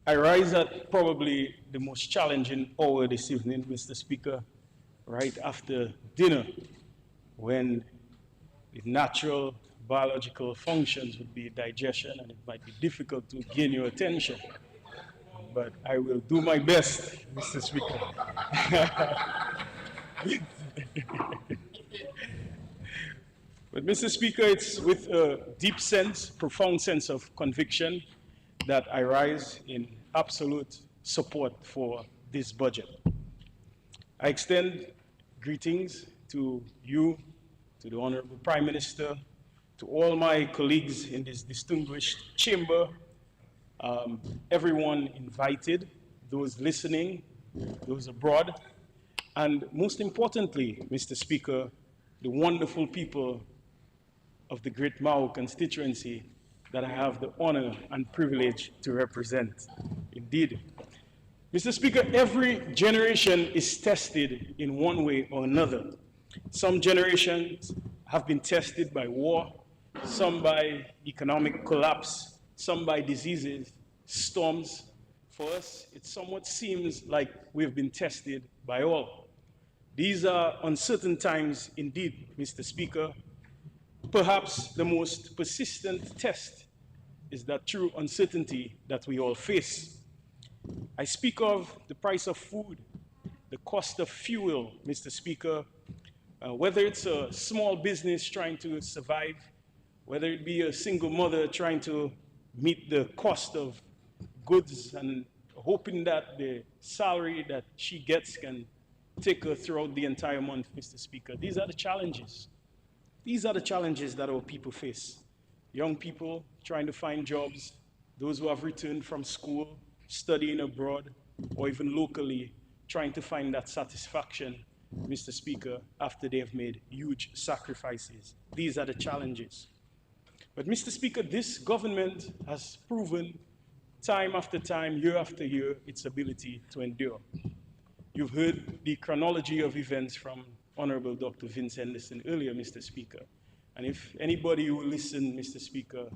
I rise at probably the most challenging hour this evening, Mr. Speaker, right after dinner, when the natural biological functions would be digestion and it might be difficult to gain your attention. But I will do my best, Mr. Speaker. But, Mr. Speaker, it's with a deep sense, profound sense of conviction that I rise in absolute support for this budget. I extend greetings to you, to the Honorable Prime Minister, to all my colleagues in this distinguished chamber, everyone invited, those listening, those abroad, and most importantly, Mr. Speaker, the wonderful people of the Great Mao constituency that I have the honor and privilege to represent. Indeed. Mr. Speaker, every generation is tested in one way or another. Some generations have been tested by war, some by economic collapse, some by diseases, storms. For us, it somewhat seems like we've been tested by all. These are uncertain times indeed, Mr. Speaker. Perhaps the most persistent test is that true uncertainty that we all face. I speak of the price of food, the cost of fuel, Mr. Speaker, whether it's a small business trying to survive, whether it be a single mother trying to meet the cost of goods and hoping that the salary that she gets can take her throughout the entire month, Mr. Speaker. These are the challenges. These are the challenges that our people face. Young people trying to find jobs, those who have returned from school, studying abroad, or even locally, trying to find that satisfaction, Mr. Speaker, after they have made huge sacrifices. These are the challenges. But, Mr. Speaker, this government has proven time after time, year after year, its ability to endure. You've heard the chronology of events from Honorable Dr. Vince Henderson earlier, Mr. Speaker. And if anybody who listened, Mr. Speaker,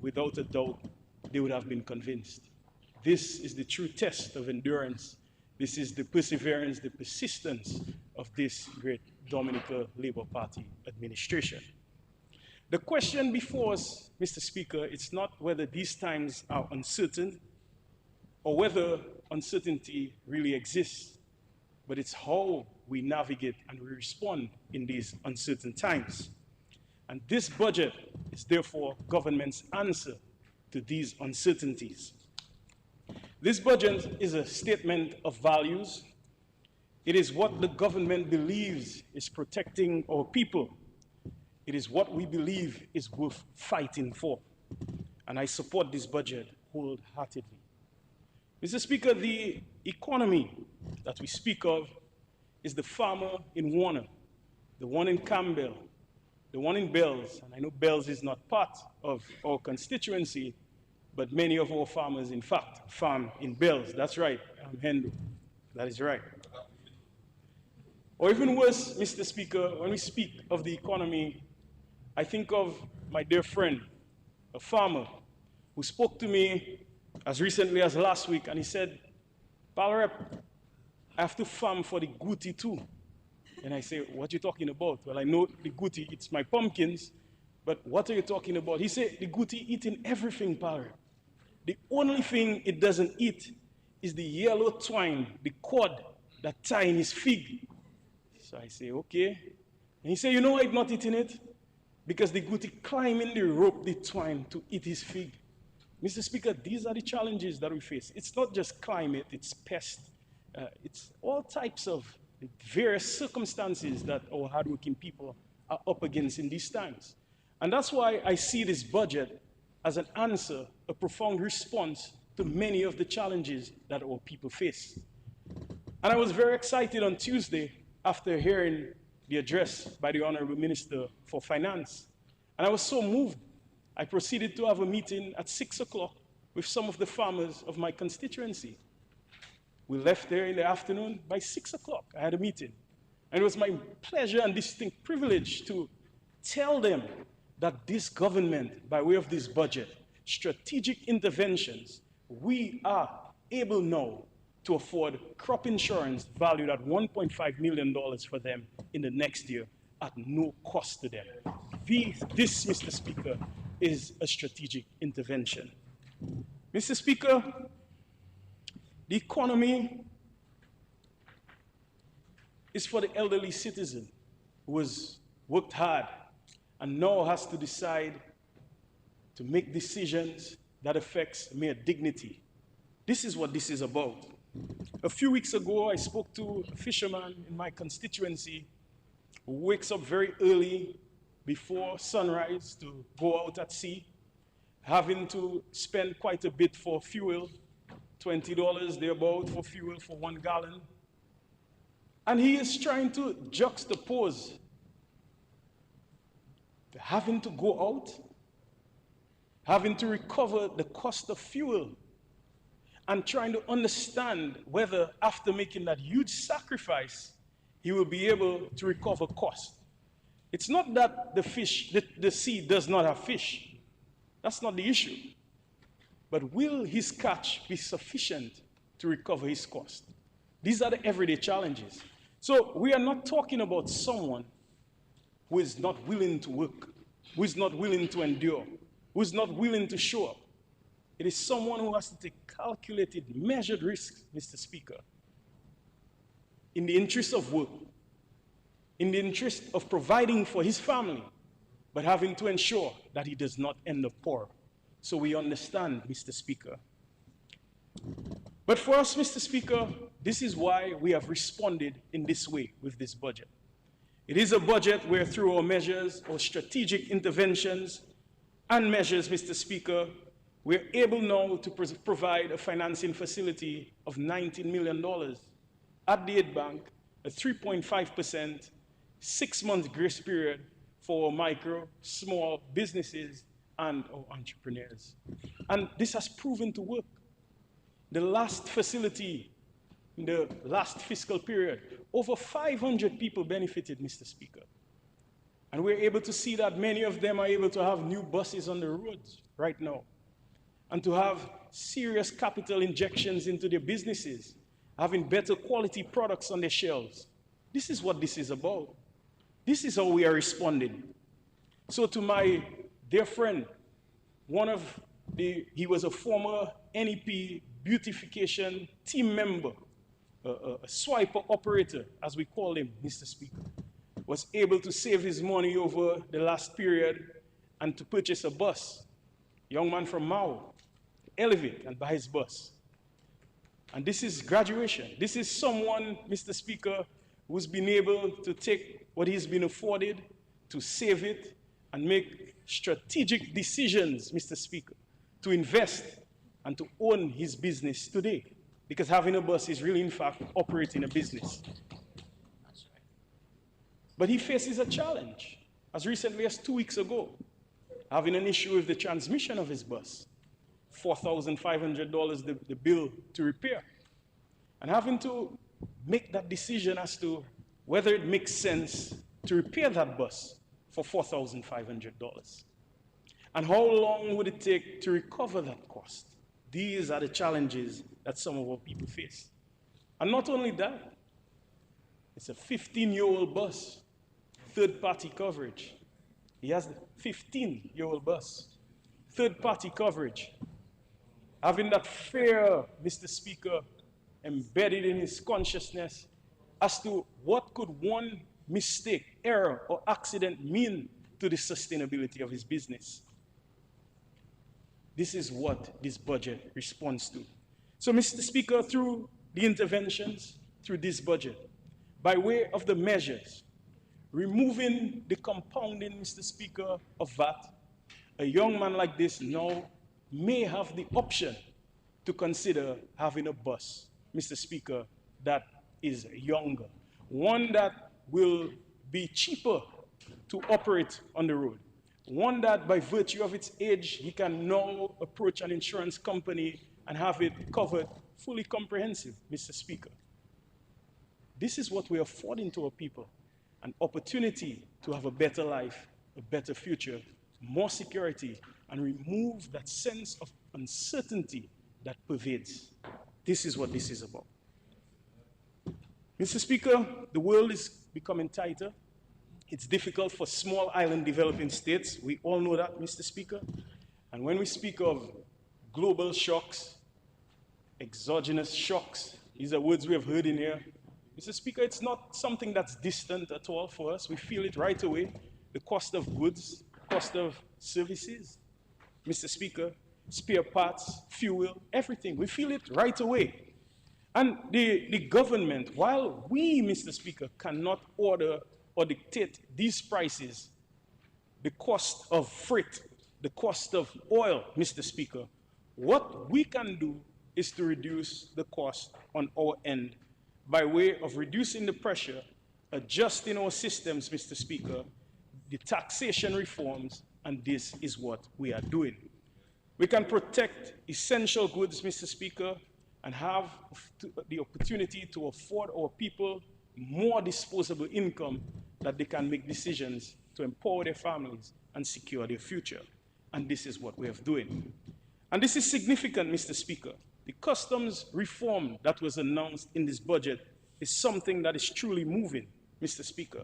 without a doubt, they would have been convinced. This is the true test of endurance. This is the perseverance, the persistence of this great Dominica Labour Party administration. The question before us, Mr. Speaker, it's not whether these times are uncertain or whether uncertainty really exists, but it's how we navigate and we respond in these uncertain times. And this budget is therefore government's answer to these uncertainties. This budget is a statement of values. It is what the government believes is protecting our people. It is what we believe is worth fighting for. And I support this budget wholeheartedly. Mr. Speaker, the economy that we speak of is the farmer in Warner, the one in Campbell, the one in Bells. And I know Bells is not part of our constituency, but many of our farmers, in fact, farm in Bells. That's right, I'm Hendo. That is right. Or even worse, Mr. Speaker, when we speak of the economy, I think of my dear friend, a farmer, who spoke to me as recently as last week, and he said, "Pal Rep, I have to farm for the Guti too." And I say, "What are you talking about?" "Well, I know the Guti eats my pumpkins, but what are you talking about?" He said, "The Guti eating everything, Pal Rep. The only thing it doesn't eat is the yellow twine, the cord that tie in his fig." So I say, "Okay." And he said, "You know why it's not eating it? Because the Guti climb in the rope, the twine, to eat his fig." Mr. Speaker, these are the challenges that we face. It's not just climate, it's pest. It's all types of various circumstances that our hardworking people are up against in these times. And that's why I see this budget as an answer, a profound response to many of the challenges that our people face. And I was very excited on Tuesday after hearing the address by the Honorable Minister for Finance. And I was so moved, I proceeded to have a meeting at 6 o'clock with some of the farmers of my constituency. We left there in the afternoon. By 6 o'clock, I had a meeting. And it was my pleasure and distinct privilege to tell them that this government, by way of this budget, strategic interventions, we are able now to afford crop insurance valued at $1.5 million for them in the next year at no cost to them. This, Mr. Speaker, is a strategic intervention. Mr. Speaker, the economy is for the elderly citizen who has worked hard and now has to decide to make decisions that affects mere dignity. This is what this is about. A few weeks ago, I spoke to a fisherman in my constituency who wakes up very early before sunrise to go out at sea, having to spend quite a bit for fuel, $20 thereabout for fuel for 1 gallon. And he is trying to juxtapose having to go out, having to recover the cost of fuel, and trying to understand whether after making that huge sacrifice, he will be able to recover cost. It's not that the sea does not have fish. That's not the issue. But will his catch be sufficient to recover his cost? These are the everyday challenges. So we are not talking about someone who is not willing to work, who is not willing to endure, who is not willing to show up. It is someone who has to take calculated, measured risks, Mr. Speaker, in the interest of work, in the interest of providing for his family, but having to ensure that he does not end up poor. So we understand, Mr. Speaker. But for us, Mr. Speaker, this is why we have responded in this way with this budget. It is a budget where through our measures, our strategic interventions and measures, Mr. Speaker, we're able now to provide a financing facility of $19 million at the Aid Bank, a 3.5%, 6-month grace period for micro, small businesses and our entrepreneurs. And this has proven to work. The last facility, in the last fiscal period, over 500 people benefited, Mr. Speaker. And we're able to see that many of them are able to have new buses on the roads right now, and to have serious capital injections into their businesses, having better quality products on their shelves. This is what this is about. This is how we are responding. So to my dear friend, he was a former NEP beautification team member, a swiper operator, as we call him, Mr. Speaker, was able to save his money over the last period and to purchase a bus. Young man from Mao, elevate and buy his bus. And this is graduation. This is someone, Mr. Speaker, who's been able to take what he's been afforded, to save it, and make strategic decisions, Mr. Speaker, to invest and to own his business today. Because having a bus is really, in fact, operating a business. But he faces a challenge. As recently as 2 weeks ago, having an issue with the transmission of his bus. $4,500 the bill to repair. And having to make that decision as to whether it makes sense to repair that bus for $4,500. And how long would it take to recover that cost? These are the challenges that some of our people face. And not only that, it's a 15-year-old bus, third-party coverage. He has the 15-year-old bus, third-party coverage. Having that fear, Mr. Speaker, embedded in his consciousness as to what could one mistake, error, or accident mean to the sustainability of his business. This is what this budget responds to. So, Mr. Speaker, through the interventions, through this budget, by way of the measures, removing the compounding, Mr. Speaker, of VAT, a young man like this now may have the option to consider having a bus, Mr. Speaker, that is younger, one that will be cheaper to operate on the road, one that by virtue of its age, he can now approach an insurance company and have it covered fully comprehensive, Mr. Speaker. This is what we are affording to our people, an opportunity to have a better life, a better future, more security, and remove that sense of uncertainty that pervades. This is what this is about. Mr. Speaker, the world is becoming tighter. It's difficult for small island developing states. We all know that, Mr. Speaker. And when we speak of global shocks, exogenous shocks, these are words we have heard in here. Mr. Speaker, it's not something that's distant at all for us. We feel it right away. The cost of goods, cost of services, Mr. Speaker, spare parts, fuel, everything. We feel it right away. And the government, while we, Mr. Speaker, cannot order or dictate these prices, the cost of freight, the cost of oil, Mr. Speaker, what we can do is to reduce the cost on our end by way of reducing the pressure, adjusting our systems, Mr. Speaker, the taxation reforms, and this is what we are doing. We can protect essential goods, Mr. Speaker, and have the opportunity to afford our people more disposable income that they can make decisions to empower their families and secure their future. And this is what we are doing. And this is significant, Mr. Speaker. The customs reform that was announced in this budget is something that is truly moving, Mr. Speaker.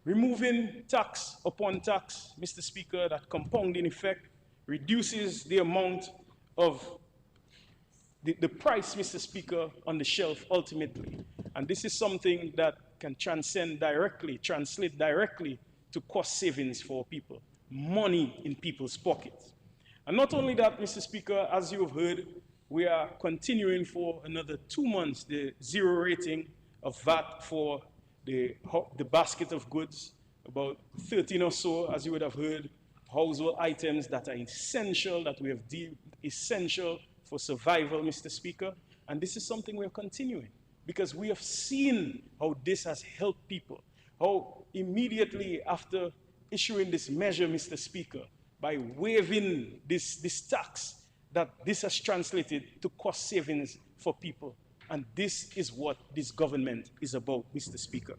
Removing tax upon tax, Mr. Speaker, that compounding effect reduces the amount of the price, Mr. Speaker, on the shelf ultimately. And this is something that can translate directly to cost savings for people, money in people's pockets. And not only that, Mr. Speaker, as you have heard, we are continuing for another 2 months the zero rating of VAT for the basket of goods, about 13 or so, as you would have heard, household items that are essential, that we have deemed essential for survival, Mr. Speaker. And this is something we are continuing because we have seen how this has helped people, how immediately after issuing this measure, Mr. Speaker, by waiving this tax, that this has translated to cost savings for people. And this is what this government is about, Mr. Speaker.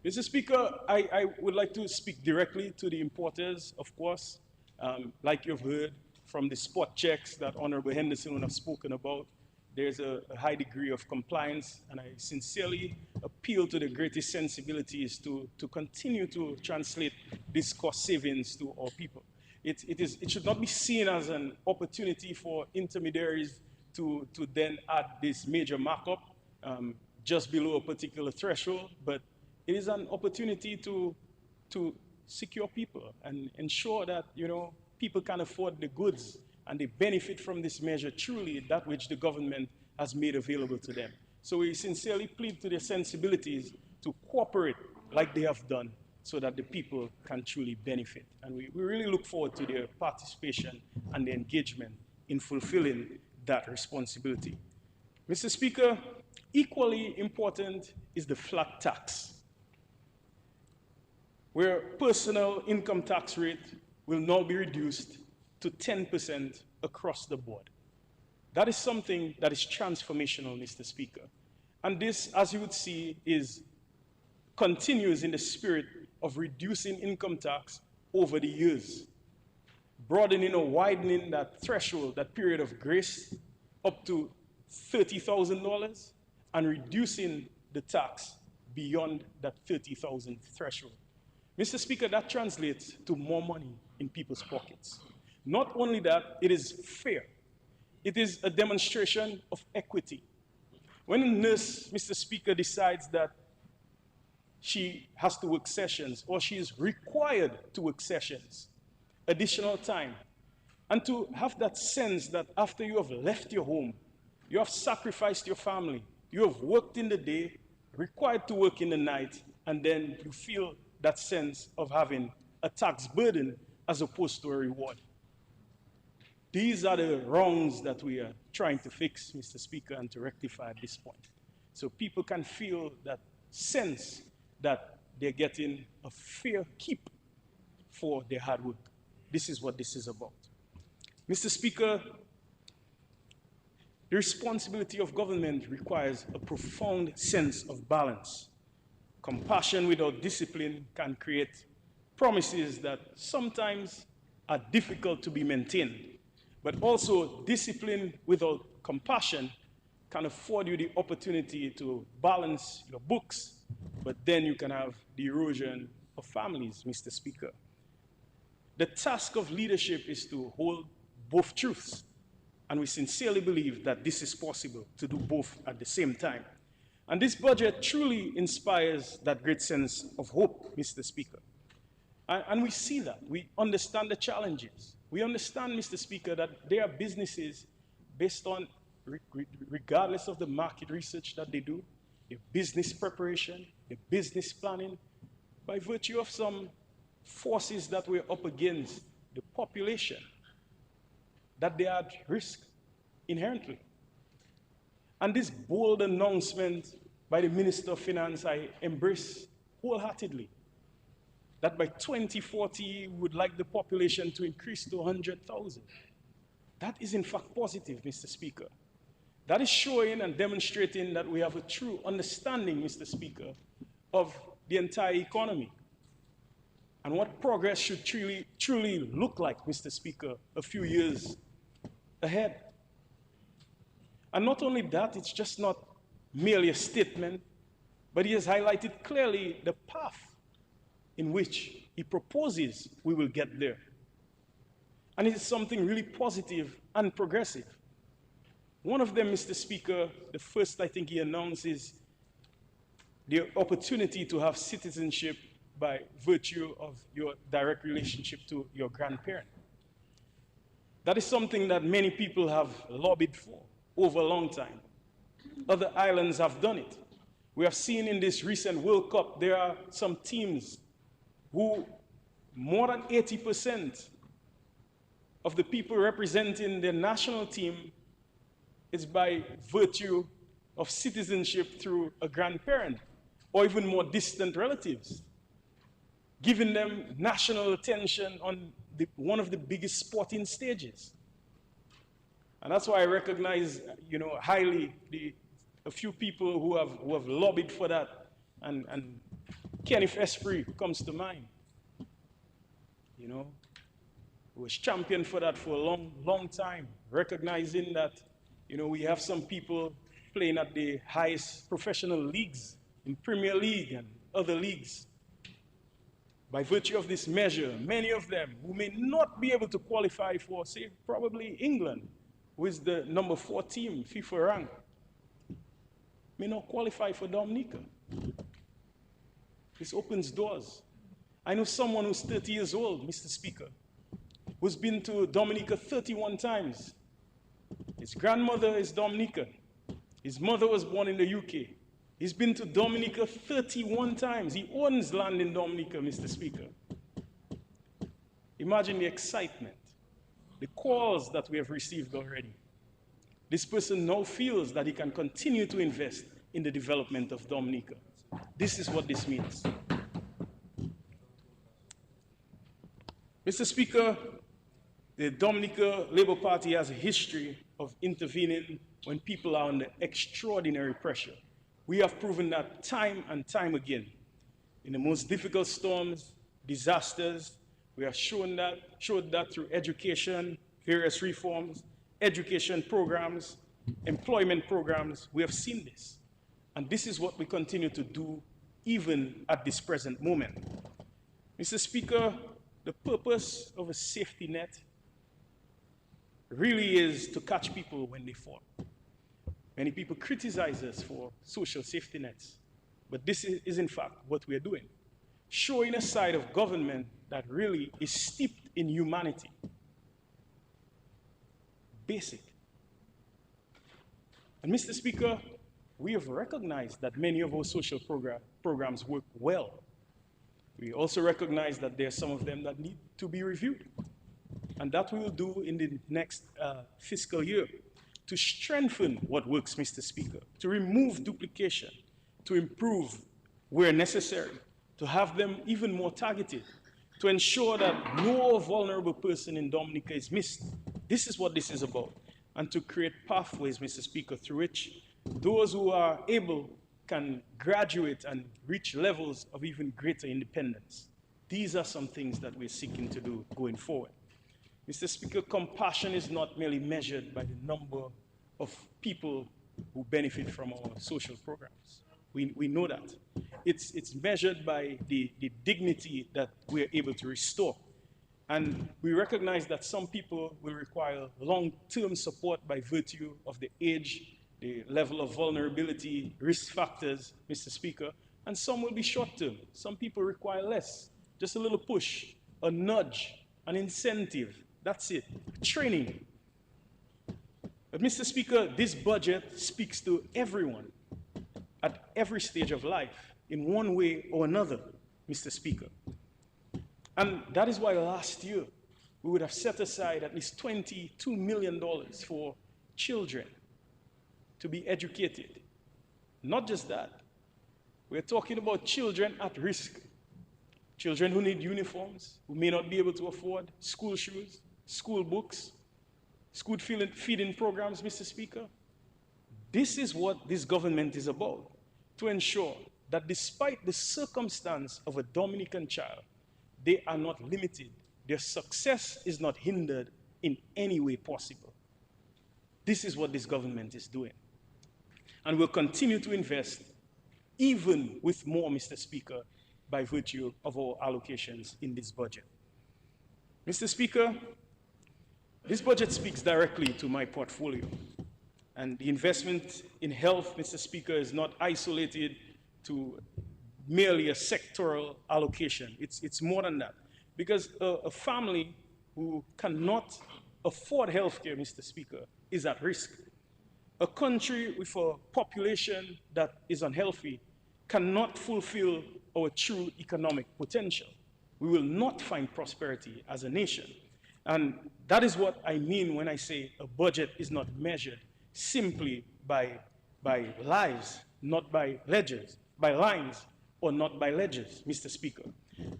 Mr. Speaker, I would like to speak directly to the importers, of course. Like you've heard from the spot checks that Honorable Henderson would have spoken about, there's a high degree of compliance, and I sincerely appeal to the greatest sensibilities to continue to translate this cost savings to our people. It should not be seen as an opportunity for intermediaries to then add this major markup just below a particular threshold, but it is an opportunity to secure people and ensure that, you know, people can afford the goods and they benefit from this measure, truly that which the government has made available to them. So we sincerely plead to their sensibilities to cooperate like they have done so that the people can truly benefit. And we really look forward to their participation and their engagement in fulfilling that responsibility. Mr. Speaker, equally important is the flat tax, where personal income tax rate will now be reduced to 10% across the board. That is something that is transformational, Mr. Speaker. And this, as you would see, continues in the spirit of reducing income tax over the years, broadening or widening that threshold, that period of grace, up to $30,000, and reducing the tax beyond that $30,000 threshold. Mr. Speaker, that translates to more money in people's pockets. Not only that, it is fair. It is a demonstration of equity. When a nurse, Mr. Speaker, decides that she has to work sessions or she is required to work sessions, additional time, and to have that sense that after you have left your home, you have sacrificed your family, you have worked in the day, required to work in the night, and then you feel that sense of having a tax burden as opposed to a reward. These are the wrongs that we are trying to fix, Mr. Speaker, and to rectify at this point. So people can feel that sense that they're getting a fair keep for their hard work. This is what this is about. Mr. Speaker, the responsibility of government requires a profound sense of balance. Compassion without discipline can create promises that sometimes are difficult to be maintained. But also, discipline without compassion can afford you the opportunity to balance your books, but then you can have the erosion of families, Mr. Speaker. The task of leadership is to hold both truths, and we sincerely believe that this is possible to do both at the same time. And this budget truly inspires that great sense of hope, Mr. Speaker. And we see that. We understand the challenges. We understand, Mr. Speaker, that there are businesses based on, regardless of the market research that they do, their business preparation, their business planning, by virtue of some forces that we're up against, the population, that they are at risk inherently. And this bold announcement by the Minister of Finance, I embrace wholeheartedly, that by 2040, we would like the population to increase to 100,000. That is in fact positive, Mr. Speaker. That is showing and demonstrating that we have a true understanding, Mr. Speaker, of the entire economy and what progress should truly look like, Mr. Speaker, a few years ahead. And not only that, it's just not merely a statement, but he has highlighted clearly the path in which he proposes we will get there. And it is something really positive and progressive. One of them, Mr. Speaker, the first I think he announced is the opportunity to have citizenship by virtue of your direct relationship to your grandparent. That is something that many people have lobbied for over a long time. Other islands have done it. We have seen in this recent World Cup, there are some teams who more than 80% of the people representing their national team is by virtue of citizenship through a grandparent or even more distant relatives, giving them national attention on one of the biggest sporting stages. And that's why I recognize, highly a few people who have lobbied for that, and Kenneth Esprit comes to mind. Who was champion for that for a long time, recognizing that, we have some people playing at the highest professional leagues, in Premier League and other leagues. By virtue of this measure, many of them who may not be able to qualify for, say, probably England, who is the number 4 team, FIFA rank, may not qualify for Dominica. This opens doors. I know someone who's 30 years old, Mr. Speaker, who's been to Dominica 31 times. His grandmother is Dominican. His mother was born in the UK. He's been to Dominica 31 times. He owns land in Dominica, Mr. Speaker. Imagine the excitement, the calls that we have received already. This person now feels that he can continue to invest in the development of Dominica. This is what this means. Mr. Speaker, the Dominica Labour Party has a history of intervening when people are under extraordinary pressure. We have proven that time and time again. In the most difficult storms, disasters, we have showed that through education, various reforms, education programs, employment programs. We have seen this. And this is what we continue to do even at this present moment. Mr. Speaker, the purpose of a safety net really is to catch people when they fall. Many people criticize us for social safety nets, but this is in fact what we are doing, showing a side of government that really is steeped in humanity. Basic. And Mr. Speaker, we have recognized that many of our social programs work well. We also recognize that there are some of them that need to be reviewed. And that we will do in the next fiscal year to strengthen what works, Mr. Speaker, to remove duplication, to improve where necessary, to have them even more targeted, to ensure that no vulnerable person in Dominica is missed. This is what this is about. And to create pathways, Mr. Speaker, through which those who are able can graduate and reach levels of even greater independence. These are some things that we're seeking to do going forward. Mr. Speaker, compassion is not merely measured by the number of people who benefit from our social programs. We know that. It's measured by the dignity that we're able to restore. And we recognize that some people will require long-term support by virtue of the age, the level of vulnerability, risk factors, Mr. Speaker, and some will be short-term. Some people require less, just a little push, a nudge, an incentive, that's it, training. But Mr. Speaker, this budget speaks to everyone at every stage of life in one way or another, Mr. Speaker. And that is why last year we would have set aside at least $22 million for children to be educated. Not just that, we're talking about children at risk. Children who need uniforms, who may not be able to afford school shoes, school books, school feeding programs, Mr. Speaker. This is what this government is about, to ensure that despite the circumstance of a Dominican child, they are not limited. Their success is not hindered in any way possible. This is what this government is doing. And we'll continue to invest even with more, Mr. Speaker, by virtue of our allocations in this budget. Mr. Speaker, this budget speaks directly to my portfolio. And the investment in health, Mr. Speaker, is not isolated to merely a sectoral allocation. It's more than that. Because a family who cannot afford healthcare, Mr. Speaker, is at risk. A country with a population that is unhealthy cannot fulfill our true economic potential. We will not find prosperity as a nation. And that is what I mean when I say a budget is not measured simply by lives, not by ledgers, by lines, or not by ledgers, Mr. Speaker.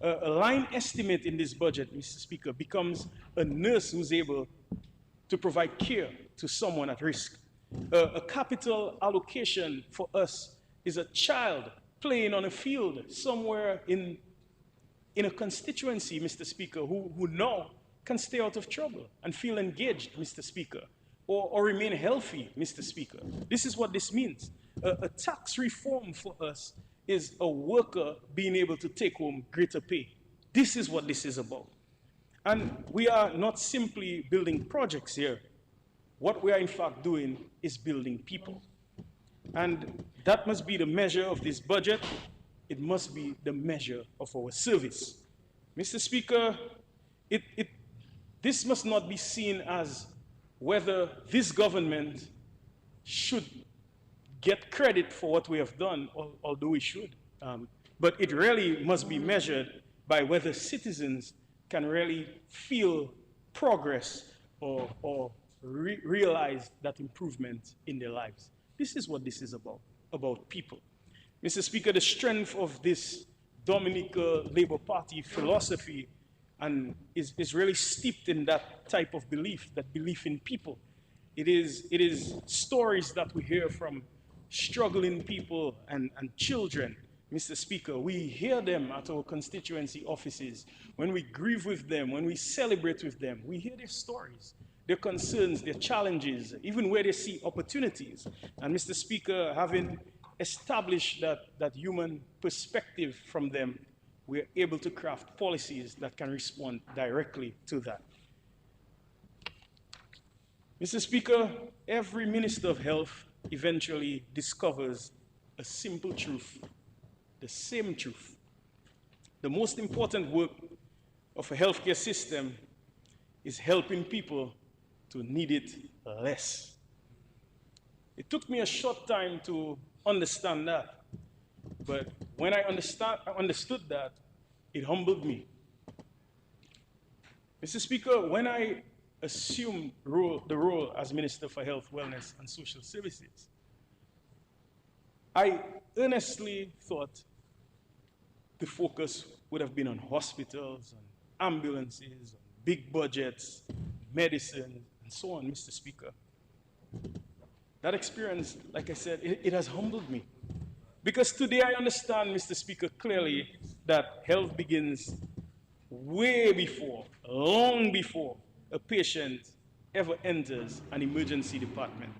A line estimate in this budget, Mr. Speaker, becomes a nurse who's able to provide care to someone at risk. A capital allocation for us is a child playing on a field somewhere in a constituency, Mr. Speaker, who now can stay out of trouble and feel engaged, Mr. Speaker, or remain healthy, Mr. Speaker. This is what this means. A tax reform for us is a worker being able to take home greater pay. This is what this is about. And we are not simply building projects here. What we are in fact doing is building people. And that must be the measure of this budget. It must be the measure of our service. Mr. Speaker, this must not be seen as whether this government should get credit for what we have done, although we should. But it really must be measured by whether citizens can really feel progress or realize that improvement in their lives. This is what this is about people. Mr. Speaker, the strength of this Dominica Labour Party philosophy is really steeped in that type of belief, that belief in people. It is stories that we hear from struggling people and children, Mr. Speaker. We hear them at our constituency offices. When we grieve with them, when we celebrate with them, we hear their stories, their concerns, their challenges, even where they see opportunities. And Mr. Speaker, having established that human perspective from them, we're able to craft policies that can respond directly to that. Mr. Speaker, every Minister of Health eventually discovers a simple truth, the same truth. The most important work of a healthcare system is helping people to need it less. It took me a short time to understand that, but when I understood that, it humbled me. Mr. Speaker, when I assumed the role as Minister for Health, Wellness, and Social Services, I earnestly thought the focus would have been on hospitals, on ambulances, on big budgets, medicine, and so on, Mr. Speaker. That experience, like I said, it has humbled me. Because today I understand, Mr. Speaker, clearly that health begins way before, long before, a patient ever enters an emergency department.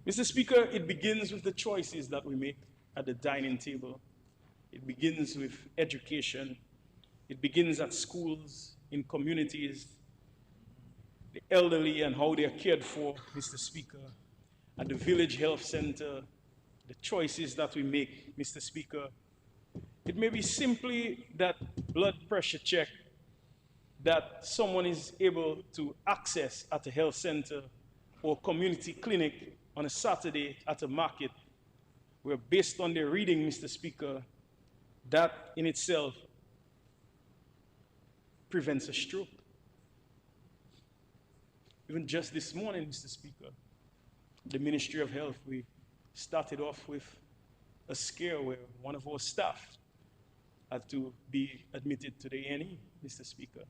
Mr. Speaker, it begins with the choices that we make at the dining table. It begins with education. It begins at schools, in communities, the elderly and how they are cared for, Mr. Speaker, at the village health center, the choices that we make, Mr. Speaker. It may be simply that blood pressure check that someone is able to access at a health center or community clinic on a Saturday at a market, where based on their reading, Mr. Speaker, that in itself prevents a stroke. Even just this morning, Mr. Speaker, the Ministry of Health, we started off with a scare where one of our staff had to be admitted to the A&E, Mr. Speaker.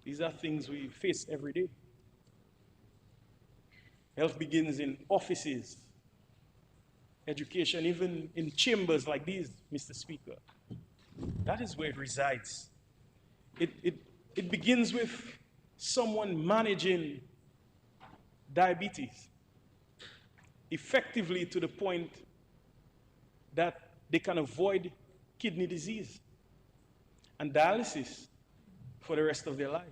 These are things we face every day. Health begins in offices, education, even in chambers like these, Mr. Speaker. That is where it resides. It begins with someone managing diabetes effectively to the point that they can avoid kidney disease and dialysis for the rest of their life,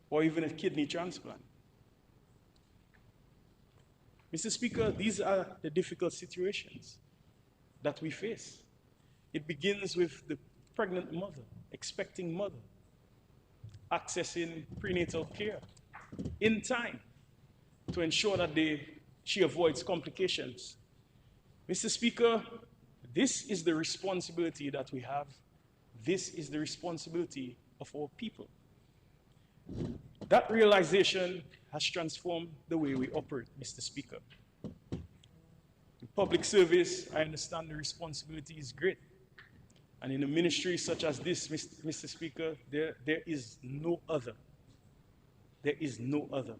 or even a kidney transplant. Mr. Speaker, these are the difficult situations that we face. It begins with the pregnant mother, expecting mother, accessing prenatal care in time to ensure that she avoids complications. Mr. Speaker, this is the responsibility that we have. This is the responsibility of our people. That realization has transformed the way we operate, Mr. Speaker. In public service, I understand the responsibility is great. And in a ministry such as this, Mr. Speaker, there is no other. There is no other.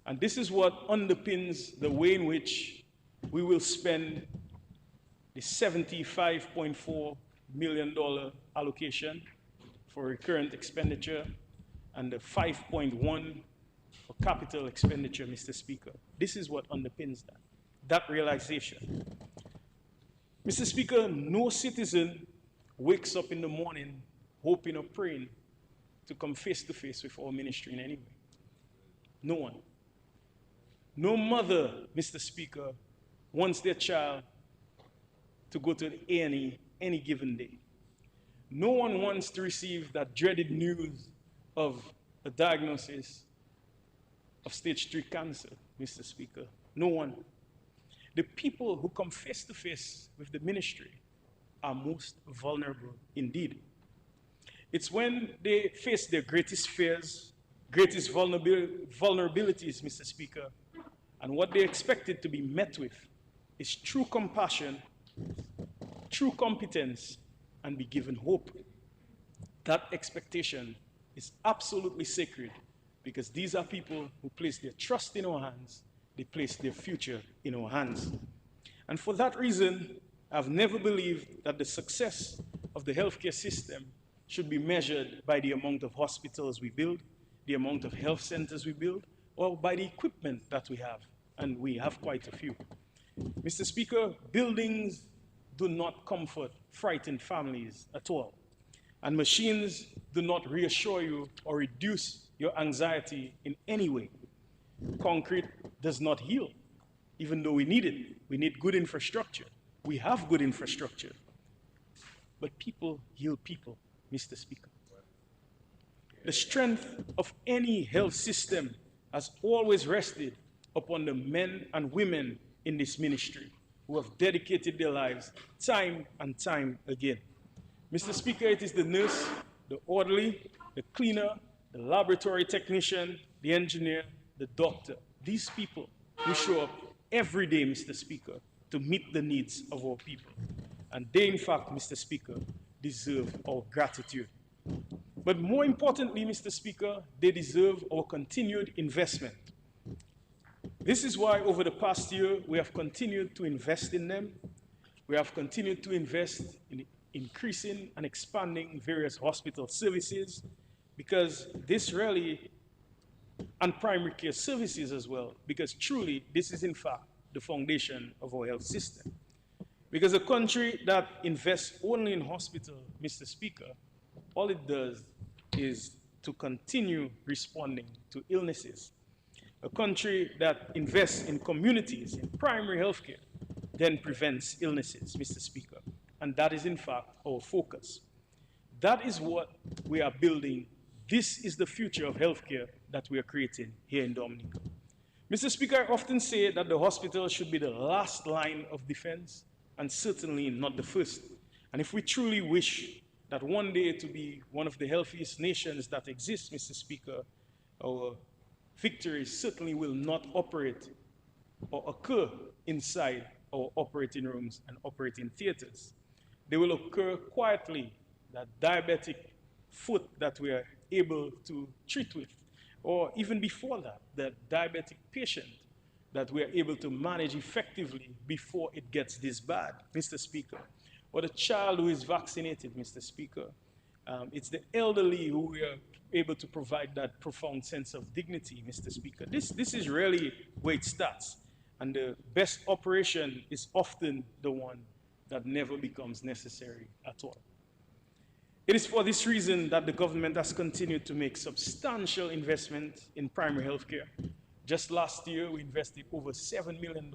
And this is what underpins the way in which we will spend the $75.4 million allocation for recurrent expenditure and the 5.1 for capital expenditure, Mr. Speaker. This is what underpins that realization. Mr. Speaker, no citizen wakes up in the morning hoping or praying to come face to face with our ministry in any way. No one. No mother, Mr. Speaker, wants their child to go to the A&E any given day. No one wants to receive that dreaded news of a diagnosis of stage 3 cancer, Mr. Speaker. No one. The people who come face to face with the ministry are most vulnerable indeed. It's when they face their greatest fears, greatest vulnerabilities, Mr. Speaker, and what they expected to be met with is true compassion, true competence, and be given hope. That expectation is absolutely sacred, because these are people who place their trust in our hands, they place their future in our hands. And for that reason, I've never believed that the success of the healthcare system should be measured by the amount of hospitals we build, the amount of health centers we build, or by the equipment that we have, and we have quite a few. Mr. Speaker, buildings do not comfort frightened families at all, and machines do not reassure you or reduce your anxiety in any way. Concrete does not heal, even though we need it. We need good infrastructure. We have good infrastructure. But people heal people, Mr. Speaker. The strength of any health system has always rested upon the men and women in this ministry who have dedicated their lives time and time again. Mr. Speaker, it is the nurse, the orderly, the cleaner, the laboratory technician, the engineer, the doctor. These people who show up every day, Mr. Speaker, to meet the needs of our people. And they, in fact, Mr. Speaker, deserve our gratitude. But more importantly, Mr. Speaker, they deserve our continued investment. This is why over the past year, we have continued to invest in them. We have continued to invest in increasing and expanding various hospital services, because this really, and primary care services as well, because truly this is in fact the foundation of our health system. Because a country that invests only in hospital, Mr. Speaker, all it does is to continue responding to illnesses. A country that invests in communities, in primary healthcare, then prevents illnesses, Mr. Speaker. And that is in fact our focus. That is what we are building. This is the future of healthcare that we are creating here in Dominica. Mr. Speaker, I often say that the hospital should be the last line of defense and certainly not the first. And if we truly wish that one day to be one of the healthiest nations that exists, Mr. Speaker, our victory certainly will not operate or occur inside our operating rooms and operating theaters. They will occur quietly, that diabetic foot that we are able to treat with, or even before that, the diabetic patient that we are able to manage effectively before it gets this bad, Mr. Speaker. Or the child who is vaccinated, Mr. Speaker. It's the elderly who we are able to provide that profound sense of dignity, Mr. Speaker. This is really where it starts. And the best operation is often the one that never becomes necessary at all. It is for this reason that the government has continued to make substantial investment in primary health care. Just last year, we invested over $7 million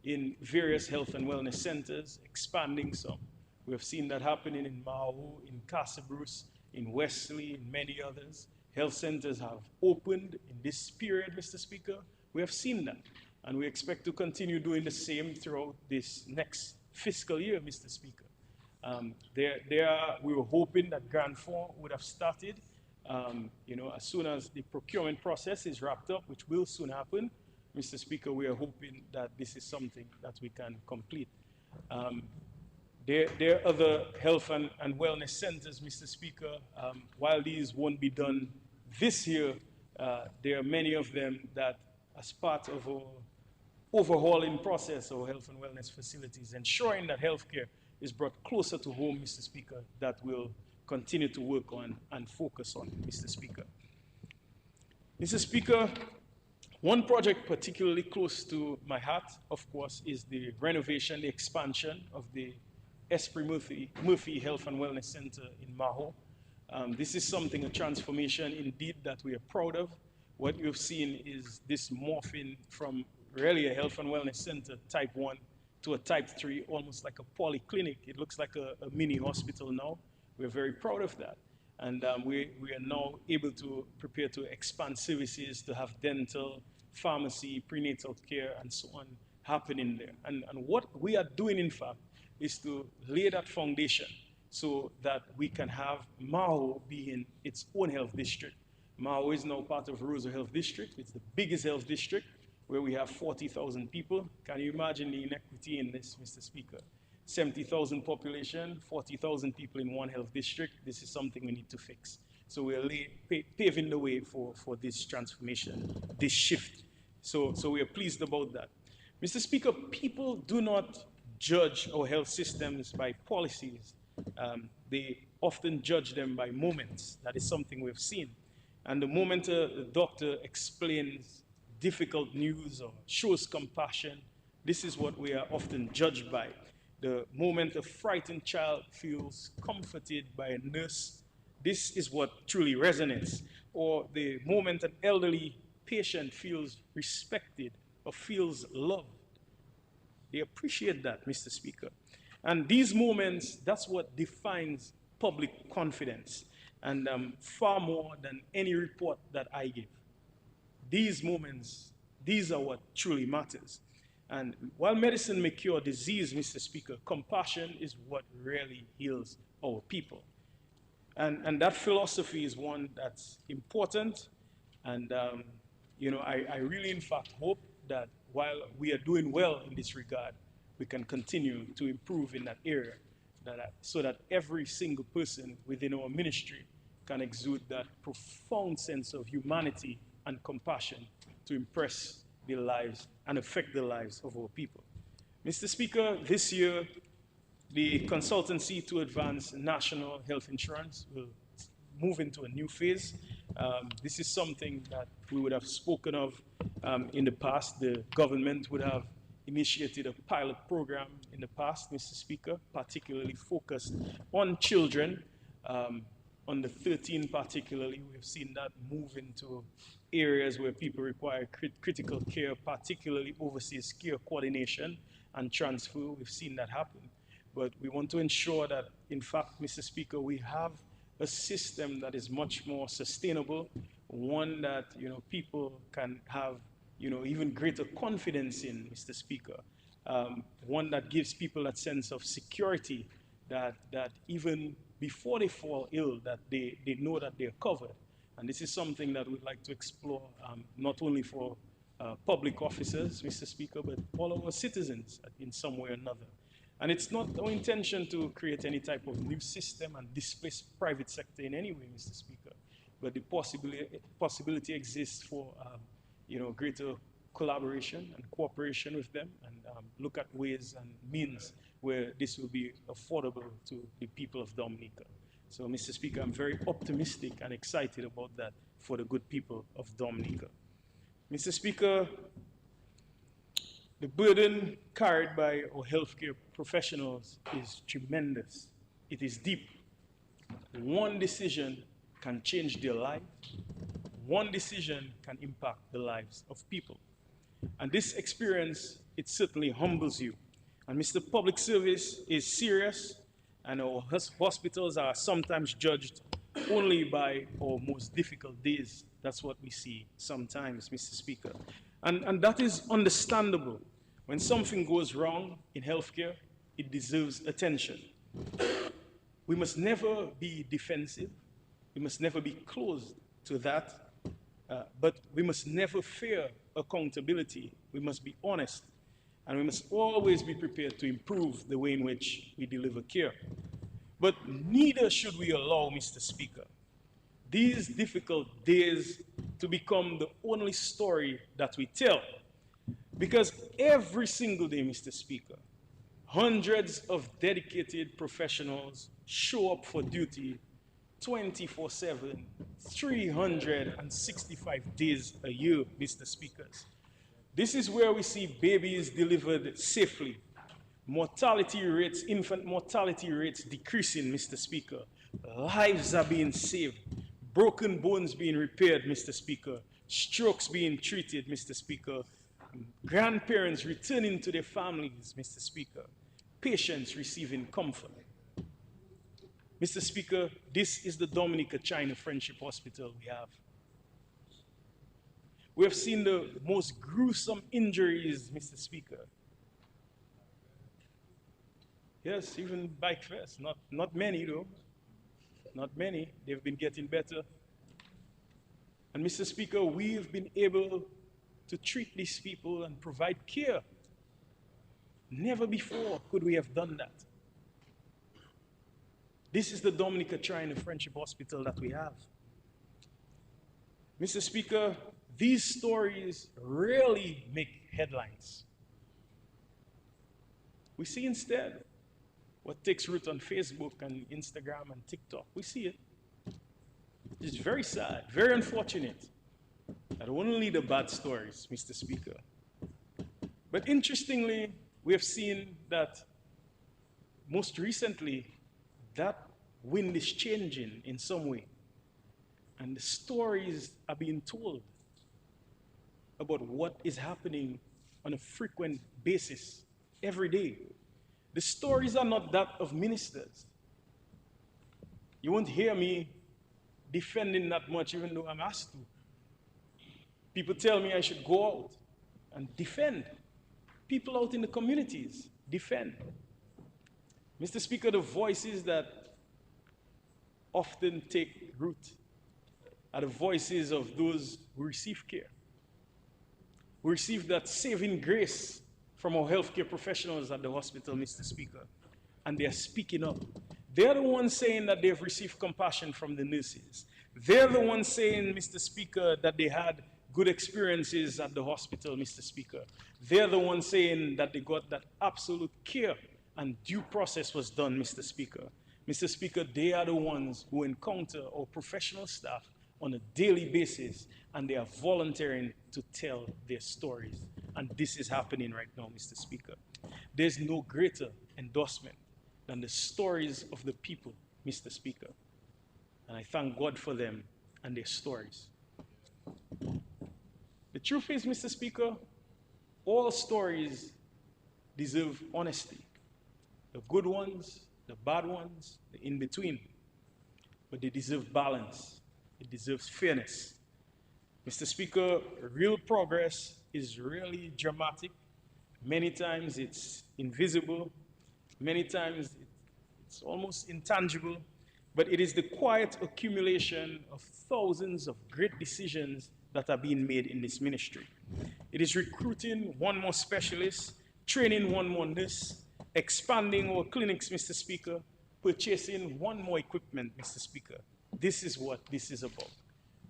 in various health and wellness centers, expanding some. We have seen that happening in Maho, in Casa Bruce, in Wesley, and many others. Health centers have opened in this period, Mr. Speaker. We have seen that. And we expect to continue doing the same throughout this next fiscal year, Mr. Speaker. We were hoping that Grant 4 would have started as soon as the procurement process is wrapped up, which will soon happen. Mr. Speaker, we are hoping that this is something that we can complete. There are other health and wellness centers, Mr. Speaker. While these won't be done this year, there are many of them that, as part of our overhauling process of health and wellness facilities, ensuring that healthcare is brought closer to home, Mr. Speaker, that we'll continue to work on and focus on, Mr. Speaker. Mr. Speaker, one project particularly close to my heart, of course, is the renovation, the expansion of the Esprit Murphy Health and Wellness Center in Maho. This is something, a transformation indeed that we are proud of. What you've seen is this morphing from really a health and wellness center type 1 to a type 3, almost like a polyclinic. It looks like a mini hospital now. We're very proud of that. And we are now able to prepare to expand services, to have dental, pharmacy, prenatal care, and so on happening there. And what we are doing, in fact, is to lay that foundation so that we can have Maho be in its own health district. Maho is now part of Roseau Health District. It's the biggest health district where we have 40,000 people. Can you imagine the inequity in this, Mr. Speaker? 70,000 population, 40,000 people in one health district. This is something we need to fix. So we're paving the way for this transformation, this shift. So we are pleased about that. Mr. Speaker, people do not judge our health systems by policies. They often judge them by moments. That is something we've seen. And the moment a doctor explains difficult news or shows compassion, this is what we are often judged by. The moment a frightened child feels comforted by a nurse, this is what truly resonates. Or the moment an elderly patient feels respected or feels loved. They appreciate that, Mr. Speaker. And these moments, that's what defines public confidence, and far more than any report that I give. These moments, these are what truly matters. And while medicine may cure disease, Mr. Speaker, compassion is what really heals our people. And that philosophy is one that's important. And, I really, in fact, hope that while we are doing well in this regard, we can continue to improve in that area so that every single person within our ministry can exude that profound sense of humanity and compassion to impress the lives and affect the lives of our people. Mr. Speaker, this year, the Consultancy to Advance National Health Insurance will move into a new phase. This is something that we would have spoken of in the past. The government would have initiated a pilot program in the past, Mr. Speaker, particularly focused on children. On the 13 particularly, we've seen that move into areas where people require critical care, particularly overseas care coordination and transfer. We've seen that happen. But we want to ensure that, in fact, Mr. Speaker, we have a system that is much more sustainable, one that people can have even greater confidence in, Mr. Speaker, one that gives people that sense of security, that even before they fall ill, that they know that they're covered. And this is something that we'd like to explore, not only for public officers, Mr. Speaker, but all of our citizens in some way or another. And it's not our intention to create any type of new system and displace private sector in any way, Mr. Speaker. But the possibility exists for greater collaboration and cooperation with them, and look at ways and means where this will be affordable to the people of Dominica. So, Mr. Speaker, I'm very optimistic and excited about that for the good people of Dominica. Mr. Speaker, the burden carried by our healthcare professionals is tremendous. It is deep. One decision can change their life. One decision can impact the lives of people. And this experience, it certainly humbles you. And Mr. Public Service is serious, and our hospitals are sometimes judged only by our most difficult days. That's what we see sometimes, Mr. Speaker. And that is understandable. When something goes wrong in healthcare, it deserves attention. We must never be defensive. We must never be closed to that. But we must never fear accountability. We must be honest. And we must always be prepared to improve the way in which we deliver care. But neither should we allow, Mr. Speaker, these difficult days to become the only story that we tell. Because every single day, Mr. Speaker, hundreds of dedicated professionals show up for duty 24/7, 365 days a year, Mr. Speakers. This is where we see babies delivered safely, mortality rates, infant mortality rates decreasing, Mr. Speaker. Lives are being saved, broken bones being repaired, Mr. Speaker, strokes being treated, Mr. Speaker, grandparents returning to their families, Mr. Speaker, patients receiving comfort. Mr. Speaker, this is the Dominica China Friendship Hospital we have. We have seen the most gruesome injuries, Mr. Speaker. Yes, even bike first. Not many, though. Not many. They've been getting better. And Mr. Speaker, we've been able to treat these people and provide care. Never before could we have done that. This is the Dominica China Friendship Hospital that we have. Mr. Speaker, these stories rarely make headlines. We see instead what takes root on Facebook and Instagram and TikTok. We see it. It's very sad, very unfortunate that only the bad stories, Mr. Speaker. But interestingly, we have seen that most recently, that wind is changing in some way. And the stories are being told about what is happening on a frequent basis, every day. The stories are not that of ministers. You won't hear me defending that much, even though I'm asked to. People tell me I should go out and defend. People out in the communities, defend. Mr. Speaker, the voices that often take root are the voices of those who receive care, who receive that saving grace from our healthcare professionals at the hospital, Mr. Speaker, and they are speaking up. They're the ones saying that they've received compassion from the nurses. They're the ones saying, Mr. Speaker, that they had good experiences at the hospital, Mr. Speaker. They're the ones saying that they got that absolute care and due process was done, Mr. Speaker. Mr. Speaker, they are the ones who encounter our professional staff on a daily basis, and they are volunteering to tell their stories. And this is happening right now, Mr. Speaker. There's no greater endorsement than the stories of the people, Mr. Speaker. And I thank God for them and their stories. The truth is, Mr. Speaker, all stories deserve honesty. The good ones, the bad ones, the in-between. But they deserve balance. It deserves fairness. Mr. Speaker, real progress is really dramatic. Many times it's invisible. Many times it's almost intangible. But it is the quiet accumulation of thousands of great decisions that are being made in this ministry. It is recruiting one more specialist, training one more nurse, expanding our clinics, Mr. Speaker, purchasing one more equipment, Mr. Speaker. This is what this is about.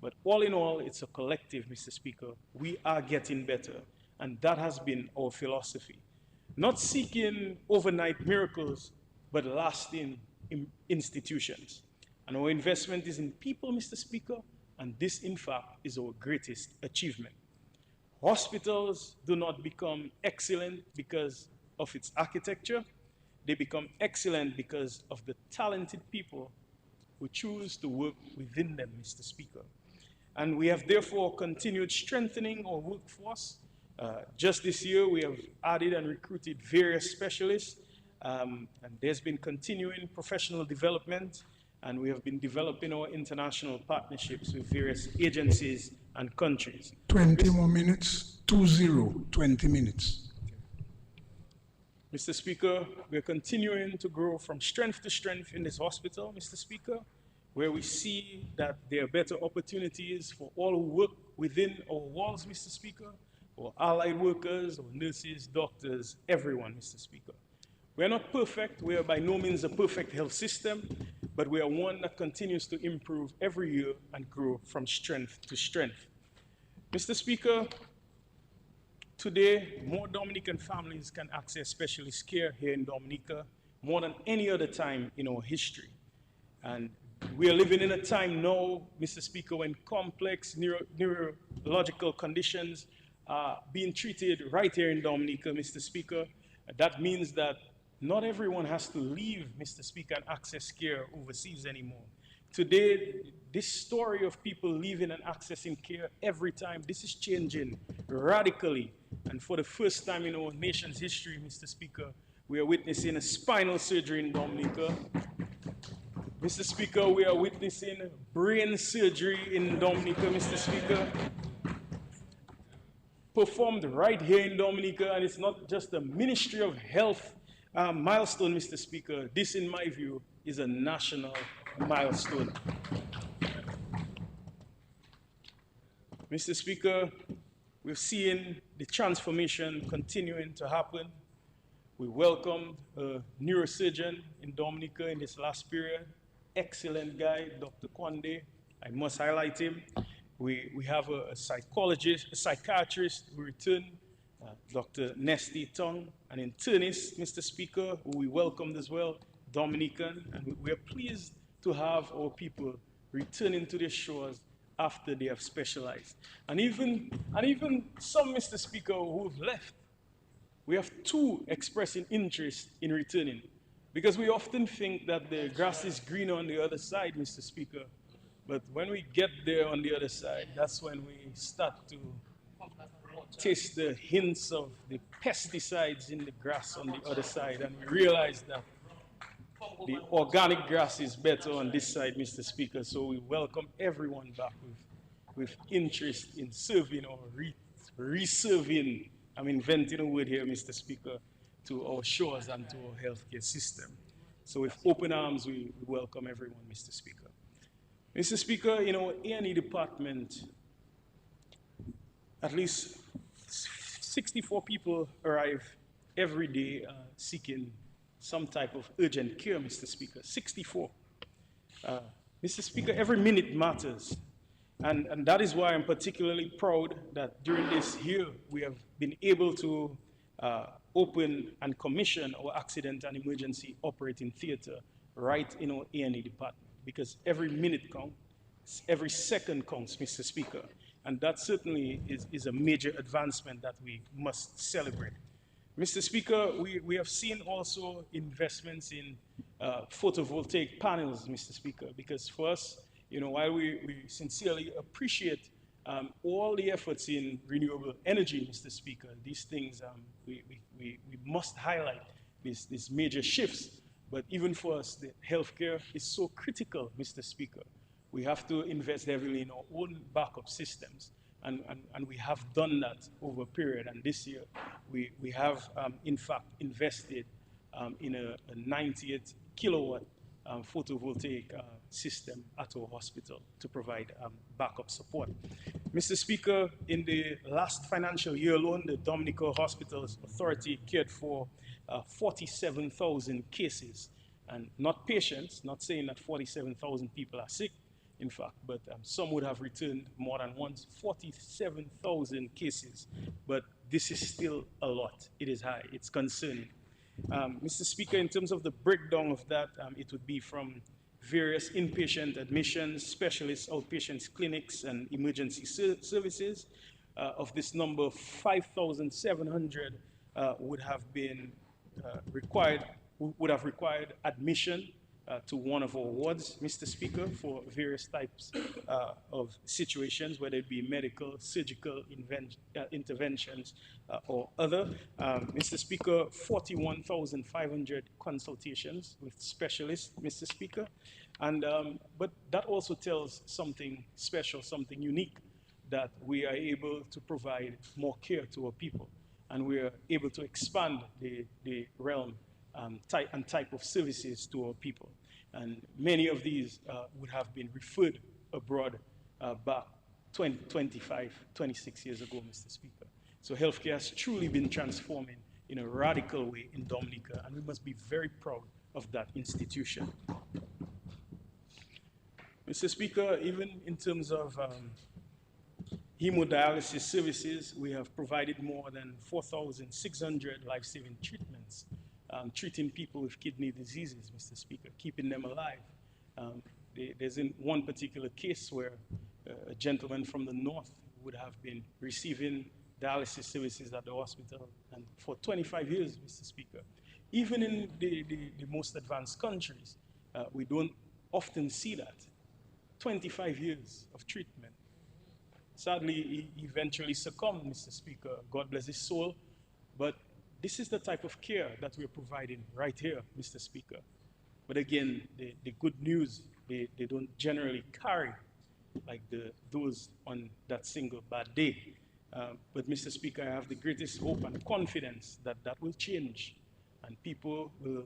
But all in all, it's a collective, Mr. Speaker. We are getting better, and that has been our philosophy. Not seeking overnight miracles, but lasting institutions. And our investment is in people, Mr. Speaker, and this, in fact, is our greatest achievement. Hospitals do not become excellent because of its architecture. They become excellent because of the talented people who choose to work within them, Mr. Speaker. And we have therefore continued strengthening our workforce. Just this year, we have added and recruited various specialists, and there's been continuing professional development, and we have been developing our international partnerships with various agencies and countries. 20 more minutes, 20 minutes. Mr. Speaker, we're continuing to grow from strength to strength in this hospital, Mr. Speaker, where we see that there are better opportunities for all who work within our walls, Mr. Speaker, our allied workers, our nurses, doctors, everyone, Mr. Speaker. We're not perfect. We are by no means a perfect health system, but we are one that continues to improve every year and grow from strength to strength. Mr. Speaker, today, more Dominican families can access specialist care here in Dominica more than any other time in our history. And we are living in a time now, Mr. Speaker, when complex neurological conditions are being treated right here in Dominica, Mr. Speaker. That means that not everyone has to leave, Mr. Speaker, and access care overseas anymore. Today, this story of people leaving and accessing care every time, this is changing radically. And for the first time in our nation's history, Mr. Speaker, we are witnessing a spinal surgery in Dominica. Mr. Speaker, we are witnessing brain surgery in Dominica, Mr. Speaker, performed right here in Dominica, and it's not just a Ministry of Health milestone, Mr. Speaker. This, in my view, is a national milestone. Mr. Speaker, we're seeing the transformation continuing to happen. We welcomed a neurosurgeon in Dominica in this last period. Excellent guy, Dr. Kwande. I must highlight him. We have a psychologist, a psychiatrist who returned, Dr. Nesty Tong, an internist, Mr. Speaker, who we welcomed as well, Dominican, and we are pleased to have our people returning to their shores after they have specialized. And even some, Mr. Speaker, who have left. We have two expressing interest in returning, because we often think that the grass is greener on the other side, Mr. Speaker. But when we get there on the other side, that's when we start to taste the hints of the pesticides in the grass on the other side, and we realize that the organic grass is better on this side, Mr. Speaker. So we welcome everyone back with interest in serving or reserving, I'm inventing a word here, Mr. Speaker, to our shores and to our healthcare system. So with open arms, we welcome everyone, Mr. Speaker. Mr. Speaker, in our A&E department, at least 64 people arrive every day seeking some type of urgent care, Mr. Speaker. 64. Mr. Speaker, every minute matters. And that is why I'm particularly proud that during this year we have been able to open and commission our accident and emergency operating theater right in our A&E department, because every minute counts, every second counts, Mr. Speaker. And that certainly is a major advancement that we must celebrate. Mr. Speaker, we have seen also investments in photovoltaic panels, Mr. Speaker, because for us, while we sincerely appreciate all the efforts in renewable energy, Mr. Speaker, these things, we must highlight these major shifts. But even for us, the healthcare is so critical, Mr. Speaker. We have to invest heavily in our own backup systems. And we have done that over a period. And this year, we have, in fact, invested in a 98 kilowatt photovoltaic system at our hospital to provide backup support. Mr. Speaker, in the last financial year alone, the Dominica Hospitals Authority cared for 47,000 cases, and not patients, not saying that 47,000 people are sick, in fact, but some would have returned more than once, 47,000 cases. But this is still a lot. It is high. It's concerning. Mr. Speaker, in terms of the breakdown of that, it would be from various inpatient admissions, specialist outpatient clinics, and emergency services. Of this number, 5,700 would have been would have required admission to one of our wards, Mr. Speaker, for various types of situations, whether it be medical, surgical interventions, or other. Mr. Speaker, 41,500 consultations with specialists, Mr. Speaker. And, but that also tells something special, something unique, that we are able to provide more care to our people. And we are able to expand the realm type of services to our people. And many of these would have been referred abroad back 25, 26 years ago, Mr. Speaker. So healthcare has truly been transforming in a radical way in Dominica, and we must be very proud of that institution. Mr. Speaker, even in terms of hemodialysis services, we have provided more than 4,600 life-saving treatments, treating people with kidney diseases, Mr. Speaker, keeping them alive. There's one particular case where a gentleman from the north would have been receiving dialysis services at the hospital, and for 25 years, Mr. Speaker. Even in the most advanced countries, we don't often see that. 25 years of treatment. Sadly, he eventually succumbed, Mr. Speaker. God bless his soul. But this is the type of care that we're providing right here, Mr. Speaker. But again, the good news, they don't generally carry like those on that single bad day. But Mr. Speaker, I have the greatest hope and confidence that that will change, and people will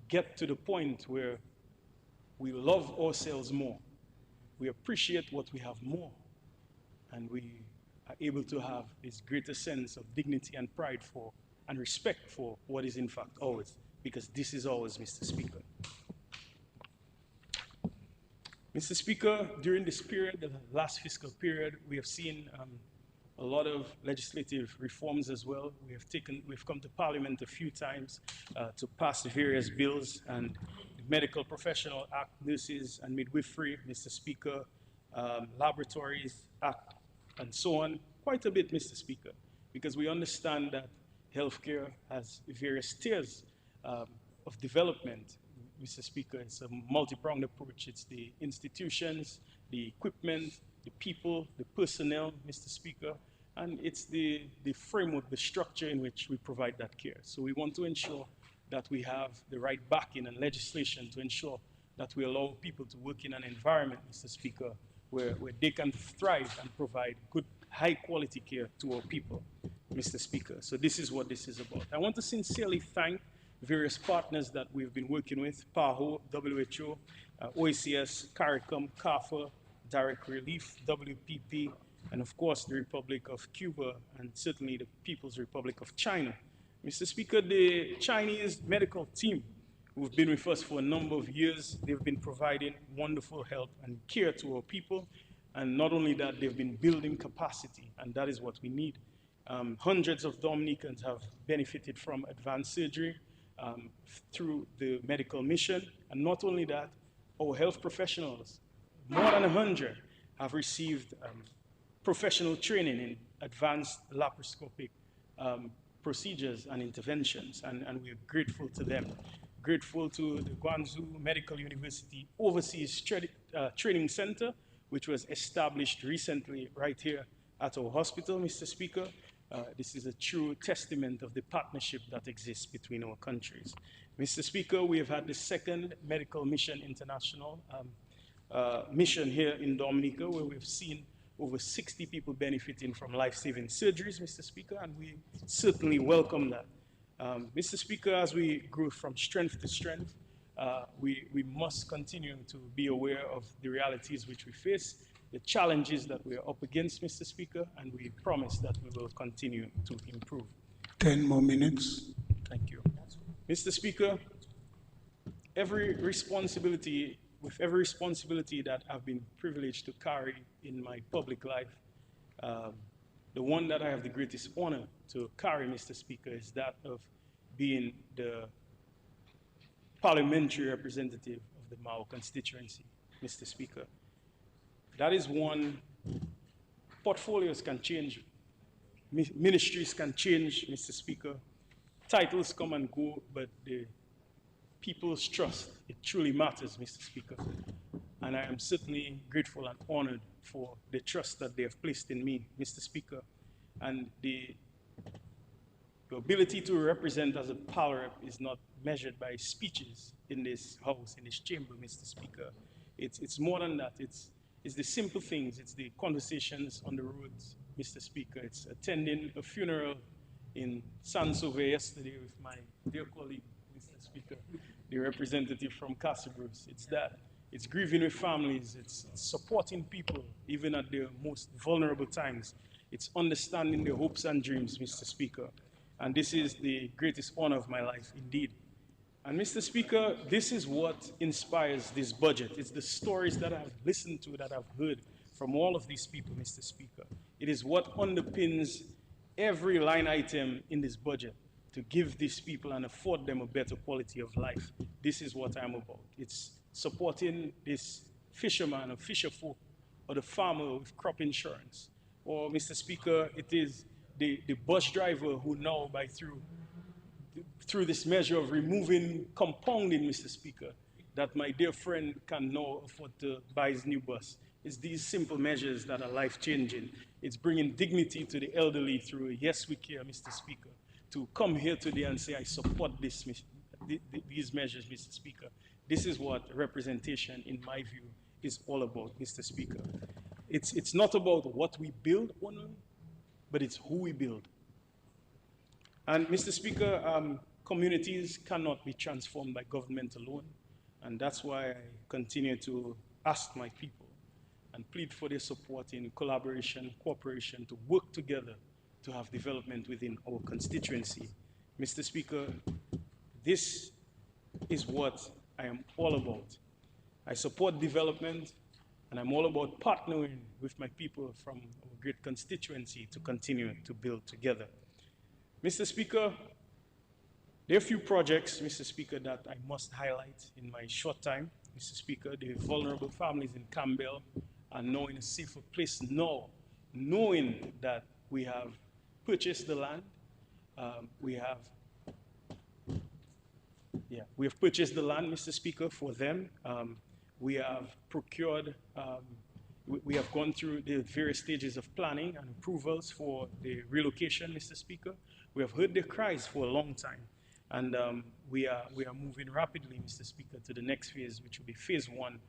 get to the point where we love ourselves more. We appreciate what we have more, and we are able to have this greater sense of dignity and pride for and respect for what is in fact ours, because this is ours, Mr. Speaker. Mr. Speaker, during this period, the last fiscal period, we have seen a lot of legislative reforms as well. We've come to Parliament a few times to pass various bills, and the Medical Professional Act, Nurses and Midwifery, Mr. Speaker, Laboratories Act, and so on, quite a bit, Mr. Speaker, because we understand that healthcare has various tiers of development. Mr. Speaker, it's a multi-pronged approach. It's the institutions, the equipment, the people, the personnel, Mr. Speaker, and it's the framework, the structure in which we provide that care. So we want to ensure that we have the right backing and legislation to ensure that we allow people to work in an environment, Mr. Speaker, where they can thrive and provide good, high-quality care to our people, Mr. Speaker. So this is what this is about. I want to sincerely thank various partners that we've been working with: PAHO, WHO, OACS, CARICOM, CARPHA, Direct Relief, WPP, and of course the Republic of Cuba, and certainly the People's Republic of China. Mr. Speaker, the Chinese medical team who've been with us for a number of years, they've been providing wonderful help and care to our people. And not only that, they've been building capacity, and that is what we need. Hundreds of Dominicans have benefited from advanced surgery, through the medical mission. And not only that, our health professionals, more than 100, have received professional training in advanced laparoscopic procedures and interventions, and we're grateful to them. Grateful to the Guangzhou Medical University Overseas Training Center, which was established recently right here at our hospital, Mr. Speaker. This is a true testament of the partnership that exists between our countries. Mr. Speaker, we have had the second Medical Mission International mission here in Dominica, where we've seen over 60 people benefiting from life-saving surgeries, Mr. Speaker, and we certainly welcome that. Mr. Speaker, as we grow from strength to strength, we must continue to be aware of the realities which we face, the challenges that we are up against, Mr. Speaker, and we promise that we will continue to improve. 10 more minutes. Thank you. Mr. Speaker, with every responsibility that I've been privileged to carry in my public life, the one that I have the greatest honor to carry, Mr. Speaker, is that of being the parliamentary representative of the Mao constituency, Mr. Speaker. That is one. Portfolios can change, ministries can change, Mr. Speaker. Titles come and go, but the people's trust, it truly matters, Mr. Speaker. And I am certainly grateful and honored for the trust that they have placed in me, Mr. Speaker. And the ability to represent as a power rep is not measured by speeches in this house, in this chamber, Mr. Speaker. It's more than that. It's the simple things. It's the conversations on the roads, Mr. Speaker. It's attending a funeral in Saint-Sauveur yesterday with my dear colleague, Mr. Speaker, the representative from Casa Bruce. It's that. It's grieving with families. It's supporting people, even at their most vulnerable times. It's understanding their hopes and dreams, Mr. Speaker. And this is the greatest honor of my life, indeed. And Mr. Speaker, this is what inspires this budget. It's the stories that I've listened to, that I've heard from all of these people, Mr. Speaker. It is what underpins every line item in this budget to give these people and afford them a better quality of life. This is what I'm about. It's supporting this fisherman or fisherfolk or the farmer with crop insurance. Or, Mr. Speaker, it is the bus driver who now, through this measure of removing compounding, Mr. Speaker, that my dear friend can now afford to buy his new bus. It's these simple measures that are life-changing. It's bringing dignity to the elderly through Yes We Care, Mr. Speaker. To come here today and say, I support these measures, Mr. Speaker. This is what representation, in my view, is all about, Mr. Speaker. It's not about what we build only, but it's who we build. And Mr. Speaker, communities cannot be transformed by government alone. And that's why I continue to ask my people and plead for their support in collaboration, cooperation, to work together to have development within our constituency. Mr. Speaker, this is what I am all about. I support development, and I'm all about partnering with my people from our great constituency to continue to build together. Mr. Speaker, there are a few projects, Mr. Speaker, that I must highlight in my short time. Mr. Speaker, the vulnerable families in Campbell are now in a safer place now, knowing that we have purchased the land. We have purchased the land, Mr. Speaker, for them. We have procured, we have gone through the various stages of planning and approvals for the relocation, Mr. Speaker. We have heard their cries for a long time. And we are moving rapidly, Mr. Speaker, to the next phase, which will be phase one,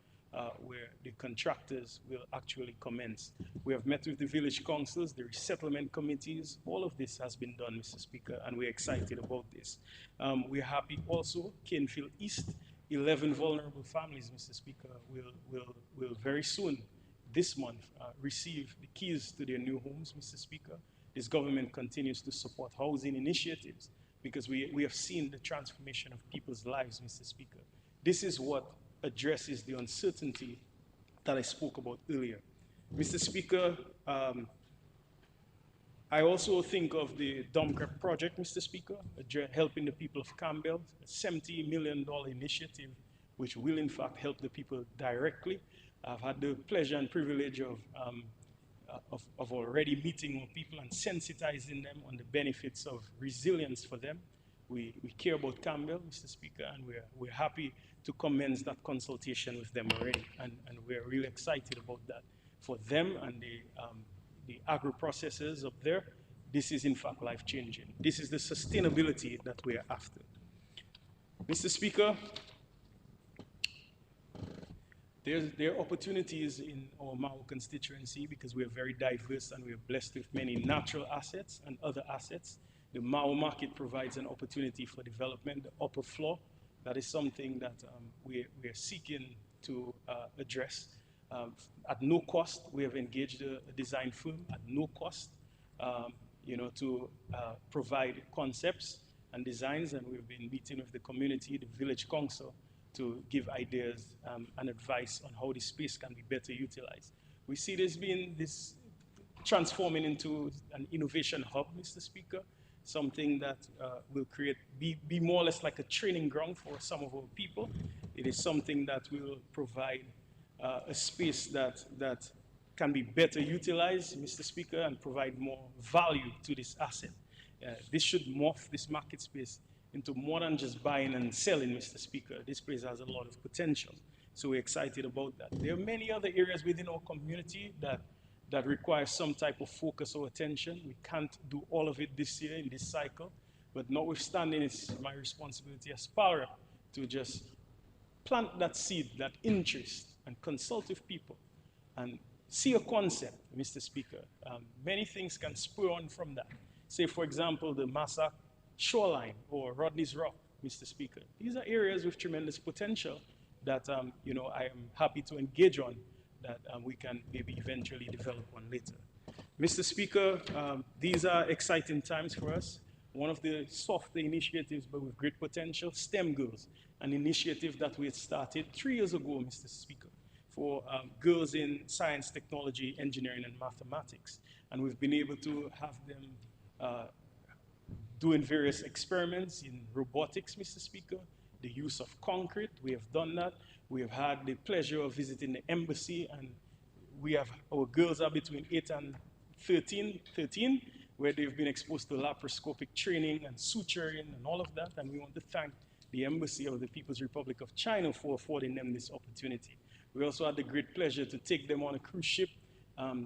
where the contractors will actually commence. We have met with the village councils, the resettlement committees. All of this has been done, Mr. Speaker, and we're excited about this. We're happy also, Canefield East, 11 vulnerable families, Mr. Speaker, will very soon, this month, receive the keys to their new homes, Mr. Speaker. This government continues to support housing initiatives because we have seen the transformation of people's lives, Mr. Speaker. This is what addresses the uncertainty that I spoke about earlier. Mr. Speaker, I also think of the Domcrep project, Mr. Speaker, helping the people of Campbell, a $70 million initiative, which will in fact help the people directly. I've had the pleasure and privilege of already meeting with people and sensitizing them on the benefits of resilience for them. We care about Campbell, Mr. Speaker, and we're happy to commence that consultation with them already. And we're really excited about that. For them and the agro-processors up there, this is in fact life-changing. This is the sustainability that we are after. Mr. Speaker, there are opportunities in our Mau constituency because we are very diverse and we are blessed with many natural assets and other assets. The Mau market provides an opportunity for development. The upper floor, that is something that we are seeking to address. At no cost, we have engaged a design firm at no cost, to provide concepts and designs, and we've been meeting with the community, the village council, to give ideas and advice on how the space can be better utilized. We see this transforming into an innovation hub, Mr. Speaker, something that will be more or less like a training ground for some of our people. It is something that will provide a space that can be better utilized, Mr. Speaker, and provide more value to this asset. This should morph this market space into more than just buying and selling, Mr. Speaker. This place has a lot of potential, so we're excited about that. There are many other areas within our community that require some type of focus or attention. We can't do all of it this year in this cycle, but notwithstanding, it's my responsibility as PALRA to just plant that seed, that interest, and consult with people and see a concept, Mr. Speaker. Many things can spur on from that. Say, for example, the Massac shoreline or Rodney's Rock, Mr. Speaker. These are areas with tremendous potential that I am happy to engage on, that we can maybe eventually develop on later. Mr. Speaker, these are exciting times for us. One of the softer initiatives, but with great potential, STEM Girls, an initiative that we had started 3 years ago, Mr. Speaker, for girls in science, technology, engineering, and mathematics. And we've been able to have them doing various experiments in robotics, Mr. Speaker, the use of concrete. We have done that. We have had the pleasure of visiting the embassy, and our girls are between 8 and 13, where they've been exposed to laparoscopic training and suturing and all of that. And we want to thank the Embassy of the People's Republic of China for affording them this opportunity. We also had the great pleasure to take them on a cruise ship,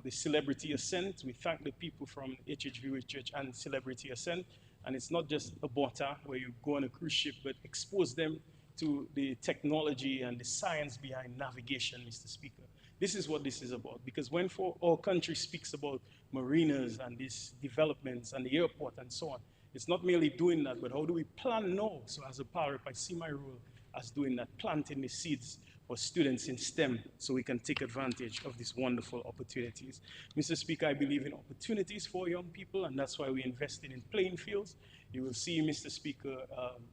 the Celebrity Ascent. We thank the people from HHV Church and Celebrity Ascent. And it's not just a border where you go on a cruise ship, but expose them to the technology and the science behind navigation, Mr. Speaker. This is what this is about, because when our country speaks about marinas and these developments and the airport and so on, it's not merely doing that, but how do we plan now? So as a PALRA, I see my role as doing that, planting the seeds for students in STEM so we can take advantage of these wonderful opportunities. Mr. Speaker, I believe in opportunities for young people, and that's why we're investing in playing fields. You will see, Mr. Speaker,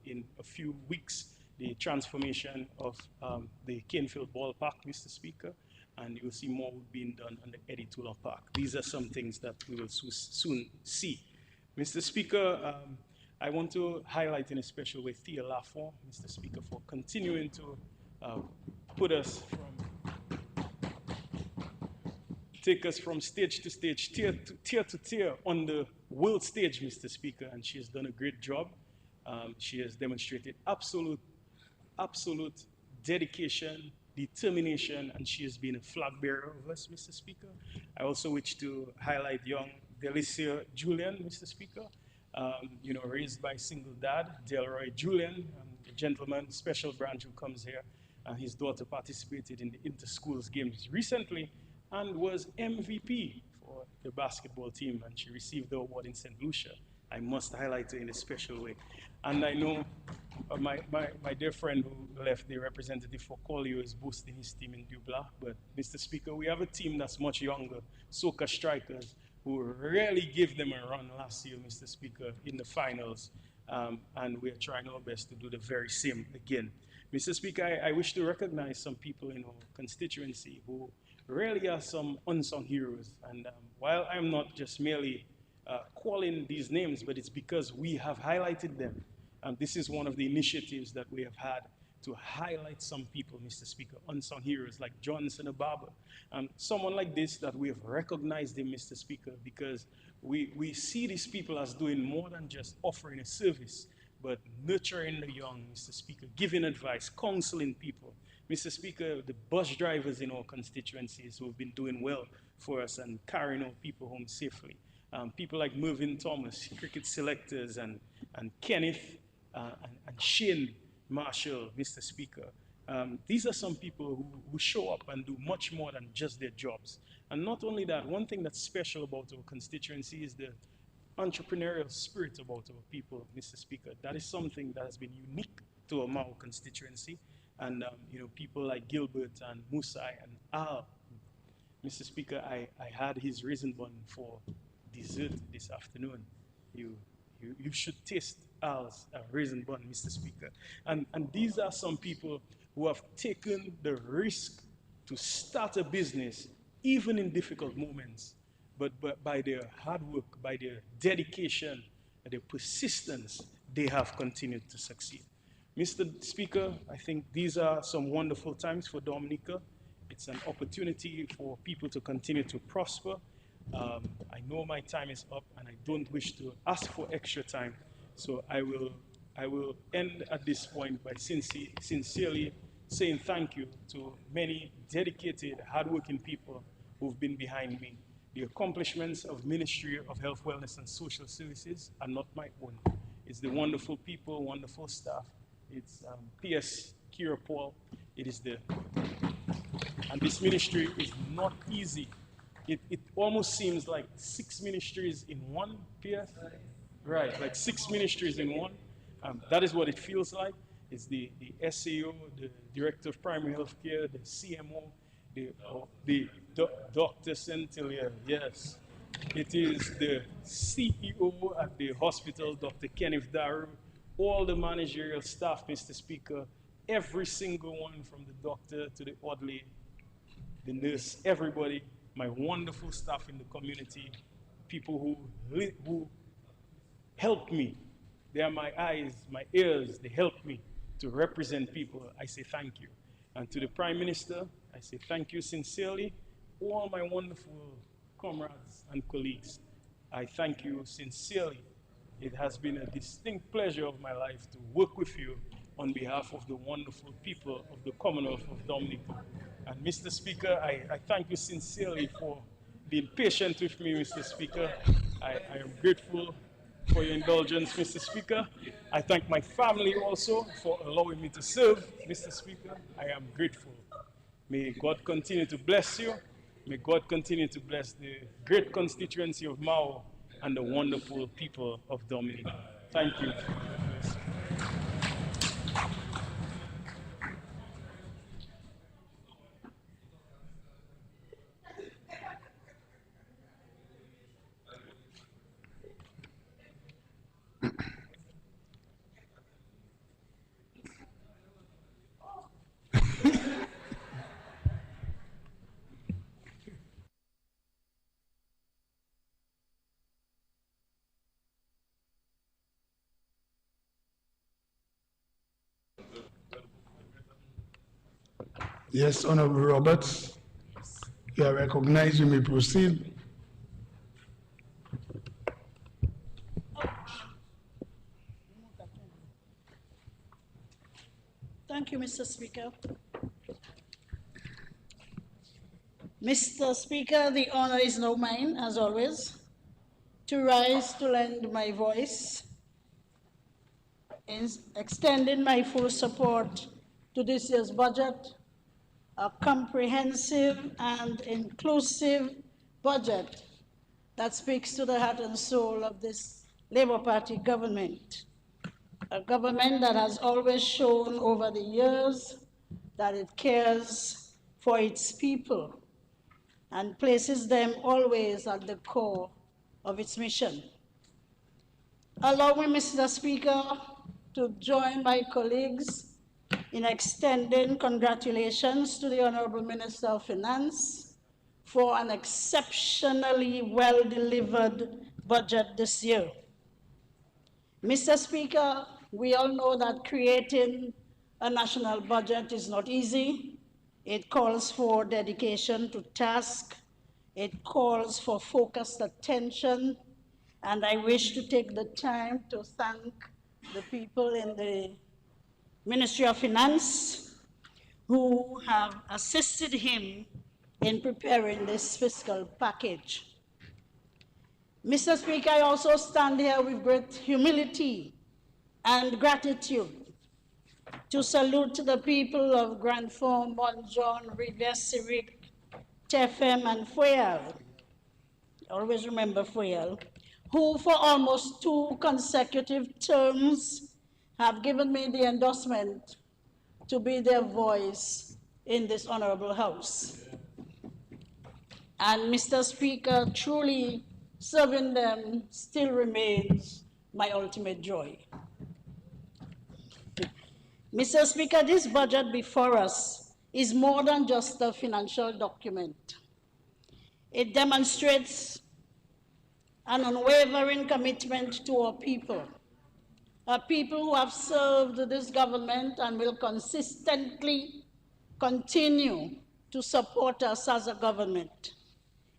in a few weeks, the transformation of the Canefield Ballpark, Mr. Speaker, and you will see more being done on the Eddie Tula Park. These are some things that we will soon see. Mr. Speaker, I want to highlight in a special way Thea Lafont, Mr. Speaker, for continuing to take us from stage to stage, tier to tier on the world stage, Mr. Speaker, and she has done a great job. She has demonstrated absolute dedication, determination, and she has been a flag bearer of us, Mr. Speaker. I also wish to highlight young Delicia Julian, Mr. Speaker, raised by a single dad, Delroy Julian, a gentleman, special branch who comes here, and his daughter participated in the inter-schools games recently and was MVP for the basketball team, and she received the award in St. Lucia. I must highlight her in a special way. And I know my dear friend who left, the representative for Collio, is boosting his team in Dubla. But Mr. Speaker, we have a team that's much younger, Soca Strikers, who really gave them a run last year, Mr. Speaker, in the finals. And we're trying our best to do the very same again. Mr. Speaker, I wish to recognize some people in our constituency who really are some unsung heroes. And while I'm not just merely calling these names, but it's because we have highlighted them. And this is one of the initiatives that we have had to highlight some people, Mr. Speaker, unsung heroes like Johnson Ababa. Someone like this that we have recognized him, Mr. Speaker, because we see these people as doing more than just offering a service, but nurturing the young, Mr. Speaker, giving advice, counseling people. Mr. Speaker, the bus drivers in our constituencies who have been doing well for us and carrying our people home safely. People like Mervyn Thomas, cricket selectors, and Kenneth and Shane Marshall, Mr. Speaker. These are some people who show up and do much more than just their jobs. And not only that, one thing that's special about our constituency is the entrepreneurial spirit about our people, Mr. Speaker. That is something that has been unique to our Mao constituency. And people like Gilbert and Musai and Al. Mr. Speaker, I had his raisin bun for dessert this afternoon. You should taste Al's raisin bun, Mr. Speaker. And these are some people who have taken the risk to start a business, even in difficult moments. But by their hard work, by their dedication, their persistence, they have continued to succeed. Mr. Speaker, I think these are some wonderful times for Dominica. It's an opportunity for people to continue to prosper. I know my time is up and I don't wish to ask for extra time. So I will end at this point by sincerely saying thank you to many dedicated, hardworking people who've been behind me. The accomplishments of Ministry of Health, Wellness and Social Services are not my own. It's the wonderful people, wonderful staff. It's P.S. Kira Paul. And this ministry is not easy. It almost seems like 6 ministries in one, P.S. Right, like 6 ministries in one. That is what it feels like. It's the SAO, the Director of Primary Health Care, the CMO, the Dr. Centillier, yes. It is the CEO at the hospital, Dr. Kenneth Daru, all the managerial staff, Mr. Speaker, every single one from the doctor to the orderly, the nurse, everybody, my wonderful staff in the community, people who help me. They are my eyes, my ears, they help me to represent people. I say thank you. And to the Prime Minister, I say thank you sincerely. All my wonderful comrades and colleagues, I thank you sincerely. It has been a distinct pleasure of my life to work with you on behalf of the wonderful people of the Commonwealth of Dominica. And Mr. Speaker, I thank you sincerely for being patient with me, Mr. Speaker. I am grateful for your indulgence, Mr. Speaker. I thank my family also for allowing me to serve, Mr. Speaker. I am grateful. May God continue to bless you. May God continue to bless the great constituency of Mao and the wonderful people of Dominica. Thank you. Yes, Honorable Roberts, you are recognized. You may proceed. Thank you, Mr. Speaker. Mr. Speaker, the honor is now mine, as always, to rise to lend my voice in extending my full support to this year's budget, a comprehensive and inclusive budget that speaks to the heart and soul of this Labour Party government. A government that has always shown over the years that it cares for its people and places them always at the core of its mission. Allow me, Mr. Speaker, to join my colleagues in extending congratulations to the Honorable Minister of Finance for an exceptionally well-delivered budget this year. Mr. Speaker, we all know that creating a national budget is not easy. It calls for dedication to task. It calls for focused attention. And I wish to take the time to thank the people in the Ministry of Finance who have assisted him in preparing this fiscal package. Mr. Speaker, I also stand here with great humility and gratitude to salute the people of Grand Form, Bonjon, Rivière, Sirik, Tefem, and Fouel. Always remember Fouel, who for almost 2 consecutive terms have given me the endorsement to be their voice in this honorable House. And Mr. Speaker, truly serving them still remains my ultimate joy. Mr. Speaker, this budget before us is more than just a financial document. It demonstrates an unwavering commitment to our people, a people who have served this government and will consistently continue to support us as a government.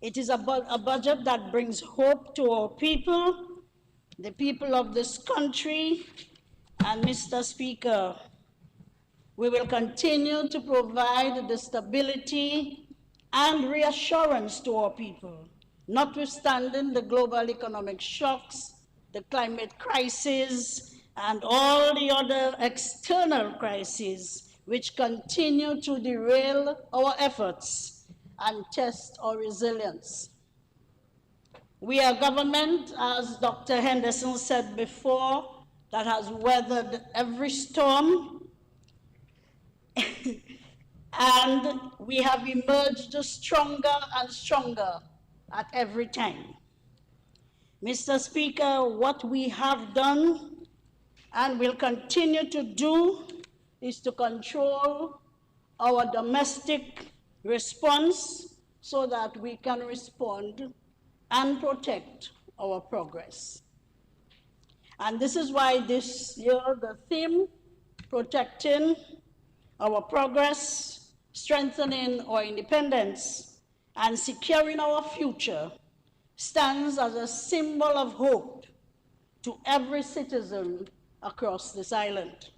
It is a budget that brings hope to our people, the people of this country, and Mr. Speaker, we will continue to provide the stability and reassurance to our people, notwithstanding the global economic shocks, the climate crisis, and all the other external crises which continue to derail our efforts and test our resilience. We are a government, as Dr. Henderson said before, that has weathered every storm, and we have emerged stronger and stronger at every time. Mr. Speaker, what we have done and will continue to do is to control our domestic response so that we can respond and protect our progress. And this is why this year the theme, protecting our progress, strengthening our independence, and securing our future, stands as a symbol of hope to every citizen across this island.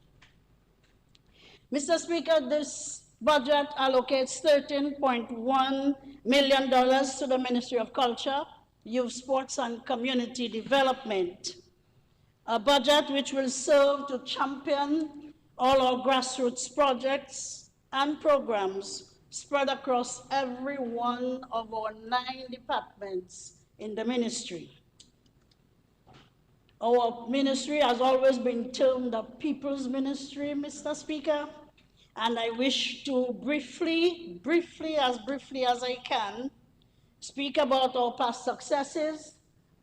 Mr. Speaker, this budget allocates $13.1 million to the Ministry of Culture, Youth, Sports, and Community Development, a budget which will serve to champion all our grassroots projects and programs spread across every one of our 9 departments in the ministry. Our ministry has always been termed a people's ministry, Mr. Speaker, and I wish to briefly as I can, speak about our past successes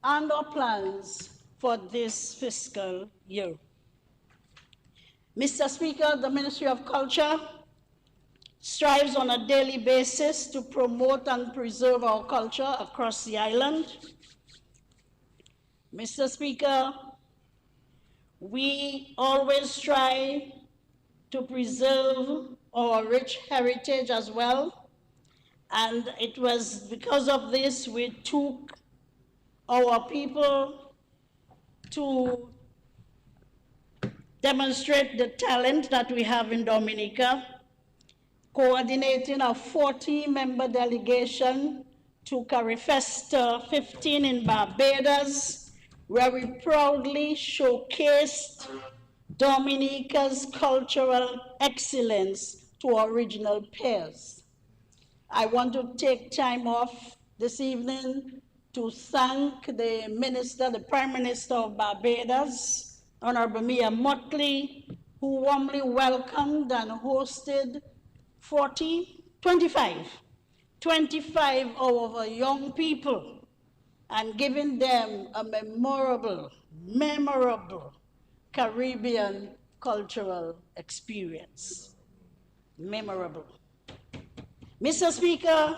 and our plans for this fiscal year. Mr. Speaker, the Ministry of Culture strives on a daily basis to promote and preserve our culture across the island. Mr. Speaker, we always try to preserve our rich heritage as well, and it was because of this we took our people to demonstrate the talent that we have in Dominica, coordinating a 40-member delegation to Carifesta 15 in Barbados, where we proudly showcased Dominica's cultural excellence to our regional peers. I want to take time off this evening to thank the Prime Minister of Barbados, Honorable Mia Mottley, who warmly welcomed and hosted 25 of our young people and giving them a memorable Caribbean cultural experience. Memorable. Mr. Speaker,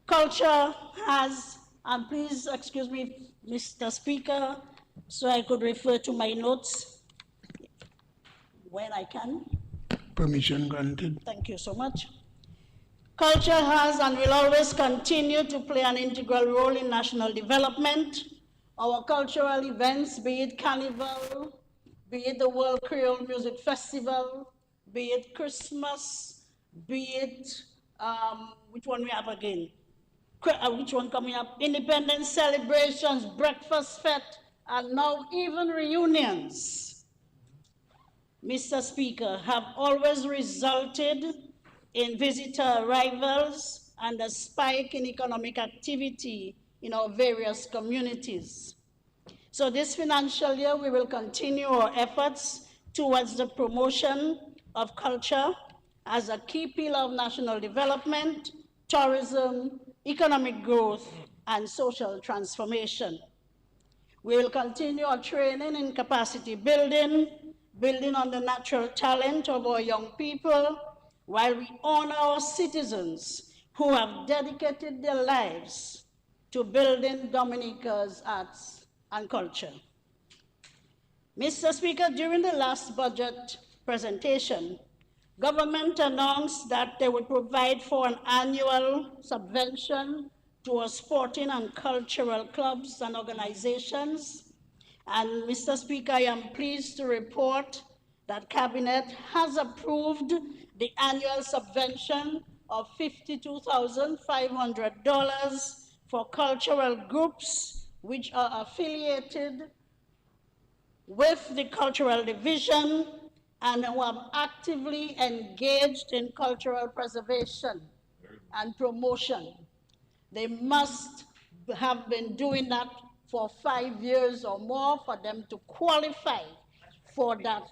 culture has, and please excuse me Mr. Speaker, so I could refer to my notes when I can. Permission granted. Thank you so much. Culture has and will always continue to play an integral role in national development. Our cultural events, be it Carnival, be it the World Creole Music Festival, be it Christmas, be it, which one we have again? Which one coming up? Independence celebrations, breakfast fete, and now even reunions, Mr. Speaker, have always resulted in visitor arrivals and a spike in economic activity in our various communities. So this financial year, we will continue our efforts towards the promotion of culture as a key pillar of national development, tourism, economic growth, and social transformation. We will continue our training in capacity building, building on the natural talent of our young people, while we honor our citizens who have dedicated their lives to building Dominica's arts and culture. Mr. Speaker, during the last budget presentation, government announced that they would provide for an annual subvention to our sporting and cultural clubs and organizations. And Mr. Speaker, I am pleased to report that Cabinet has approved the annual subvention of $52,500 for cultural groups which are affiliated with the cultural division and who have actively engaged in cultural preservation and promotion. They must have been doing that for 5 years or more for them to qualify for that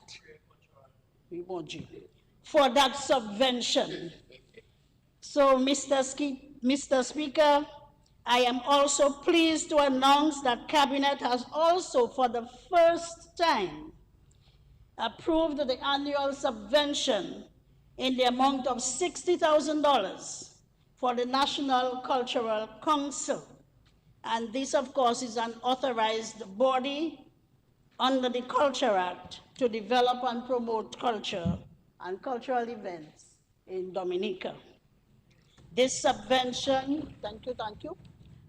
subvention. So, Mr. Speaker, I am also pleased to announce that Cabinet has also, for the first time, approved the annual subvention in the amount of $60,000 for the National Cultural Council. And this, of course, is an authorized body under the Culture Act to develop and promote culture and cultural events in Dominica. This subvention, thank you.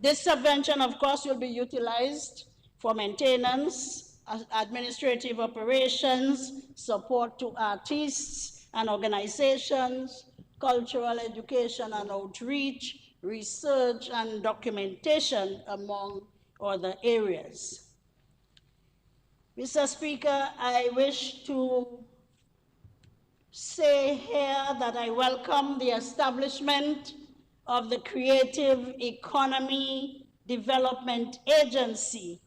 This subvention, of course, will be utilized for maintenance, administrative operations, support to artists and organizations, cultural education and outreach, research and documentation, among other areas. Mr. Speaker, I wish to say here that I welcome the establishment of the Creative Economy Development Agency,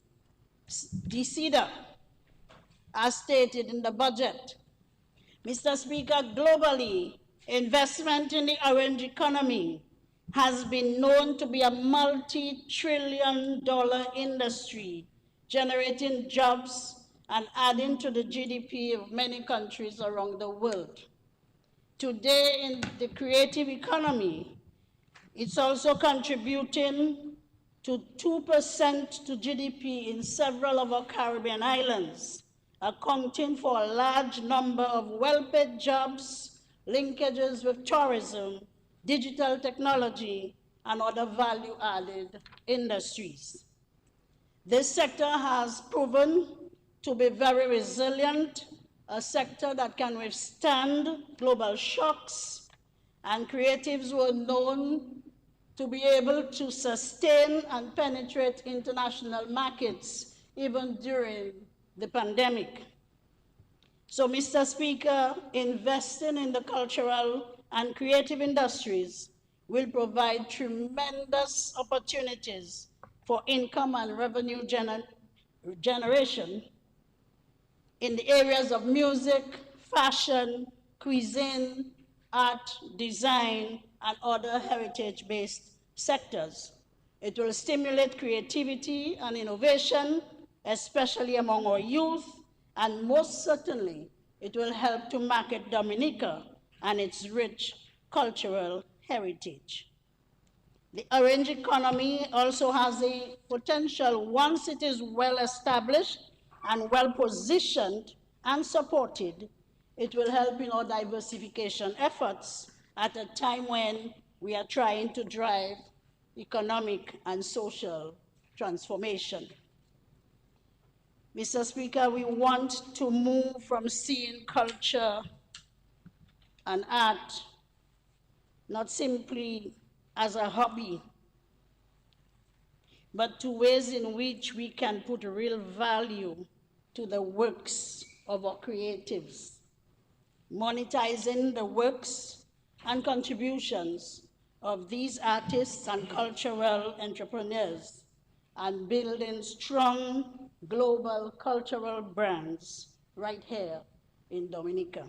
DCEDA, as stated in the budget. Mr. Speaker, globally, investment in the orange economy has been known to be a multi-trillion-dollar industry, generating jobs and adding to the GDP of many countries around the world. Today, in the creative economy, it's also contributing to 2% to GDP in several of our Caribbean islands, accounting for a large number of well-paid jobs, linkages with tourism, digital technology, and other value-added industries. This sector has proven to be very resilient, a sector that can withstand global shocks, and creatives were known to be able to sustain and penetrate international markets even during the pandemic. So, Mr. Speaker, investing in the cultural and creative industries will provide tremendous opportunities for income and revenue generation in the areas of music, fashion, cuisine, art, design, and other heritage-based sectors. It will stimulate creativity and innovation, especially among our youth, and most certainly, it will help to market Dominica and its rich cultural heritage. The orange economy also has the potential, once it is well established and well positioned and supported, it will help in our diversification efforts at a time when we are trying to drive economic and social transformation. Mr. Speaker, we want to move from seeing culture and art not simply as a hobby, but to ways in which we can put real value to the works of our creatives, monetizing the works and contributions of these artists and cultural entrepreneurs, and building strong global cultural brands right here in Dominica.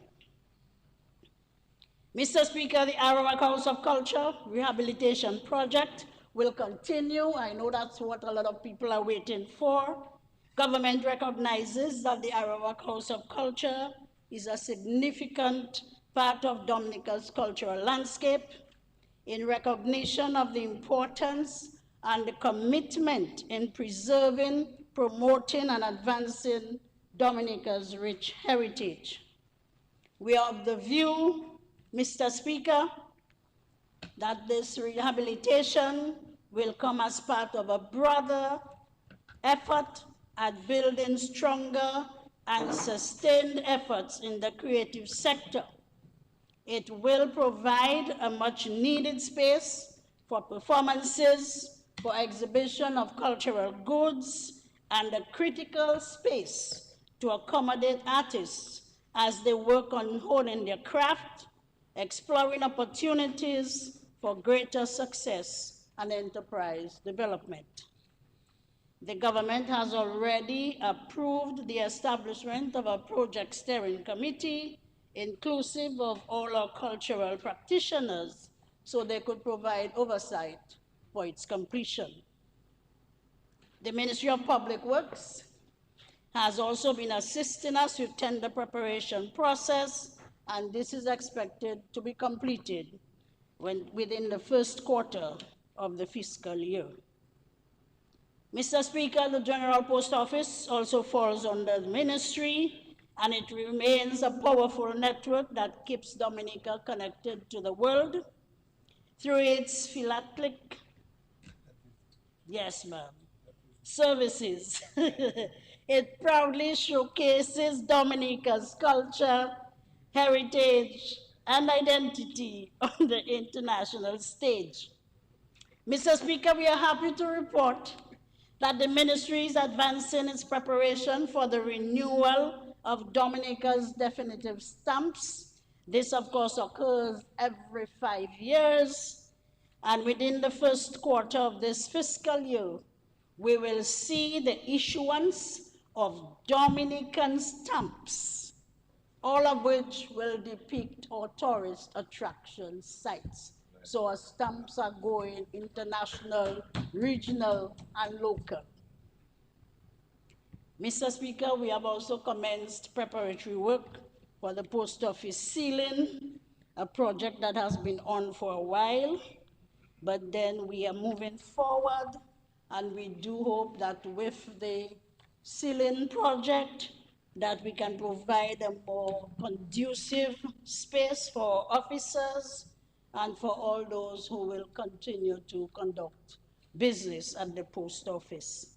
Mr. Speaker, the Arawak House of Culture Rehabilitation Project will continue. I know that's what a lot of people are waiting for. Government recognizes that the Arawak House of Culture is a significant part of Dominica's cultural landscape. In recognition of the importance and the commitment in preserving, promoting, and advancing Dominica's rich heritage. We are of the view, Mr. Speaker, that this rehabilitation will come as part of a broader effort at building stronger and sustained efforts in the creative sector. It will provide a much needed space for performances, for exhibition of cultural goods, and a critical space to accommodate artists as they work on honing their craft, exploring opportunities for greater success and enterprise development. The government has already approved the establishment of a project steering committee inclusive of all our cultural practitioners so they could provide oversight for its completion. The Ministry of Public Works has also been assisting us with tender preparation process, and this is expected to be completed within the first quarter of the fiscal year. Mr. Speaker, the General Post Office also falls under the ministry, and it remains a powerful network that keeps Dominica connected to the world through its philatelic, yes, ma'am, services. It proudly showcases Dominica's culture, heritage, and identity on the international stage. Mr. Speaker, we are happy to report that the ministry is advancing its preparation for the renewal of Dominica's definitive stamps. This, of course, occurs every 5 years, and within the first quarter of this fiscal year, we will see the issuance of Dominican stamps, all of which will depict our tourist attraction sites. So our stamps are going international, regional, and local. Mr. Speaker, we have also commenced preparatory work for the post office ceiling, a project that has been on for a while, but then we are moving forward, and we do hope that with the ceiling project, that we can provide a more conducive space for officers and for all those who will continue to conduct business at the post office.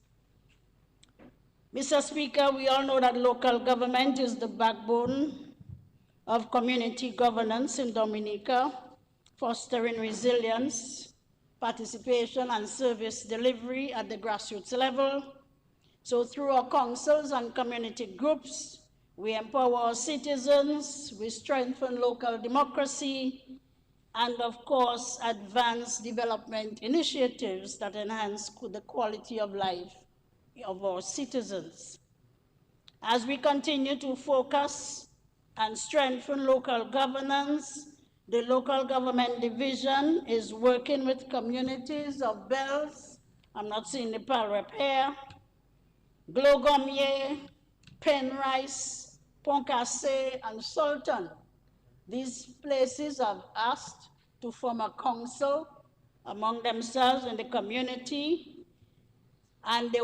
Mr. Speaker, we all know that local government is the backbone of community governance in Dominica, fostering resilience, participation, and service delivery at the grassroots level. So through our councils and community groups, we empower our citizens, we strengthen local democracy, and of course, advance development initiatives that enhance the quality of life of our citizens. As we continue to focus and strengthen local governance, the local government division is working with communities of Bells, I'm not seeing the Palrep here, Glogomie, Penrice, Poncase, and Sultan. These places have asked to form a council among themselves in the community, and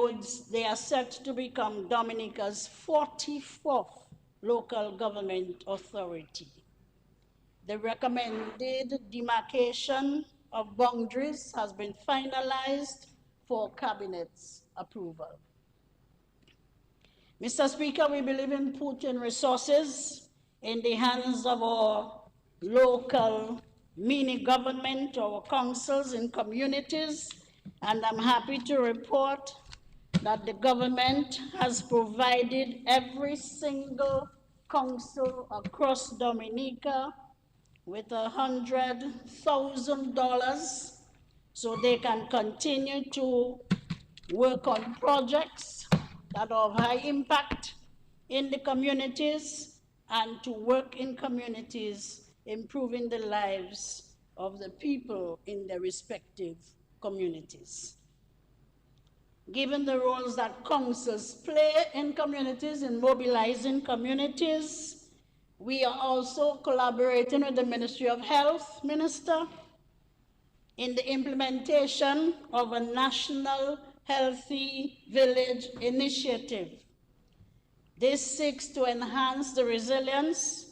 they are set to become Dominica's 44th local government authority. The recommended demarcation of boundaries has been finalized for Cabinet's approval. Mr. Speaker, we believe in putting resources in the hands of our local mini-government, our councils in communities, and I'm happy to report that the government has provided every single council across Dominica with $100,000 so they can continue to work on projects that are of high impact in the communities and to work in communities, improving the lives of the people in their respective communities. Given the roles that councils play in communities, in mobilizing communities, we are also collaborating with the Ministry of Health, Minister, in the implementation of a national Healthy Village initiative. This seeks to enhance the resilience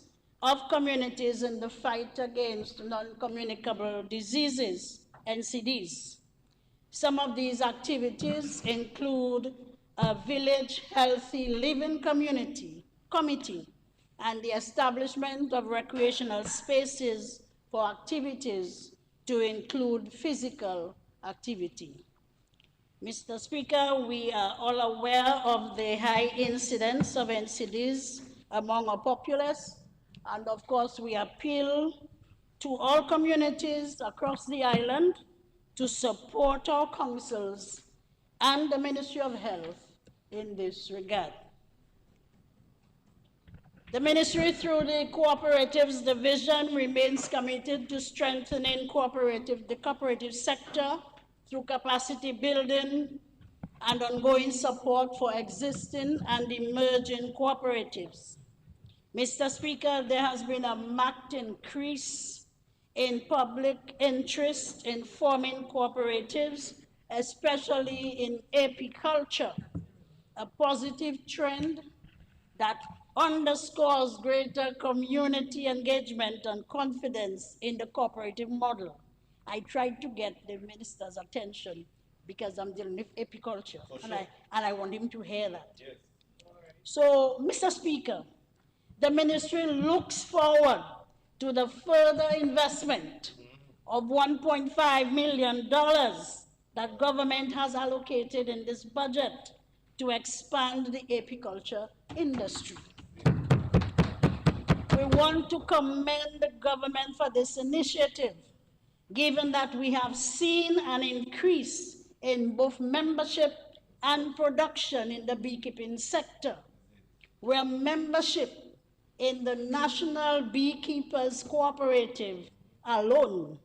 of communities in the fight against non-communicable diseases, NCDs. Some of these activities include a Village Healthy Living Committee and the establishment of recreational spaces for activities to include physical activity. Mr. Speaker, we are all aware of the high incidence of NCDs among our populace, and of course we appeal to all communities across the island to support our councils and the Ministry of Health in this regard. The ministry, through the Cooperatives Division, remains committed to strengthening the cooperative sector through capacity building and ongoing support for existing and emerging cooperatives. Mr. Speaker, there has been a marked increase in public interest in forming cooperatives, especially in apiculture, a positive trend that underscores greater community engagement and confidence in the cooperative model. I tried to get the minister's attention because I'm dealing with apiculture, and I want him to hear that. Yes. So, Mr. Speaker, the ministry looks forward to the further investment of $1.5 million that government has allocated in this budget to expand the apiculture industry. We want to commend the government for this initiative, given that we have seen an increase in both membership and production in the beekeeping sector, where membership in the National Beekeepers Cooperative alone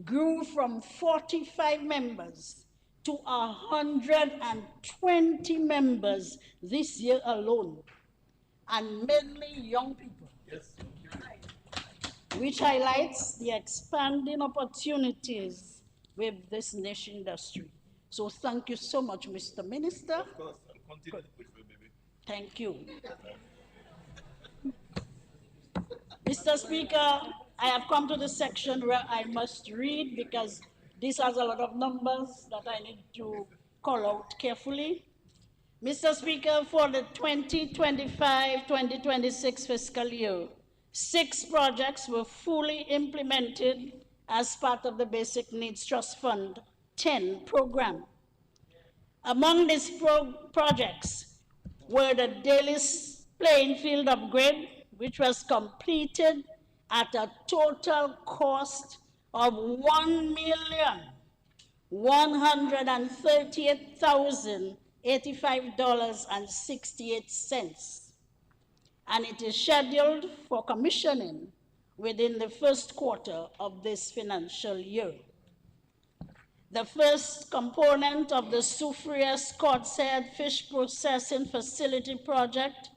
grew from 45 members to 120 members this year alone, and mainly young people. Yes. Which highlights the expanding opportunities with this niche industry. So thank you so much, Mr. Minister. Of course, and continue to push, baby. Thank you. Mr. Speaker, I have come to the section where I must read because this has a lot of numbers that I need to call out carefully. Mr. Speaker, for the 2025-2026 fiscal year, 6 projects were fully implemented as part of the Basic Needs Trust Fund 10 program. Among these projects were the Daily Playing Field upgrade, which was completed at a total cost of $1,138,085.68. And it is scheduled for commissioning within the first quarter of this financial year. The first component of the Soufriere Scotshead Fish Processing Facility project,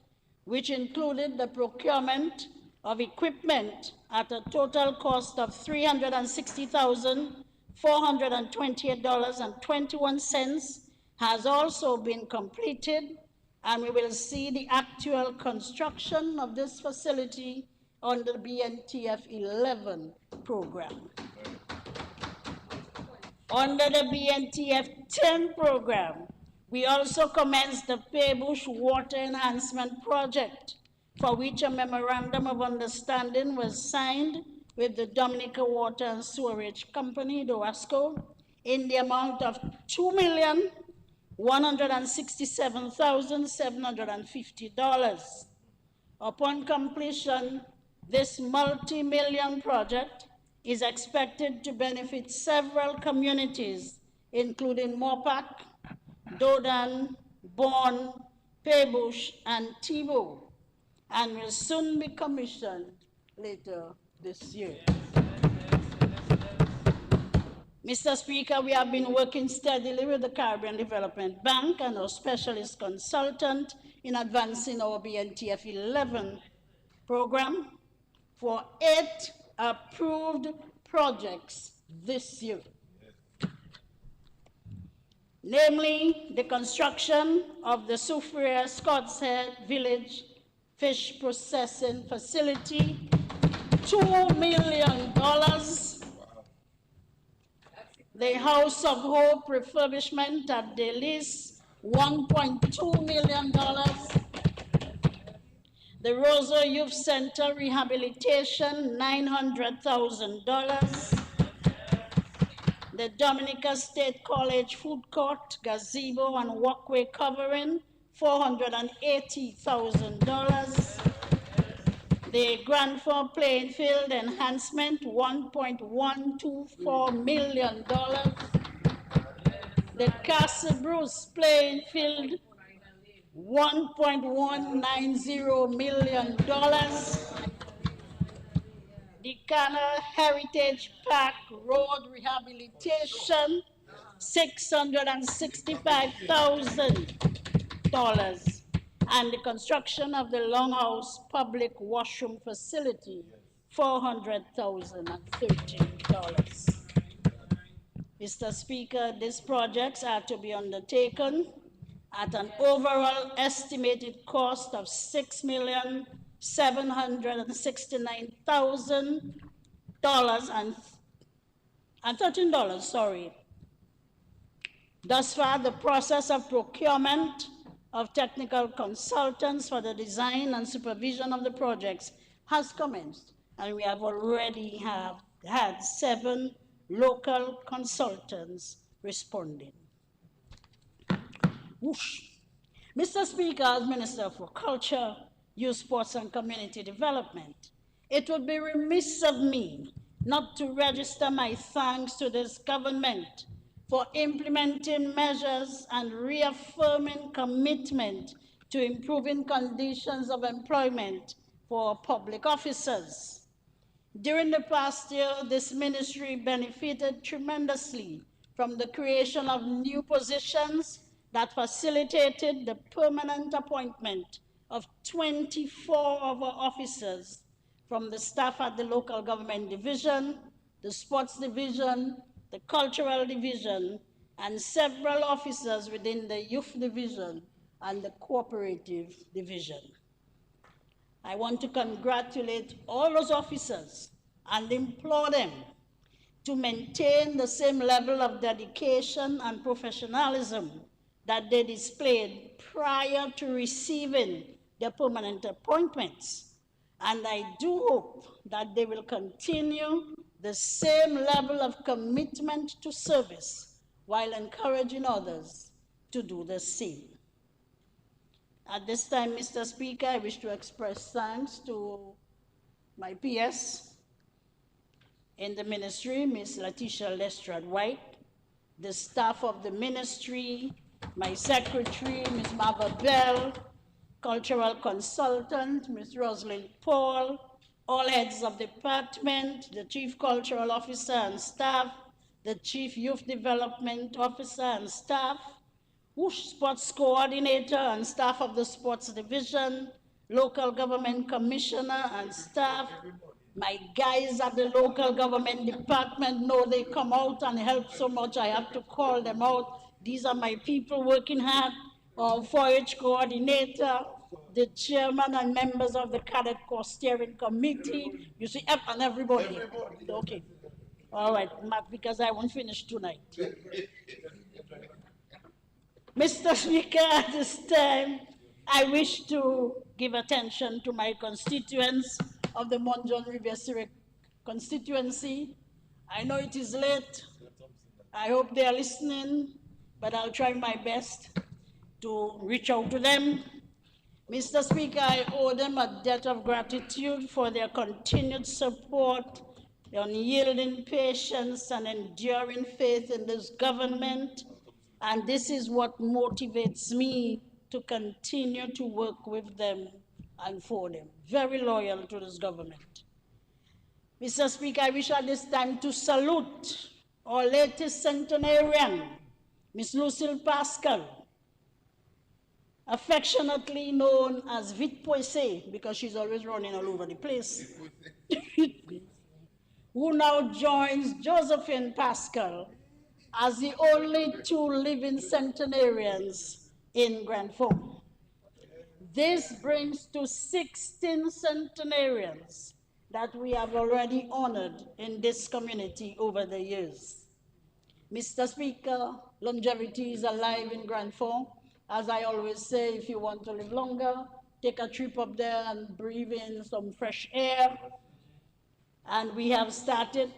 which included the procurement of equipment at a total cost of $360,000 $428.21 has also been completed, and we will see the actual construction of this facility under the BNTF 11 program. Under the BNTF 10 program, we also commenced the Paybush Water Enhancement Project, for which a memorandum of understanding was signed with the Dominica Water and Sewerage Company, DOWASCO, in the amount of $2,167,750. Upon completion, this multi-million project is expected to benefit several communities, including Mopac, Dodan, Bourne, Paybush, and Tebow, and will soon be commissioned later this year. Mr. Speaker, we have been working steadily with the Caribbean Development Bank and our specialist consultant in advancing our BNTF 11 program for 8 approved projects this year. Namely, the construction of the Soufriere Scott's Head Village Fish Processing Facility, $2 million. The House of Hope refurbishment at Delis, $1.2 million. The Rosa Youth Center rehabilitation, $900,000. The Dominica State College Food Court, gazebo, and walkway covering, $480,000. The Grand Forks playing field enhancement, $1.124 million. The Castle Bruce playing field, $1.190 million. The Canal Heritage Park Road rehabilitation, $665,000. And the construction of the Longhouse Public Washroom Facility, $400,013. Mr. Speaker, these projects are to be undertaken at an overall estimated cost of $6,769,013. Thus far, the process of procurement of technical consultants for the design and supervision of the projects has commenced, and we have already had 7 local consultants responding. Whoosh. Mr. Speaker, as Minister for Culture, Youth, Sports, and Community Development, it would be remiss of me not to register my thanks to this government for implementing measures and reaffirming commitment to improving conditions of employment for public officers. During the past year, this ministry benefited tremendously from the creation of new positions that facilitated the permanent appointment of 24 of our officers from the staff at the local government division, the sports division, the cultural division, and several officers within the youth division and the cooperative division. I want to congratulate all those officers and implore them to maintain the same level of dedication and professionalism that they displayed prior to receiving their permanent appointments. And I do hope that they will continue the same level of commitment to service while encouraging others to do the same. At this time, Mr. Speaker, I wish to express thanks to my PS in the ministry, Ms. Letitia Lestrade White, the staff of the ministry, my secretary, Ms. Marva Bell, cultural consultant, Ms. Rosalind Paul, all heads of department, the chief cultural officer and staff, the chief youth development officer and staff, sports coordinator and staff of the sports division, local government commissioner and staff, My guys at the local government department know they come out and help so much. I have to call them out. These are my people working hard. Our 4-H coordinator, the chairman and members of the Cadet Corps Steering Committee. You see, and everybody. Okay. All right, because I won't finish tonight. Mr. Speaker, at this time, I wish to give attention to my constituents of the Mount John Riviere constituency. I know it is late. I hope they are listening, but I'll try my best to reach out to them. Mr. Speaker, I owe them a debt of gratitude for their continued support, their unyielding patience, and enduring faith in this government. And this is what motivates me to continue to work with them and for them. Very loyal to this government. Mr. Speaker, I wish at this time to salute our latest centenarian, Miss Lucille Pascal, affectionately known as Vite Poissé, because she's always running all over the place, who now joins Josephine Pascal as the only 2 living centenarians in Grand Forks. This brings to 16 centenarians that we have already honored in this community over the years. Mr. Speaker, longevity is alive in Grand Forks. As I always say, if you want to live longer, take a trip up there and breathe in some fresh air. And we have started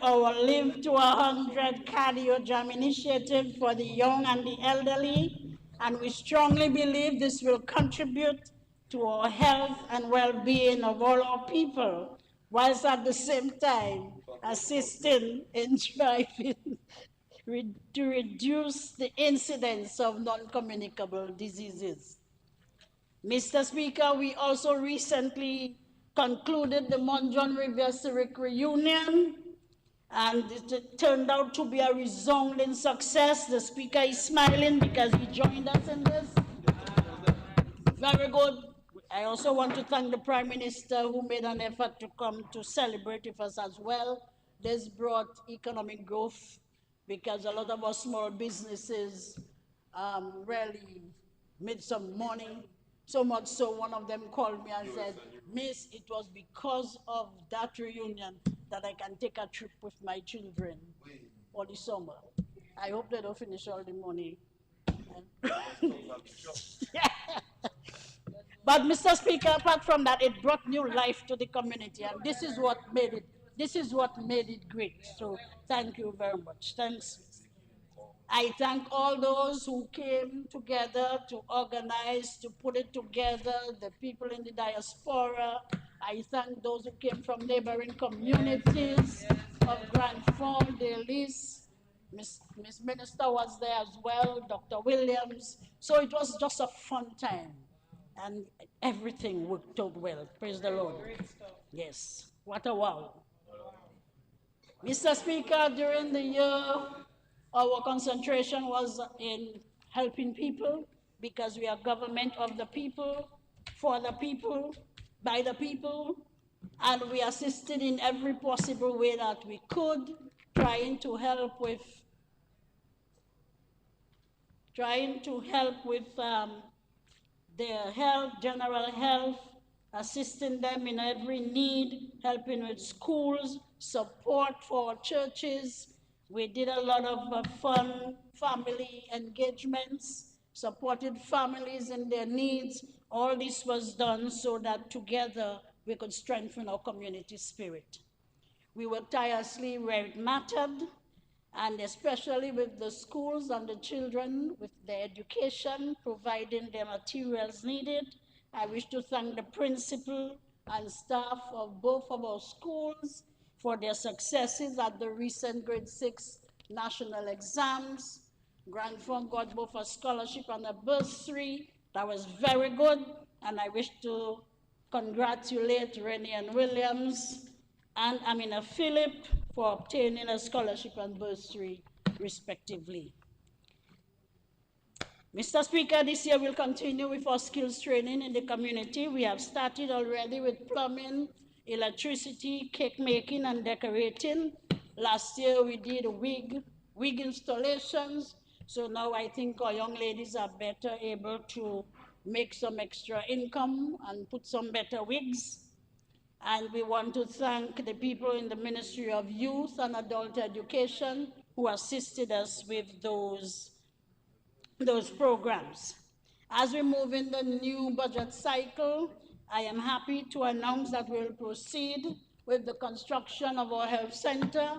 our Live to 100 Cardio Jam initiative for the young and the elderly, and we strongly believe this will contribute to our health and well-being of all our people, whilst at the same time assisting in striving to reduce the incidence of non-communicable diseases. Mr. Speaker, we also recently concluded the Mount John Riviere Civic reunion, and it turned out to be a resounding success. The speaker is smiling because he joined us in this. Very good. I also want to thank the Prime Minister who made an effort to come to celebrate with us as well. This brought economic growth because a lot of our small businesses really made some money. So much so, one of them called me and said, Miss, it was because of that reunion that I can take a trip with my children for the summer. I hope they don't finish all the money. But Mr. Speaker, apart from that, it brought new life to the community, and this is what made it great. So thank you very much. Thanks. I thank all those who came together to organize, to put it together, the people in the diaspora. I thank those who came from neighboring communities of Grand Forks, Delis. Miss Minister was there as well, Dr. Williams. So it was just a fun time, and everything worked out well. Praise the Lord. Yes, what a wow. Mr. Speaker, during the year, our concentration was in helping people, because we are government of the people, for the people, by the people, and we assisted in every possible way that we could, trying to help with their health, general health, assisting them in every need, helping with schools, support for churches. We did a lot of fun family engagements, supported families in their needs. All this was done so that together we could strengthen our community spirit. We worked tirelessly where it mattered, and especially with the schools and the children with their education, providing their materials needed. I wish to thank the principal and staff of both of our schools for their successes at the recent grade 6 national exams. Grand Forks got both a scholarship and a bursary. That was very good, and I wish to congratulate Rennie and Williams and Amina Philip for obtaining a scholarship and bursary, respectively. Mr. Speaker, this year we'll continue with our skills training in the community. We have started already with plumbing, electricity, cake making, and decorating. Last year we did wig installations. So now I think our young ladies are better able to make some extra income and put some better wigs. And we want to thank the people in the Ministry of Youth and Adult Education who assisted us with those programs. As we move in the new budget cycle, I am happy to announce that we'll proceed with the construction of our health center.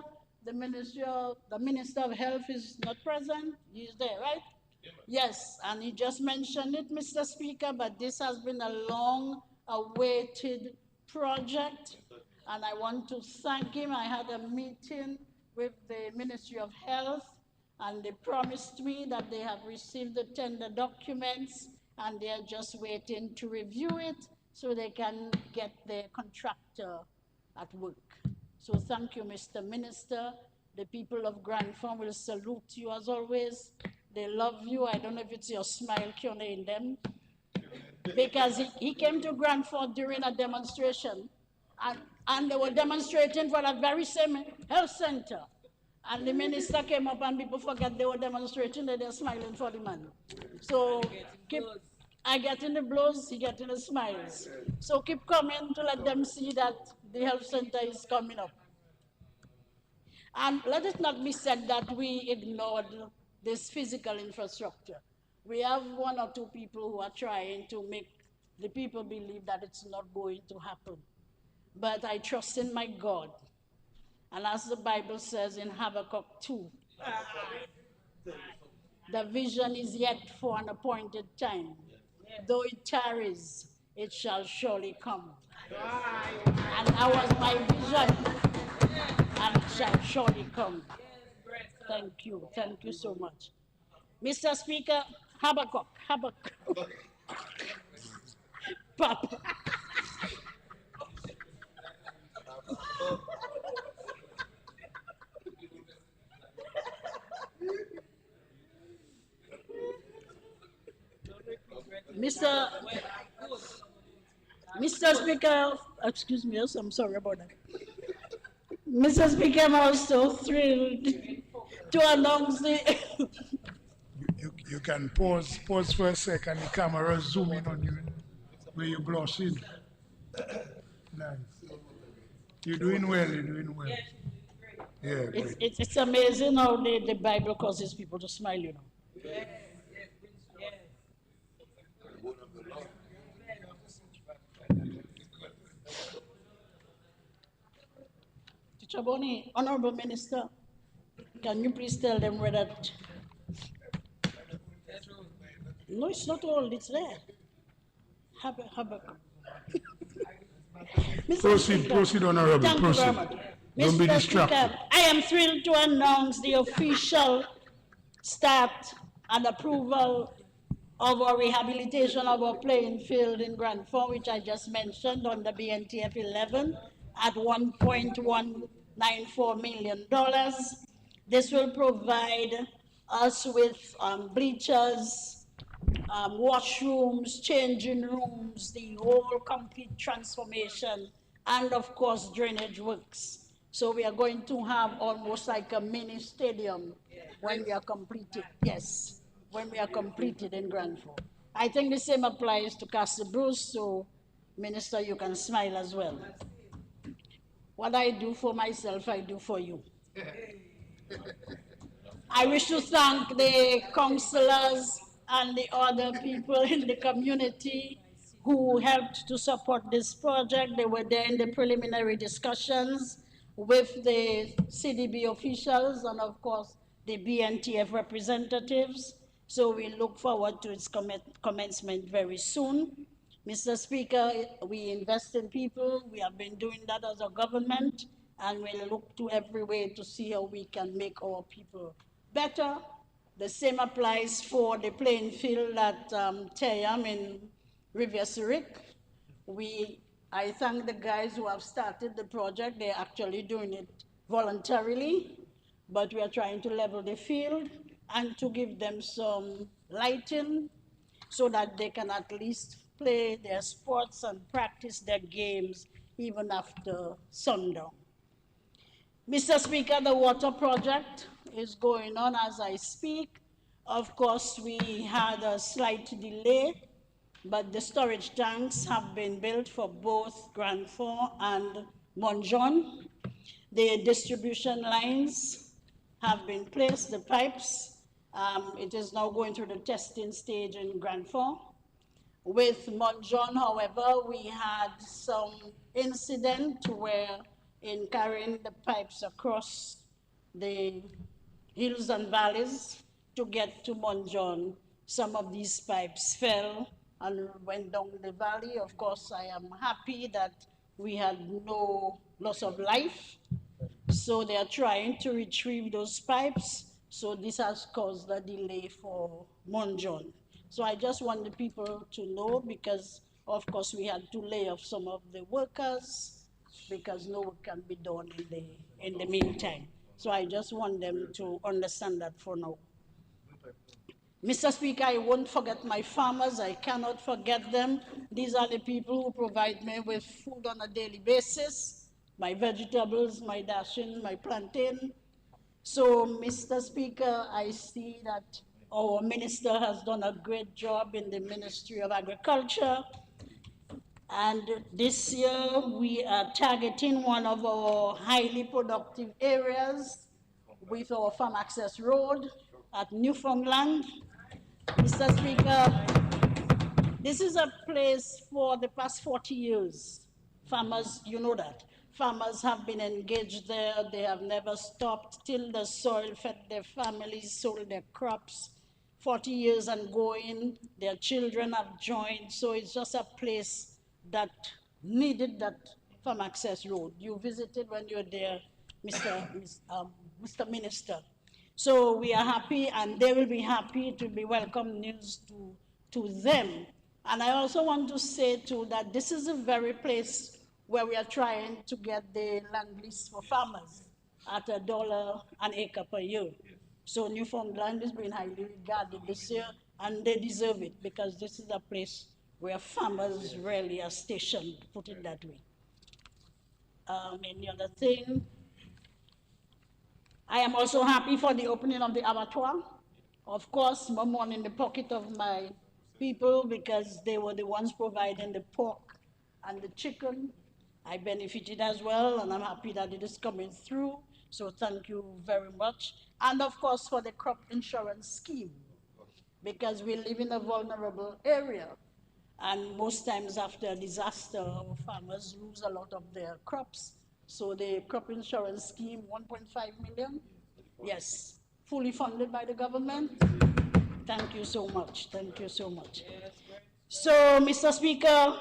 The Minister of Health is not present. He's there, right? Yes, and he just mentioned it, Mr. Speaker, but this has been a long-awaited project, and I want to thank him. I had a meeting with the Ministry of Health, and they promised me that they have received the tender documents, and they are just waiting to review it so they can get their contractor at work. So thank you, Mr. Minister. The people of Grand Form will salute you as always. They love you. I don't know if it's your smile in them. Because he came to Grand Form during a demonstration, and they were demonstrating for that very same health center. And the minister came up and people forgot they were demonstrating, that they're smiling for the man. So I get in the blows, he get in the smiles. So keep coming to let them see that the health center is coming up. And let it not be said that we ignored this physical infrastructure. We have one or two people who are trying to make the people believe that it's not going to happen. But I trust in my God. And as the Bible says in Habakkuk 2, the vision is yet for an appointed time. Though it tarries, it shall surely come. And that was my vision, and it shall surely come. Thank you so much. Mr. Speaker, Habakkuk. Papa. Mr. Speaker, excuse me, yes, I'm sorry about that. Mr. Speaker, I'm also thrilled to announce the You can pause for a second, the camera zoom in on you where you blushing. Nice. You're doing well. Yeah, great. it's amazing how the Bible causes people to smile, you know. Teacher Bonnie, Honorable Minister, can you please tell them whether... No, it's not old, it's there. Habakkuk. Proceed, Honorable, Thank proceed. you very much. Don't be Mr. distracted. Speaker, I am thrilled to announce the official start and approval of our rehabilitation of our playing field in Grand Form, which I just mentioned on the BNTF 11 at $1.194 million. This will provide us with bleachers, washrooms, changing rooms, the whole complete transformation, and of course drainage works. So we are going to have almost like a mini stadium when we are completed. Yes, when we are completed in Grand Fork. I think the same applies to Castle Bruce, so Minister, you can smile as well. What I do for myself, I do for you. I wish to thank the councillors and the other people in the community who helped to support this project. They were there in the preliminary discussions with the CDB officials and of course the BNTF representatives. So we look forward to its commencement very soon. Mr. Speaker, we invest in people. We have been doing that as a government, and we'll look to every way to see how we can make our people better. The same applies for the playing field at Tayam in Rivière-Syrique. I thank the guys who have started the project. They're actually doing it voluntarily, but we are trying to level the field and to give them some lighting so that they can at least play their sports and practice their games even after sundown. Mr. Speaker, the water project is going on as I speak. Of course, we had a slight delay, but the storage tanks have been built for both Grand Fort and Monjon. The distribution lines have been placed, the pipes. It is now going through the testing stage in Grand Fort. With Monjon, however, we had some incident where in carrying the pipes across the hills and valleys to get to Monjon, some of these pipes fell and went down the valley. Of course, I am happy that we had no loss of life. So they are trying to retrieve those pipes. So this has caused a delay for Monjon. So I just want the people to know, because of course we had to lay off some of the workers because no work can be done in the meantime. So I just want them to understand that for now. Mr. Speaker, I won't forget my farmers. I cannot forget them. These are the people who provide me with food on a daily basis, my vegetables, my dashing, my plantain. So, Mr. Speaker, I see that our minister has done a great job in the Ministry of Agriculture. And this year, we are targeting one of our highly productive areas with our farm access road at Newfoundland. Mr. Speaker, this is a place for the past 40 years. Farmers, you know that. Farmers have been engaged there. They have never stopped till the soil, fed their families, sold their crops. 40 years and going, their children have joined. So it's just a place that needed that farm access road. You visited when you were there, Mr. Minister. So we are happy, and they will be happy. To be welcome news to them. And I also want to say too that this is the very place where we are trying to get the land lease for farmers at $1 an acre per year. So Newfoundland is being highly regarded this year, and they deserve it, because this is a place where farmers really are stationed, put it that way. Any other thing? I am also happy for the opening of the abattoir. Of course, more money in the pocket of my people, because they were the ones providing the pork and the chicken. I benefited as well, and I'm happy that it is coming through. So thank you very much. And of course, for the crop insurance scheme, because we live in a vulnerable area. And most times after a disaster, our farmers lose a lot of their crops. So the crop insurance scheme, 1.5 million, yes, fully funded by the government. Thank you so much. Thank you so much. So, Mr. Speaker,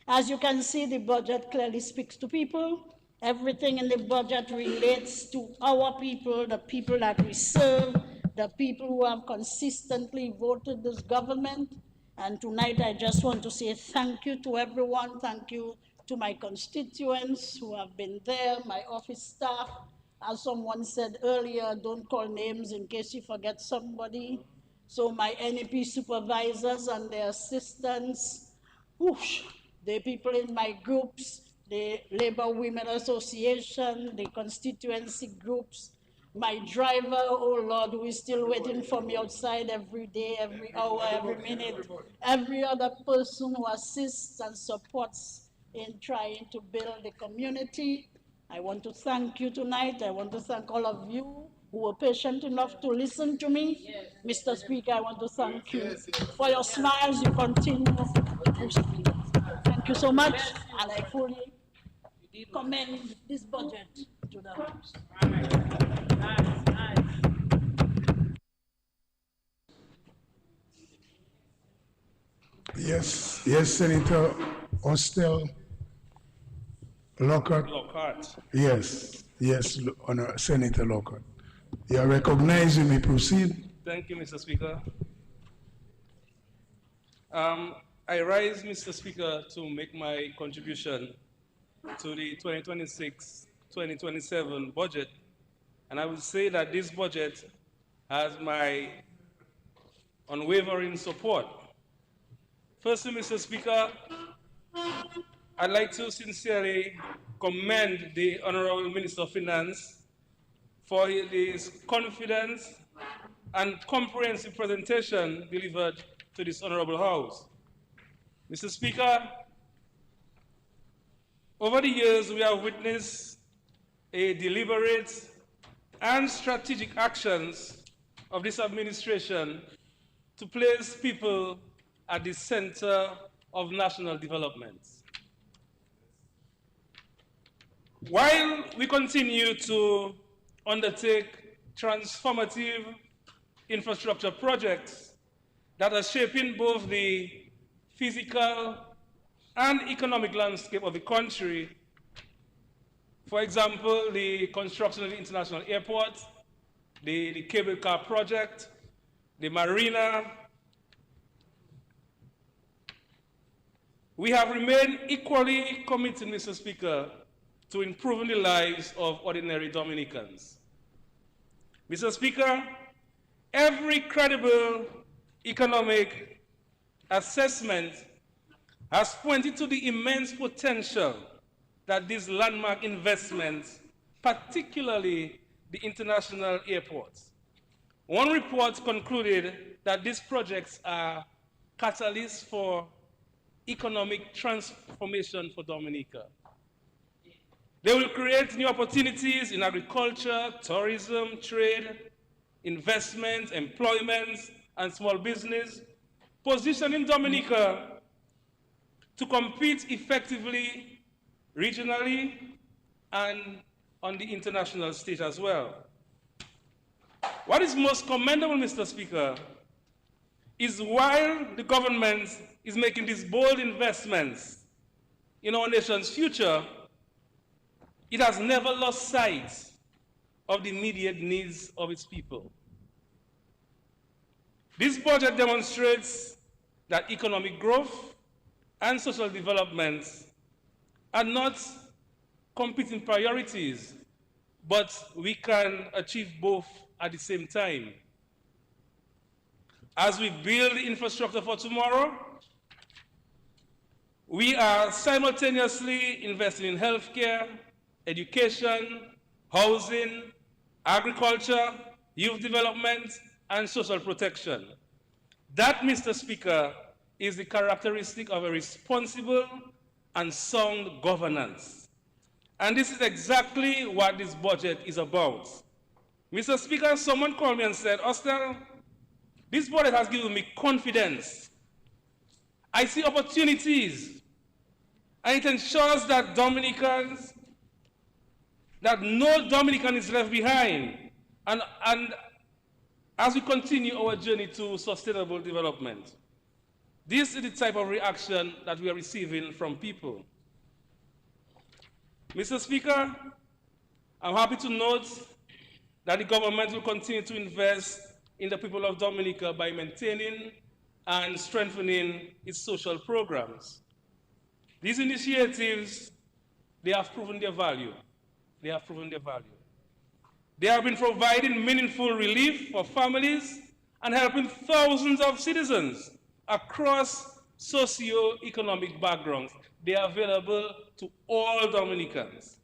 as you can see, the budget clearly speaks to people. Everything in the budget relates to our people, the people that we serve, the people who have consistently voted this government. And tonight, I just want to say thank you to everyone. Thank you to my constituents who have been there, my office staff. As someone said earlier, don't call names in case you forget somebody. So my NEP supervisors and their assistants, whoosh, the people in my groups, the Labor Women Association, the constituency groups, my driver, oh Lord, who is still waiting for me outside every day, every hour, every minute, every other person who assists and supports in trying to build the community. I want to thank you tonight. I want to thank all of you who were patient enough to listen to me. Yes. Mr. Speaker, I want to thank you for your smiles. You continue to push me. Thank you so much, and I fully commend this budget to the House. Yes, Senator Austell Lockhart. Lockhart. Yes, Senator Lockhart. You are recognized, you may proceed. Thank you, Mr. Speaker. I rise, Mr. Speaker, to make my contribution to the 2026-2027 budget. And I would say that this budget has my unwavering support. Firstly, Mr. Speaker, I'd like to sincerely commend the Honorable Minister of Finance for his confidence and comprehensive presentation delivered to this Honorable House. Mr. Speaker, over the years we have witnessed a deliberate and strategic actions of this administration to place people at the center of national development. While we continue to undertake transformative infrastructure projects that are shaping both the physical and economic landscape of the country, for example, the construction of the international airport, the cable car project, the marina, we have remained equally committed, Mr. Speaker, to improving the lives of ordinary Dominicans. Mr. Speaker, every credible economic assessment has pointed to the immense potential that these landmark investments, particularly the international airports. One report concluded that these projects are catalysts for economic transformation for Dominica. They will create new opportunities in agriculture, tourism, trade, investment, employment, and small business, positioning Dominica to compete effectively regionally and on the international stage as well. What is most commendable, Mr. Speaker, is while the government is making these bold investments in our nation's future, it has never lost sight of the immediate needs of its people. This budget demonstrates that economic growth and social development are not competing priorities, but we can achieve both at the same time. As we build the infrastructure for tomorrow, we are simultaneously investing in healthcare, education, housing, agriculture, youth development, and social protection. That, Mr. Speaker, is the characteristic of a responsible and sound governance. And this is exactly what this budget is about. Mr. Speaker, someone called me and said, Ostel, this budget has given me confidence. I see opportunities, and it ensures that no Dominican is left behind, and as we continue our journey to sustainable development. This is the type of reaction that we are receiving from people. Mr. Speaker, I'm happy to note that the government will continue to invest in the people of Dominica by maintaining and strengthening its social programs. These initiatives, they have proven their value. They have proven their value. They have been providing meaningful relief for families and helping thousands of citizens across socio-economic backgrounds. They are available to all Dominicans.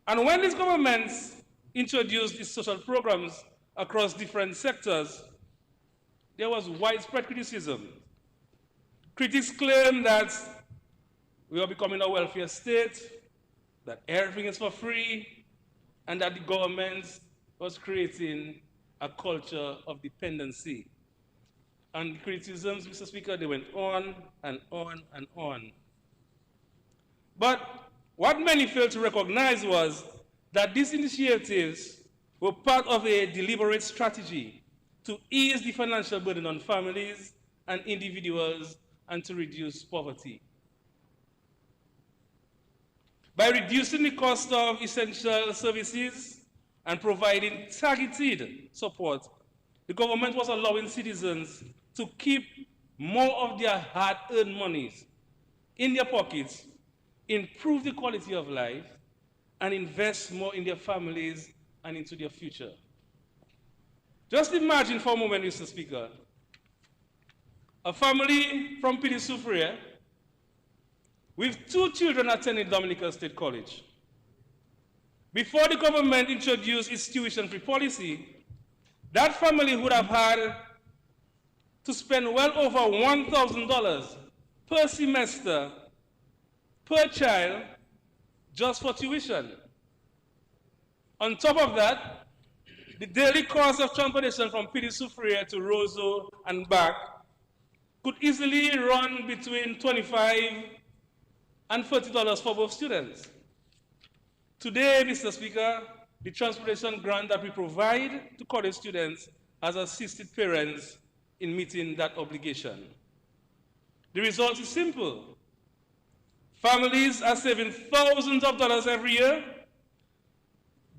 And when these governments introduced these social programs across different sectors, there was widespread criticism. Critics claimed that we are becoming a welfare state, that everything is for free, and that the government was creating a culture of dependency. And the criticisms, Mr. Speaker, they went on and on and on. But what many failed to recognize was that these initiatives were part of a deliberate strategy to ease the financial burden on families and individuals and to reduce poverty. By reducing the cost of essential services and providing targeted support, the government was allowing citizens to keep more of their hard-earned monies in their pockets, improve the quality of life, and invest more in their families and into their future. Just imagine for a moment, Mr. Speaker, a family from Pidisufria with 2 children attending Dominica State College. Before the government introduced its tuition-free policy, that family would have had to spend well over $1,000 per semester per child just for tuition. On top of that, the daily cost of transportation from Pidisufria to Roseau and back could easily run between $25 and $30 for both students. Today, Mr. Speaker, the transportation grant that we provide to college students has assisted parents in meeting that obligation. The result is simple. Families are saving thousands of dollars every year.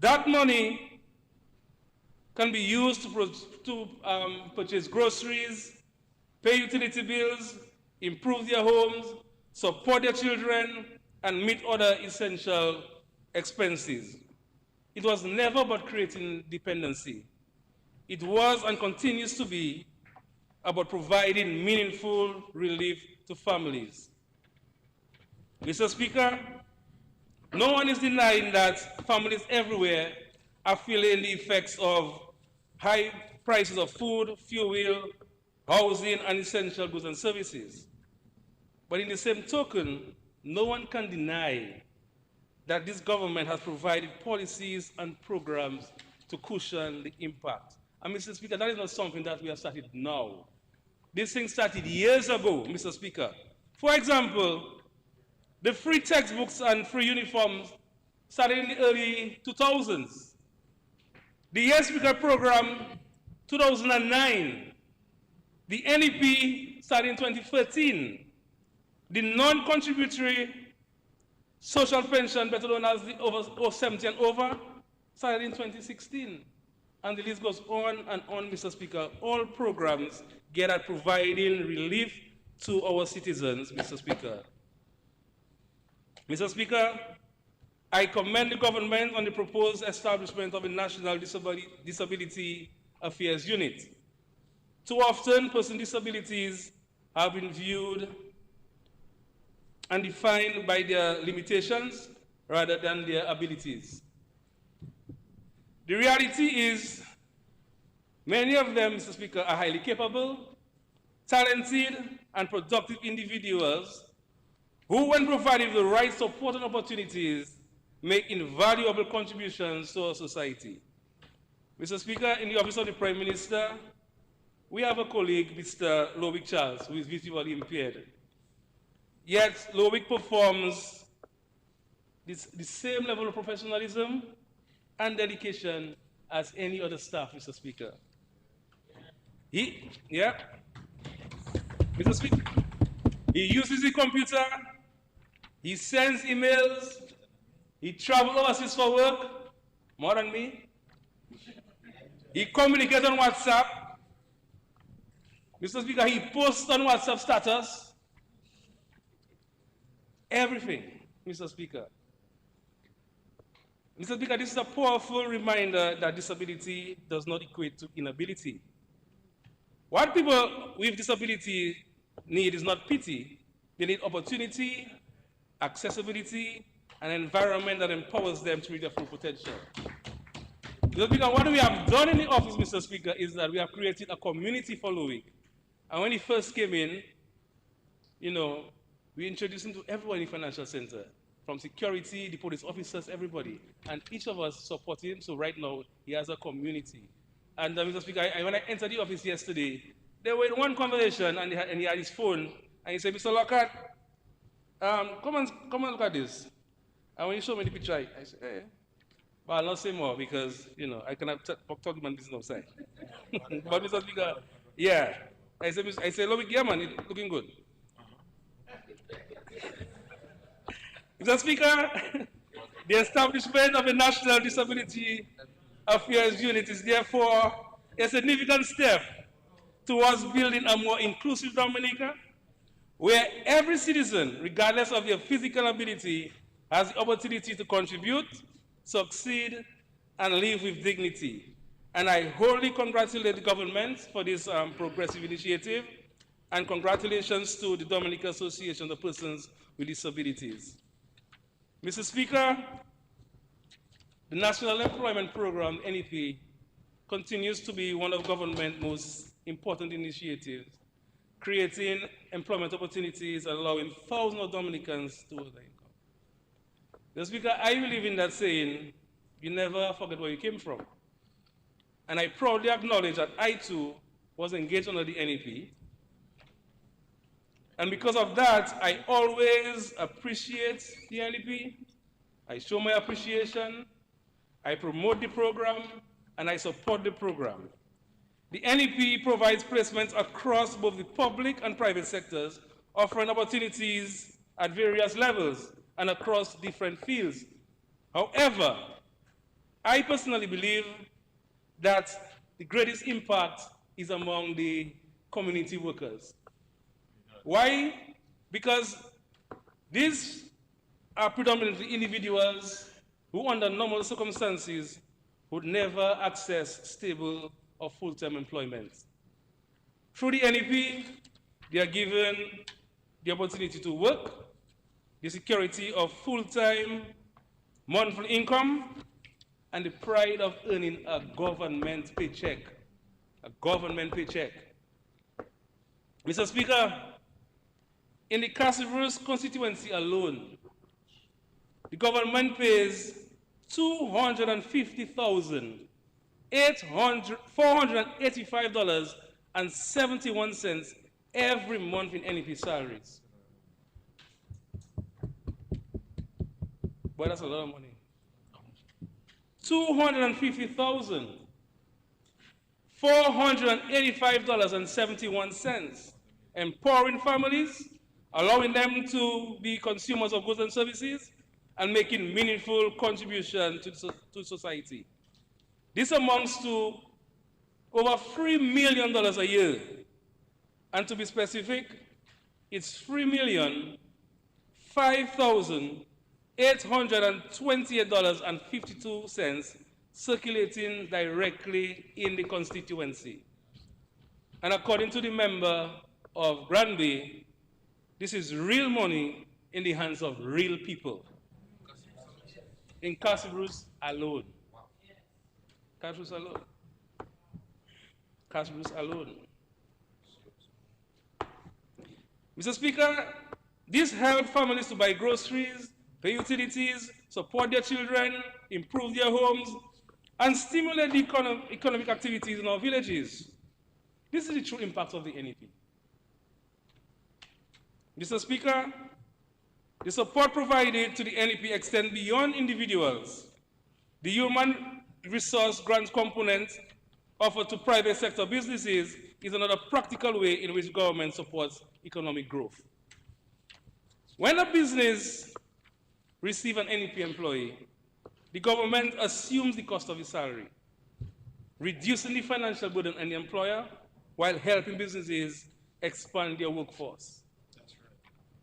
That money can be used to purchase groceries, pay utility bills, improve their homes, support their children, and meet other essential expenses. It was never about creating dependency. It was and continues to be about providing meaningful relief to families. Mr. Speaker, no one is denying that families everywhere are feeling the effects of high prices of food, fuel, housing, and essential goods and services. But in the same token, no one can deny that this government has provided policies and programs to cushion the impact. And Mr. Speaker, that is not something that we have started now. This thing started years ago, Mr. Speaker. For example, the free textbooks and free uniforms started in the early 2000s. The Yes Speaker program, 2009. The NEP started in 2013. The non-contributory social pension, better known as the over 70 and over, started in 2016. And the list goes on and on, Mr. Speaker. All programs get at providing relief to our citizens, Mr. Speaker. Mr. Speaker, I commend the government on the proposed establishment of a National Disability Affairs Unit. Too often, person disabilities have been viewed and defined by their limitations rather than their abilities. The reality is, many of them, Mr. Speaker, are highly capable, talented, and productive individuals who, when provided the right support and opportunities, make invaluable contributions to our society. Mr. Speaker, in the office of the Prime Minister, we have a colleague, Mr. Lowick Charles, who is visually impaired. Yet, Lowick performs the same level of professionalism and dedication as any other staff, Mr. Speaker. Mr. Speaker, he uses the computer, he sends emails, he travels overseas for work, more than me. He communicates on WhatsApp. Mr. Speaker, he posts on WhatsApp status. Everything, Mr. Speaker. Mr. Speaker, this is a powerful reminder that disability does not equate to inability. What people with disability need is not pity. They need opportunity, accessibility, and an environment that empowers them to reach their full potential. Mr. Speaker, what we have done in the office, Mr. Speaker, is that we have created a community for Lowick. And when he first came in, we introduced him to everyone in the financial center, from security, the police officers, everybody. And each of us support him, so right now he has a community. And Mr. Speaker, when I entered the office yesterday, they were in one conversation and he had his phone, and he said, Mr. Lockhart, come and look at this. And when he showed me the picture, I said, hey. But I'll not say more because, I cannot talk to my business outside. But Mr. Speaker, yeah. I said, Lowick, yeah, man, it's looking good. Mr. Speaker, the establishment of a National Disability Affairs Unit is therefore a significant step towards building a more inclusive Dominica, where every citizen, regardless of their physical ability, has the opportunity to contribute, succeed, and live with dignity. And I wholly congratulate the government for this progressive initiative. and congratulations to the Dominican Association of Persons with Disabilities. Mr. Speaker, the National Employment Program, NEP, continues to be one of government's most important initiatives, creating employment opportunities and allowing thousands of Dominicans to earn income. Mr. Speaker, I believe in that saying, you never forget where you came from. And I proudly acknowledge that I too was engaged under the NEP. And because of that, I always appreciate the NEP. I show my appreciation, I promote the program, and I support the program. The NEP provides placements across both the public and private sectors, offering opportunities at various levels and across different fields. However, I personally believe that the greatest impact is among the community workers. Why? Because these are predominantly individuals who, under normal circumstances, would never access stable or full-time employment. Through the NEP, they are given the opportunity to work, the security of full-time monthly income, and the pride of earning a government paycheck. A government paycheck. Mr. Speaker, in the Castlebrooks constituency alone, the government pays $485.71 every month in NEP salaries. Boy, that's a lot of money. $250,485.71, empowering families, allowing them to be consumers of goods and services, and making meaningful contribution to society. This amounts to over $3 million a year. And to be specific, it's $3,005,828.52 circulating directly in the constituency. And according to the member of Granby, this is real money in the hands of real people. In Castlebrooks alone. Castlebrooks alone. Castlebrooks alone. Mr. Speaker, this helped families to buy groceries, pay utilities, support their children, improve their homes, and stimulate the economic activities in our villages. This is the true impact of the NEP. Mr. Speaker, the support provided to the NEP extends beyond individuals. The human resource grant component offered to private sector businesses is another practical way in which government supports economic growth. When a business receives an NEP employee, the government assumes the cost of his salary, reducing the financial burden on the employer while helping businesses expand their workforce.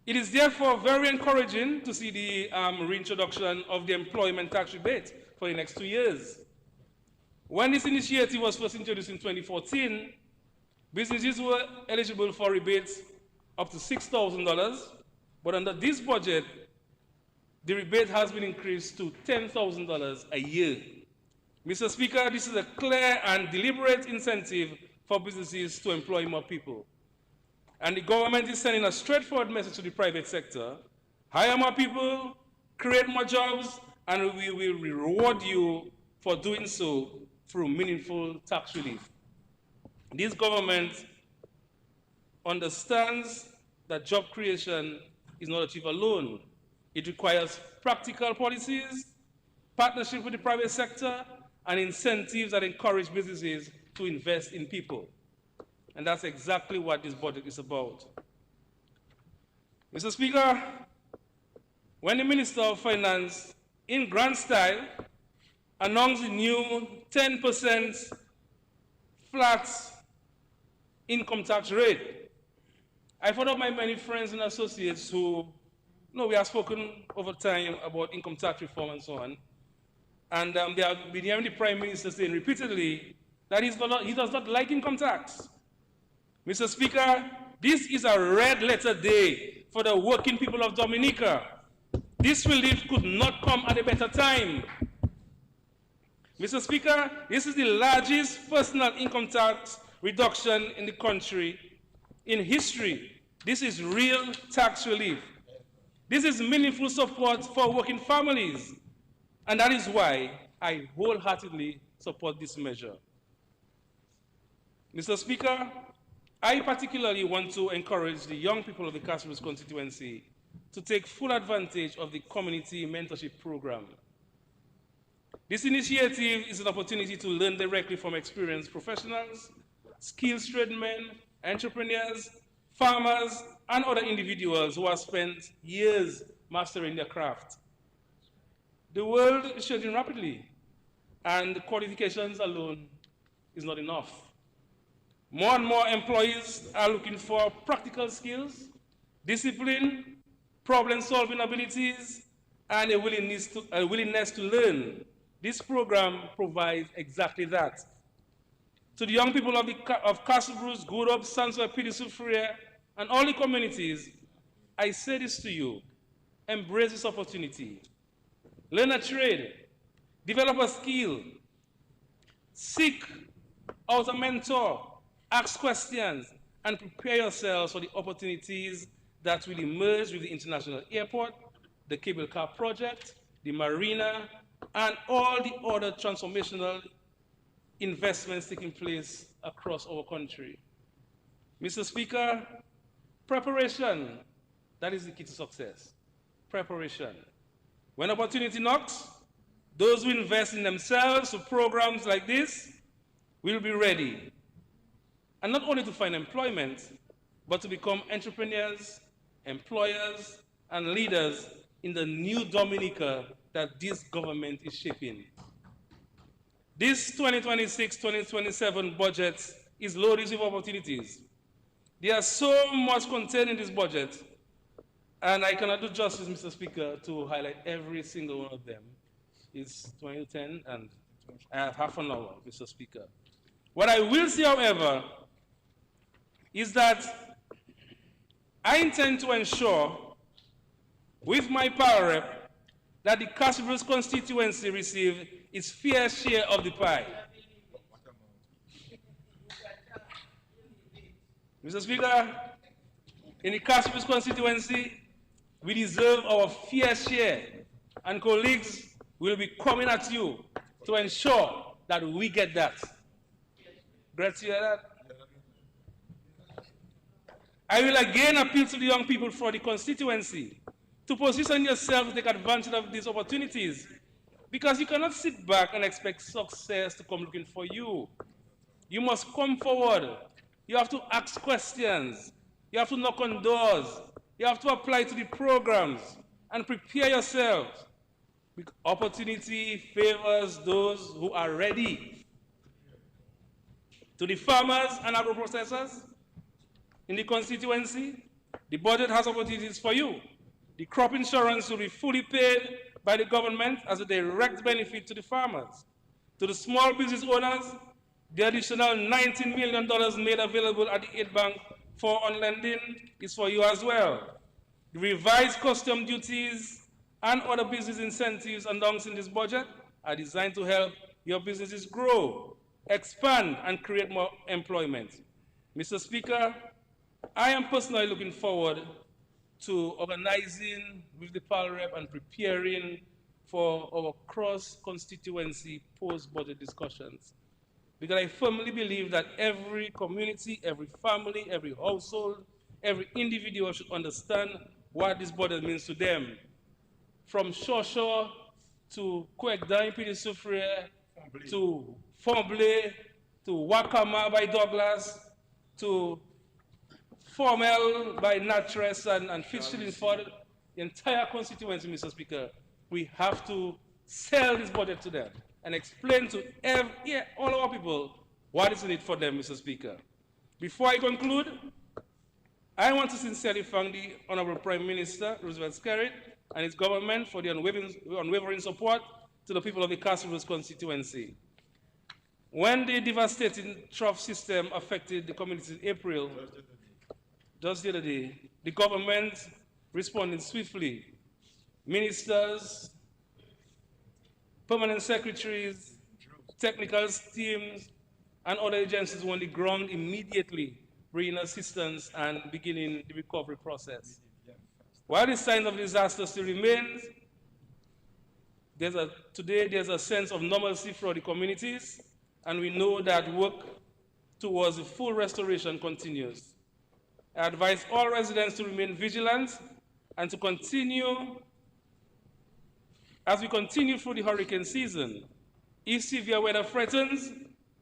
It is therefore very encouraging to see the reintroduction of the employment tax rebate for the next 2 years. When this initiative was first introduced in 2014, businesses were eligible for rebates up to $6,000, but under this budget, the rebate has been increased to $10,000 a year. Mr. Speaker, this is a clear and deliberate incentive for businesses to employ more people. And the government is sending a straightforward message to the private sector: hire more people, create more jobs, and we will reward you for doing so through meaningful tax relief. This government understands that job creation is not achieved alone. It requires practical policies, partnership with the private sector, and incentives that encourage businesses to invest in people. And that's exactly what this budget is about. Mr. Speaker, when the Minister of Finance, in grand style, announced the new 10% flat income tax rate, I thought of my many friends and associates who, we have spoken over time about income tax reform and so on. And they have been hearing the Prime Minister saying repeatedly that he does not like income tax. Mr. Speaker, This is a red letter day for the working people of Dominica. This relief could not come at a better time. Mr. Speaker, this is the largest personal income tax reduction in the country in history. This is real tax relief. This is meaningful support for working families. And that is why I wholeheartedly support this measure. Mr. Speaker, I particularly want to encourage the young people of the Castlereagh constituency to take full advantage of the community mentorship program. This initiative is an opportunity to learn directly from experienced professionals, skilled tradesmen, entrepreneurs, farmers, and other individuals who have spent years mastering their craft. The world is changing rapidly, and qualifications alone is not enough. More and more employees are looking for practical skills, discipline, problem-solving abilities, and a willingness to learn. This program provides exactly that. To the young people of Castlereagh, Good Hope, Sandsworth, Pidisoo, Freer, and all the communities, I say this to you: embrace this opportunity. Learn a trade, develop a skill, seek out a mentor, ask questions, and prepare yourselves for the opportunities that will emerge with the international airport, the cable car project, the marina, and all the other transformational investments taking place across our country. Mr. Speaker, preparation, that is the key to success. Preparation. When opportunity knocks, those who invest in themselves through programs like this will be ready. And not only to find employment, but to become entrepreneurs, employers, and leaders in the new Dominica that this government is shaping. This 2026-2027 budget is loaded with opportunities. There is so much contained in this budget, and I cannot do justice, Mr. Speaker, to highlight every single one of them. It's 2010, and I have half an hour, Mr. Speaker. What I will say, however, is that I intend to ensure, with my power rep, that the Castlereagh constituency receive its fair share of the pie. Mr. Speaker, in the Castlereagh constituency, we deserve our fair share, and colleagues will be coming at you to ensure that we get that. Great to hear that. I will again appeal to the young people for the constituency to position yourself to take advantage of these opportunities, because you cannot sit back and expect success to come looking for you. You must come forward. You have to ask questions. You have to knock on doors. You have to apply to the programs and prepare yourselves. Opportunity favors those who are ready. To the farmers and agro-processors in the constituency, the budget has opportunities for you. The crop insurance will be fully paid by the government as a direct benefit to the farmers. To the small business owners, the additional $19 million made available at the Aid Bank for on lending is for you as well. The revised custom duties and other business incentives announced in this budget are designed to help your businesses grow, expand, and create more employment. Mr. Speaker, I am personally looking forward to organizing with the PAL rep and preparing for our cross-constituency post-budget discussions. Because I firmly believe that every community, every family, every household, every individual should understand what this budget means to them. From Shosho to Kwekda, Pidisoo, Freer, to Fomble, to Wakama by Douglas, to Formel by Natres and Fitzgerald, the entire constituency, Mr. Speaker, we have to sell this budget to them and explain to all our people what is in it for them, Mr. Speaker. Before I conclude, I want to sincerely thank the Honorable Prime Minister, Roosevelt Skerrit, and his government for the unwavering support to the people of the Castlereagh constituency. When the devastating trough system affected the community in April, just the other day, the government responded swiftly. Ministers, permanent secretaries, technical teams, and other agencies were on the ground immediately, bringing assistance and beginning the recovery process. While the signs of disaster still remain, today there's a sense of normalcy for the communities, and we know that work towards the full restoration continues. I advise all residents to remain vigilant and to continue, as we continue through the hurricane season. If severe weather threatens,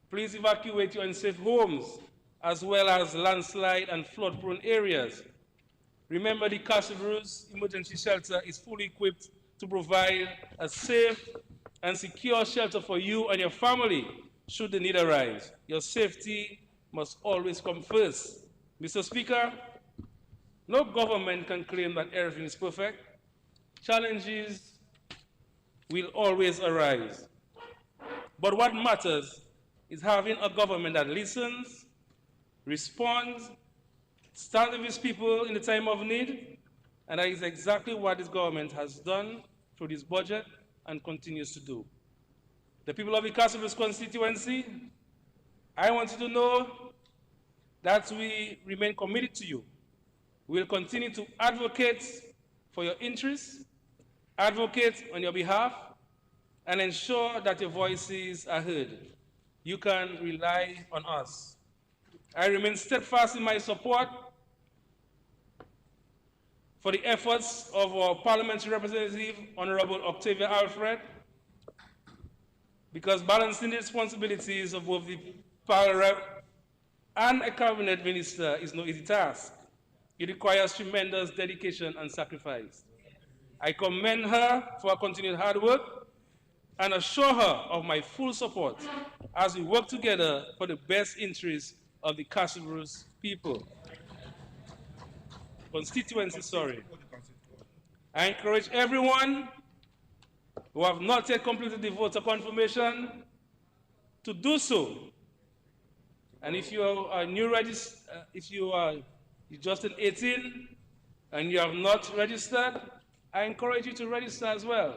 please evacuate your unsafe homes, as well as landslide and flood-prone areas. Remember, the Castle Bruce Emergency Shelter is fully equipped to provide a safe and secure shelter for you and your family should the need arise. Your safety must always come first. Mr. Speaker, no government can claim that everything is perfect. Challenges will always arise. But what matters is having a government that listens, responds, stands with its people in the time of need, and that is exactly what this government has done through this budget and continues to do. The people of the Castle Bruce constituency, I want you to know that we remain committed to you. We will continue to advocate for your interests, advocate on your behalf, and ensure that your voices are heard. You can rely on us. I remain steadfast in my support for the efforts of our parliamentary representative, Honorable Octavia Alfred, because balancing the responsibilities of both the power rep and a cabinet minister is no easy task. It requires tremendous dedication and sacrifice. I commend her for her continued hard work and assure her of my full support as we work together for the best interests of the Castle Bruce people. Constituency, sorry. I encourage everyone who have not yet completed the voter confirmation to do so. And if you are just 18 and you have not registered, I encourage you to register as well.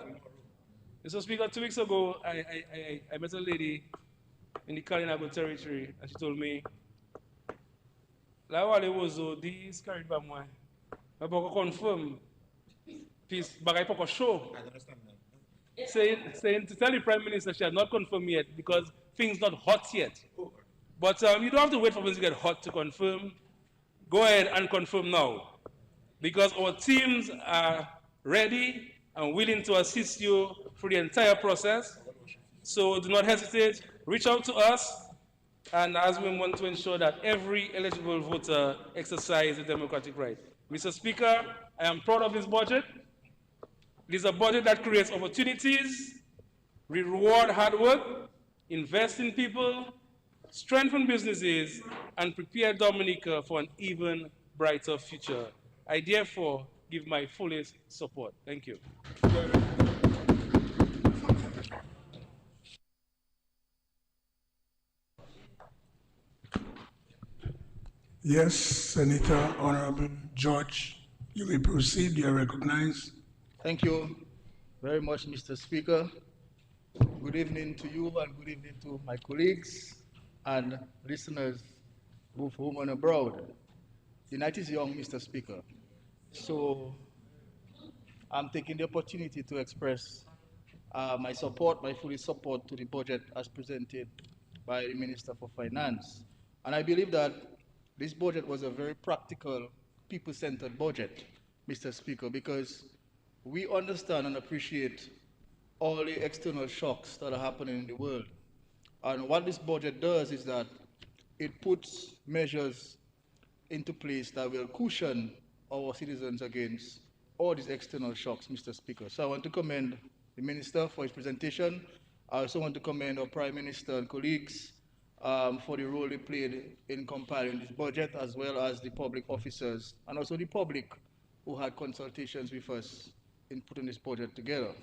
Mr. Speaker, 2 weeks ago, I met a lady in the Kalinago territory, and she told me, "La wale wozo this carried by moi. I poko confirm. Please, but I poko show." I understand that. Saying to tell the Prime Minister she had not confirmed yet because things not hot yet. But you don't have to wait for things to get hot to confirm. Go ahead and confirm now, because our teams are ready and willing to assist you through the entire process. So do not hesitate, reach out to us, and as we want to ensure that every eligible voter exercises a democratic right. Mr. Speaker, I am proud of this budget. It is a budget that creates opportunities, reward hard work, invest in people, strengthen businesses, and prepare Dominica for an even brighter future. I therefore give my fullest support. Thank you. Yes, Senator Honorable George, you may proceed. You are recognized. Thank you very much, Mr. Speaker. Good evening to you and good evening to my colleagues and listeners, both home and abroad. The night is young, Mr. Speaker. So I'm taking the opportunity to express my support, my full support to the budget as presented by the Minister for Finance. And I believe that this budget was a very practical, people-centered budget, Mr. Speaker, because we understand and appreciate all the external shocks that are happening in the world. And what this budget does is that it puts measures into place that will cushion our citizens against all these external shocks, Mr. Speaker. So I want to commend the Minister for his presentation. I also want to commend our Prime Minister and colleagues for the role they played in compiling this budget, as well as the public officers and also the public who had consultations with us in putting this budget together.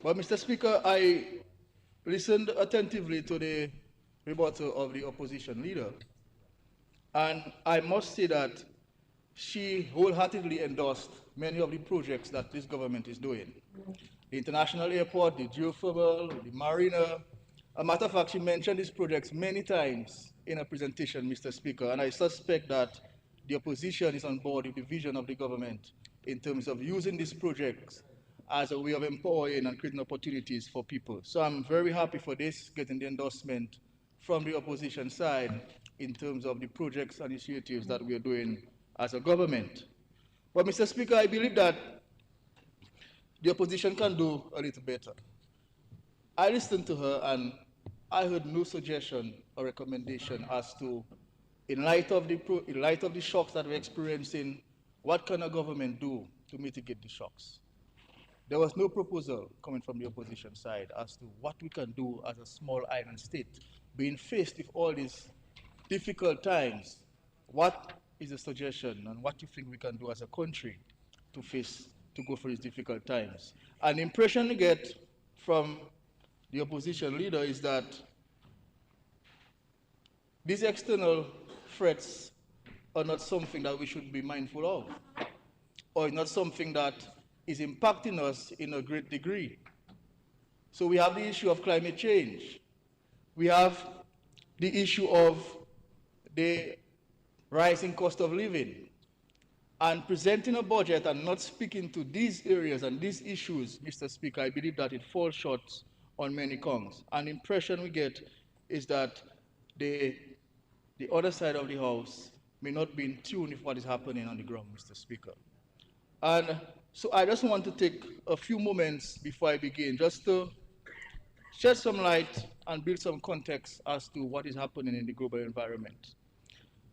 But Mr. Speaker, I listened attentively to the rebuttal of the opposition leader. And I must say that she wholeheartedly endorsed many of the projects that this government is doing. The international airport, the geothermal, the marina. A matter of fact, she mentioned these projects many times in her presentation, Mr. Speaker, and I suspect that the opposition is on board with the vision of the government in terms of using these projects as a way of empowering and creating opportunities for people. So I'm very happy for this, getting the endorsement from the opposition side in terms of the projects and initiatives that we are doing as a government. But Mr. Speaker, I believe that the opposition can do a little better. I listened to her and I heard no suggestion or recommendation as to, in light of the shocks that we're experiencing, what can a government do to mitigate the shocks? There was no proposal coming from the opposition side as to what we can do as a small island state, being faced with all these difficult times. What is a suggestion and what do you think we can do as a country to go through these difficult times? An impression we get from the opposition leader is that these external threats are not something that we should be mindful of, or not something that is impacting us in a great degree. So we have the issue of climate change. We have the issue of the rising cost of living. And presenting a budget and not speaking to these areas and these issues, Mr. Speaker, I believe that it falls short on many counts. An impression we get is that the other side of the House may not be in tune with what is happening on the ground, Mr. Speaker. And so I just want to take a few moments before I begin, just to shed some light and build some context as to what is happening in the global environment.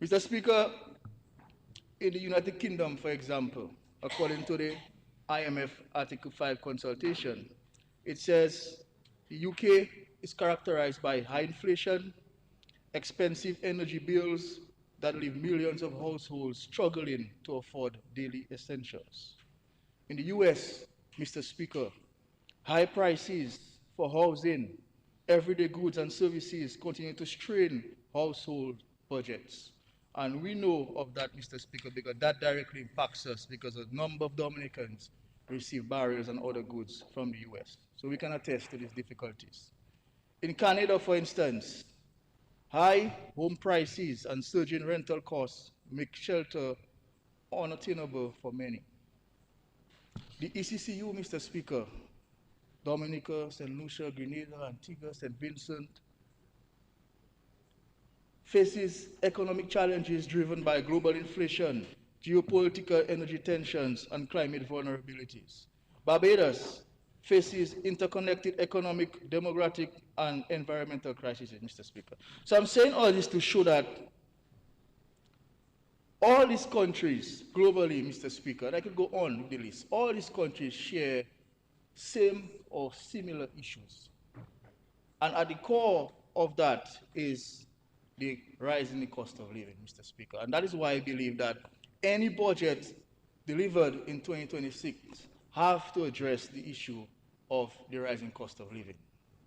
Mr. Speaker, in the United Kingdom, for example, according to the IMF Article 5 consultation, it says the UK is characterized by high inflation, expensive energy bills that leave millions of households struggling to afford daily essentials. In the US, Mr. Speaker, high prices for housing, everyday goods and services continue to strain household budgets. And we know of that, Mr. Speaker, because that directly impacts us because a number of Dominicans receive barriers and other goods from the US. So we can attest to these difficulties. In Canada, for instance, high home prices and surging rental costs make shelter unattainable for many. The ECCU, Mr. Speaker, Dominica, St. Lucia, Grenada, Antigua, St. Vincent, faces economic challenges driven by global inflation, geopolitical energy tensions, and climate vulnerabilities. Barbados faces interconnected economic, demographic, and environmental crises, Mr. Speaker. So I'm saying all this to show that all these countries globally, Mr. Speaker, and I could go on with the list, all these countries share same or similar issues. And at the core of that is the rise in the cost of living, Mr. Speaker. And that is why I believe that any budget delivered in 2026 have to address the issue of the rising cost of living.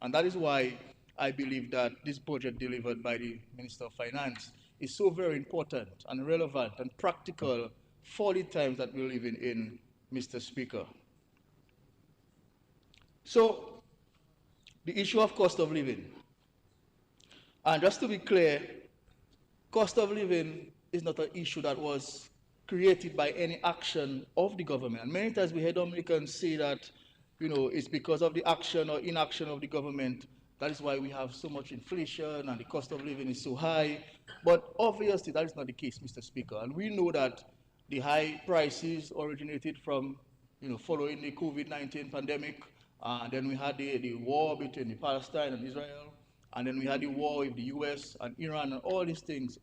And that is why I believe that this budget delivered by the Minister of Finance is so very important and relevant and practical for the times that we're living in, Mr. Speaker. So, the issue of cost of living. And just to be clear, cost of living is not an issue that was created by any action of the government. And many times we hear Dominicans say that, it's because of the action or inaction of the government. That is why we have so much inflation and the cost of living is so high. But obviously that is not the case, Mr. Speaker. And we know that the high prices originated from, following the COVID-19 pandemic. Then we had the war between the Palestine and Israel. And then we had the war with the US and Iran, and all these things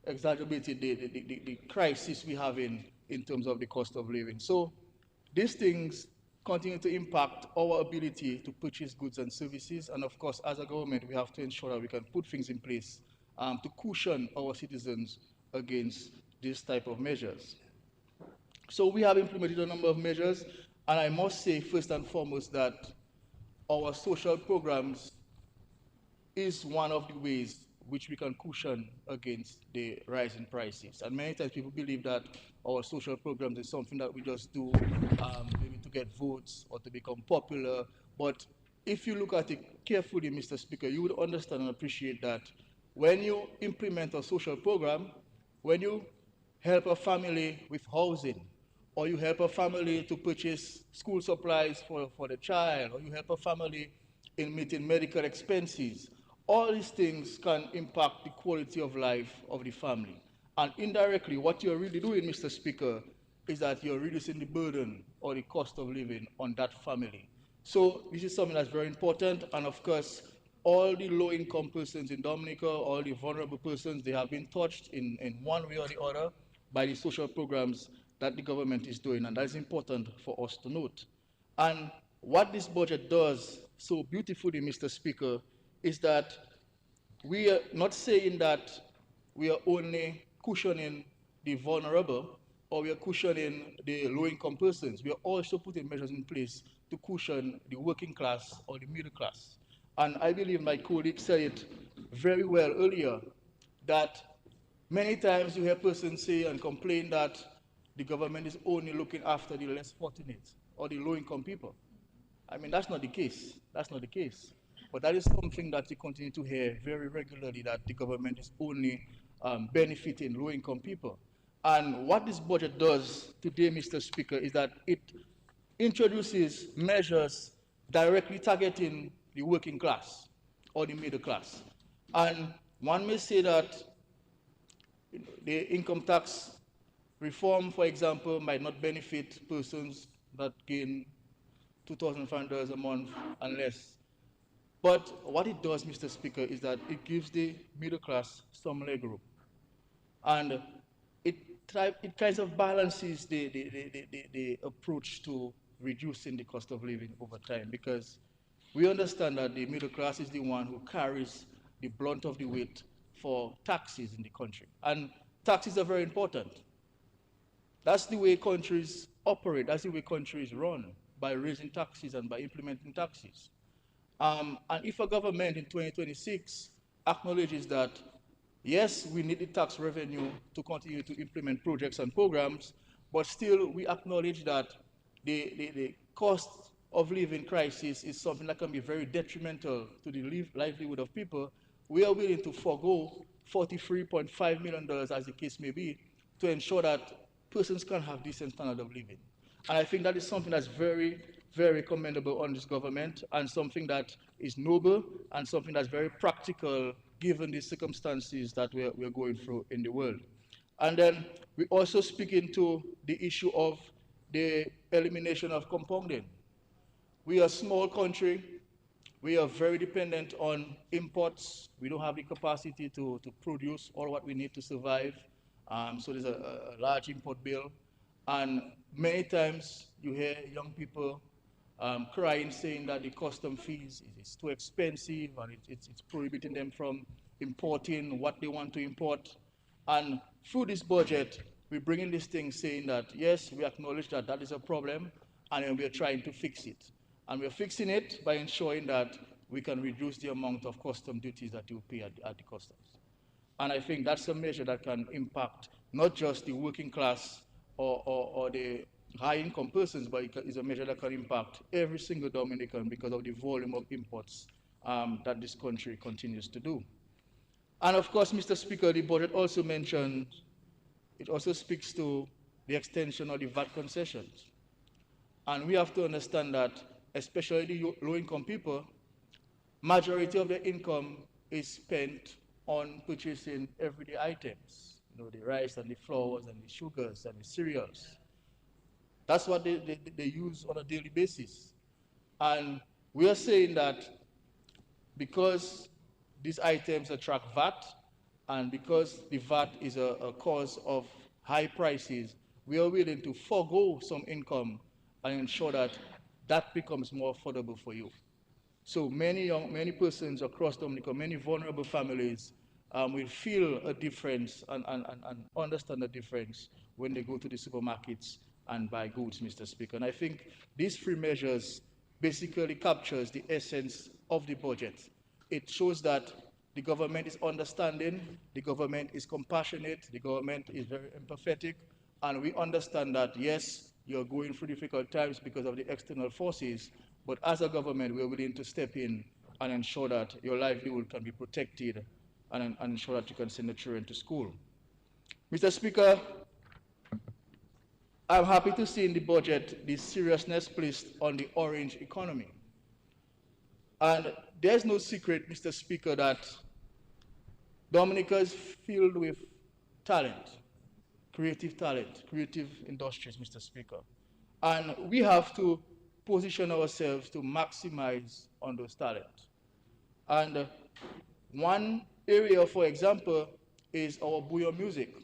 exacerbated the crisis we have in terms of the cost of living. So these things continue to impact our ability to purchase goods and services. And of course, as a government, we have to ensure that we can put things in place to cushion our citizens against these type of measures. So we have implemented a number of measures, and I must say first and foremost that our social programs is one of the ways which we can cushion against the rise in prices. And many times people believe that our social programs is something that we just do maybe to get votes or to become popular. But if you look at it carefully, Mr. Speaker, you would understand and appreciate that when you implement a social program, when you help a family with housing, or you help a family to purchase school supplies for the child, or you help a family in meeting medical expenses, all these things can impact the quality of life of the family. And indirectly, what you're really doing, Mr. Speaker, is that you're reducing the burden or the cost of living on that family. So this is something that's very important. And of course, all the low-income persons in Dominica, all the vulnerable persons, they have been touched in one way or the other by the social programs that the government is doing. And that is important for us to note. And what this budget does so beautifully, Mr. Speaker, is that we are not saying that we are only cushioning the vulnerable or we are cushioning the low-income persons. We are also putting measures in place to cushion the working class or the middle class. And I believe my colleague said it very well earlier, that many times you hear persons say and complain that the government is only looking after the less fortunate or the low-income people. I mean, that's not the case. That's not the case. But that is something that you continue to hear very regularly, that the government is only benefiting low-income people. And what this budget does today, Mr. Speaker, is that it introduces measures directly targeting the working class or the middle class. And one may say that the income tax reform, for example, might not benefit persons that gain $2,500 a month and less. But what it does, Mr. Speaker, is that it gives the middle class some legroom. And it kind of balances the approach to reducing the cost of living over time, because we understand that the middle class is the one who carries the brunt of the weight for taxes in the country. And taxes are very important. That's the way countries operate, that's the way countries run, by raising taxes and by implementing taxes. And if a government in 2026 acknowledges that, yes, we need the tax revenue to continue to implement projects and programs, but still we acknowledge that the cost of living crisis is something that can be very detrimental to the livelihood of people, we are willing to forego $43.5 million, as the case may be, to ensure that persons can have decent standard of living. And I think that is something that's very, very commendable on this government, and something that is noble, and something that's very practical given the circumstances that we're going through in the world. And then we also speak into the issue of the elimination of compounding. We are a small country. We are very dependent on imports. We don't have the capacity to produce all what we need to survive. So there's a large import bill. And many times you hear young people crying, saying that the custom fees is too expensive and it's prohibiting them from importing what they want to import. And through this budget, we bring in this thing saying that, yes, we acknowledge that that is a problem, and we are trying to fix it. And we're fixing it by ensuring that we can reduce the amount of custom duties that you pay at the customs. And I think that's a measure that can impact not just the working class or the high-income persons, but it's a measure that can impact every single Dominican because of the volume of imports that this country continues to do. And of course, Mr. Speaker, the budget also mentioned, it also speaks to the extension of the VAT concessions. And we have to understand that, especially the low-income people, majority of their income is spent on purchasing everyday items, the rice and the flours and the sugars and the cereals. That's what they use on a daily basis. And we are saying that because these items attract VAT, and because the VAT is a cause of high prices, we are willing to forego some income and ensure that that becomes more affordable for you. So many persons across Dominica, many vulnerable families will feel a difference and understand the difference when they go to the supermarkets and buy goods, Mr. Speaker. And I think these three measures basically captures the essence of the budget. It shows that The government is understanding, the government is compassionate, the government is very empathetic, and we understand that, yes, you're going through difficult times because of the external forces, but as a government, we're willing to step in and ensure that your livelihood can be protected and ensure that you can send the children to school. Mr. Speaker, I'm happy to see in the budget the seriousness placed on the orange economy. And there's no secret, Mr. Speaker, that Dominica is filled with talent, creative industries, Mr. Speaker. And we have to position ourselves to maximize on those talents. And one area, for example, is our Buyo music.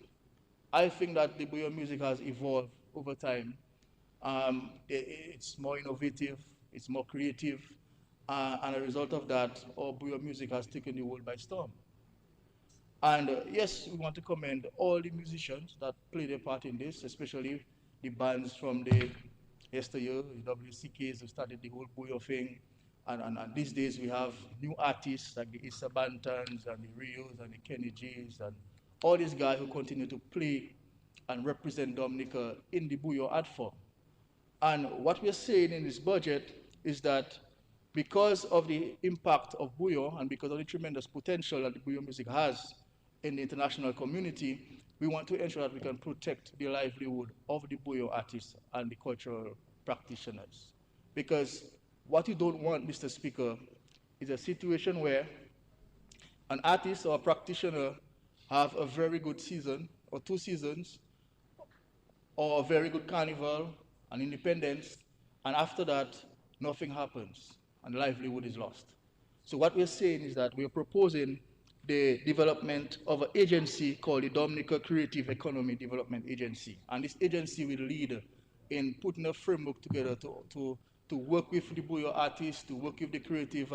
I think that the Buyo music has evolved over time. It's more innovative, it's more creative, and as a result of that, our Buyo music has taken the world by storm. And yes, we want to commend all the musicians that played a part in this, especially the bands from the yesteryear, the WCKs who started the whole Buyo thing. And these days we have new artists like the Issa Bantans and the Rios and the Kenny G's and all these guys who continue to play and represent Dominica in the Buyo art form. And what we're saying in this budget is that because of the impact of Buyo and because of the tremendous potential that the Buyo music has in the international community, we want to ensure that we can protect the livelihood of the Buyo artists and the cultural practitioners. Because what you don't want, Mr. Speaker, is a situation where an artist or a practitioner have a very good season or 2 seasons or a very good carnival and independence, and after that, nothing happens and livelihood is lost. So what we're saying is that we're proposing the development of an agency called the Dominica Creative Economy Development Agency. And this agency will lead in putting a framework together to work with the Buyo artists, to work with the creative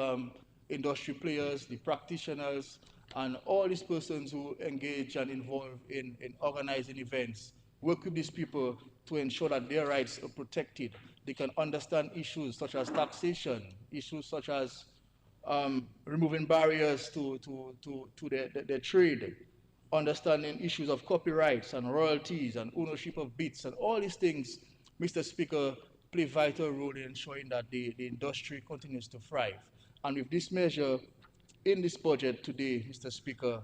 industry players, the practitioners, and all these persons who engage and involve in organizing events. Work with these people to ensure that their rights are protected. They can understand issues such as taxation, issues such as removing barriers to their trade, understanding issues of copyrights and royalties and ownership of bits, and all these things, Mr. Speaker, play a vital role in ensuring that the industry continues to thrive. And with this measure in this budget today, Mr. Speaker,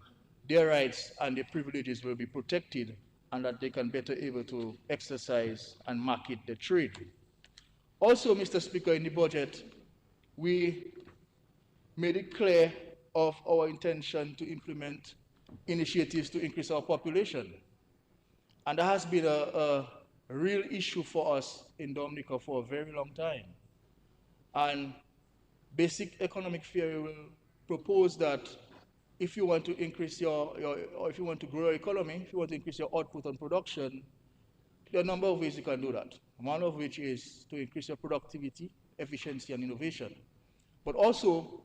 their rights and their privileges will be protected and that they can better able to exercise and market the trade. Also, Mr. Speaker, in the budget, we made it clear of our intention to implement initiatives to increase our population. And that has been a real issue for us in Dominica for a very long time. And basic economic theory will propose that if you want to increase or if you want to grow your economy, if you want to increase your output and production, there are a number of ways you can do that. One of which is to increase your productivity, efficiency, and innovation. But also,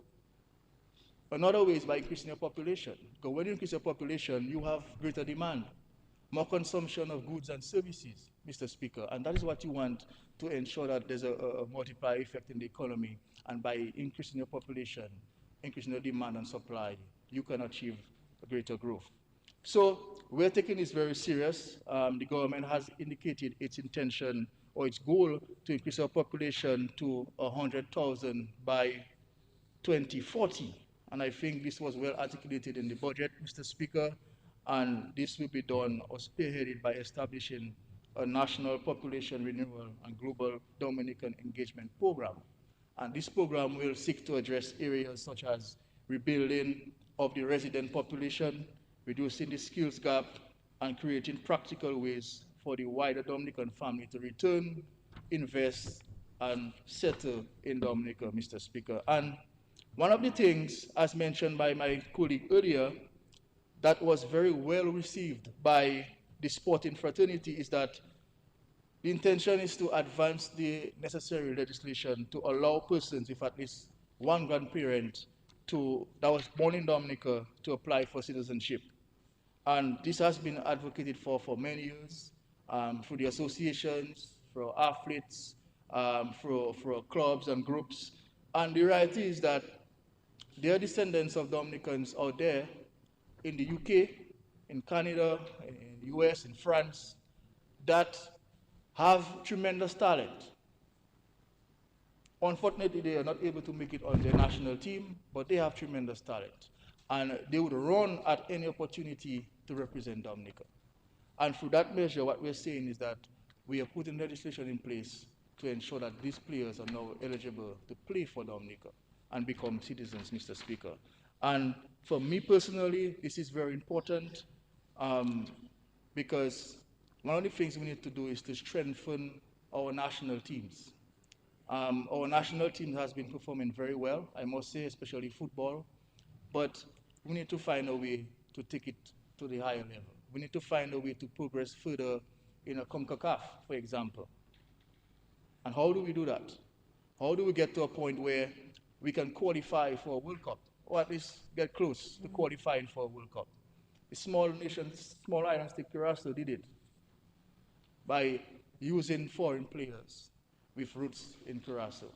another way is by increasing your population. Because when you increase your population, you have greater demand, more consumption of goods and services, Mr. Speaker. And that is what you want to ensure that there's a multiplier effect in the economy. And by increasing your population, increasing your demand and supply, you can achieve a greater growth. So we're taking this very serious. The government has indicated its intention or its goal to increase our population to 100,000 by 2040. And I think this was well articulated in the budget, Mr. Speaker, and this will be done or spearheaded by establishing a national population renewal and global Dominican engagement program. And this program will seek to address areas such as rebuilding of the resident population, reducing the skills gap, and creating practical ways for the wider Dominican family to return, invest, and settle in Dominica, Mr. Speaker. And one of the things, as mentioned by my colleague earlier, that was very well received by the sporting fraternity is that the intention is to advance the necessary legislation to allow persons with at least one grandparent that was born in Dominica to apply for citizenship. And this has been advocated for many years through the associations, for athletes, for clubs and groups. And the reality is that there are descendants of Dominicans out there in the UK, in Canada, in the US, in France, that have tremendous talent. Unfortunately, they are not able to make it on their national team, but they have tremendous talent. And they would run at any opportunity to represent Dominica. And through that measure, what we're saying is that we are putting legislation in place to ensure that these players are now eligible to play for Dominica and become citizens, Mr. Speaker. And for me personally, this is very important because one of the things we need to do is to strengthen our national teams. Our national team has been performing very well, I must say, especially football, but we need to find a way to take it to the higher level. We need to find a way to progress further in a CONCACAF, for example. And how do we do that? How do we get to a point where we can qualify for a World Cup, or at least get close to qualifying for a World Cup? The small nations, small islands like Curacao did it by using foreign players with roots in Curacao,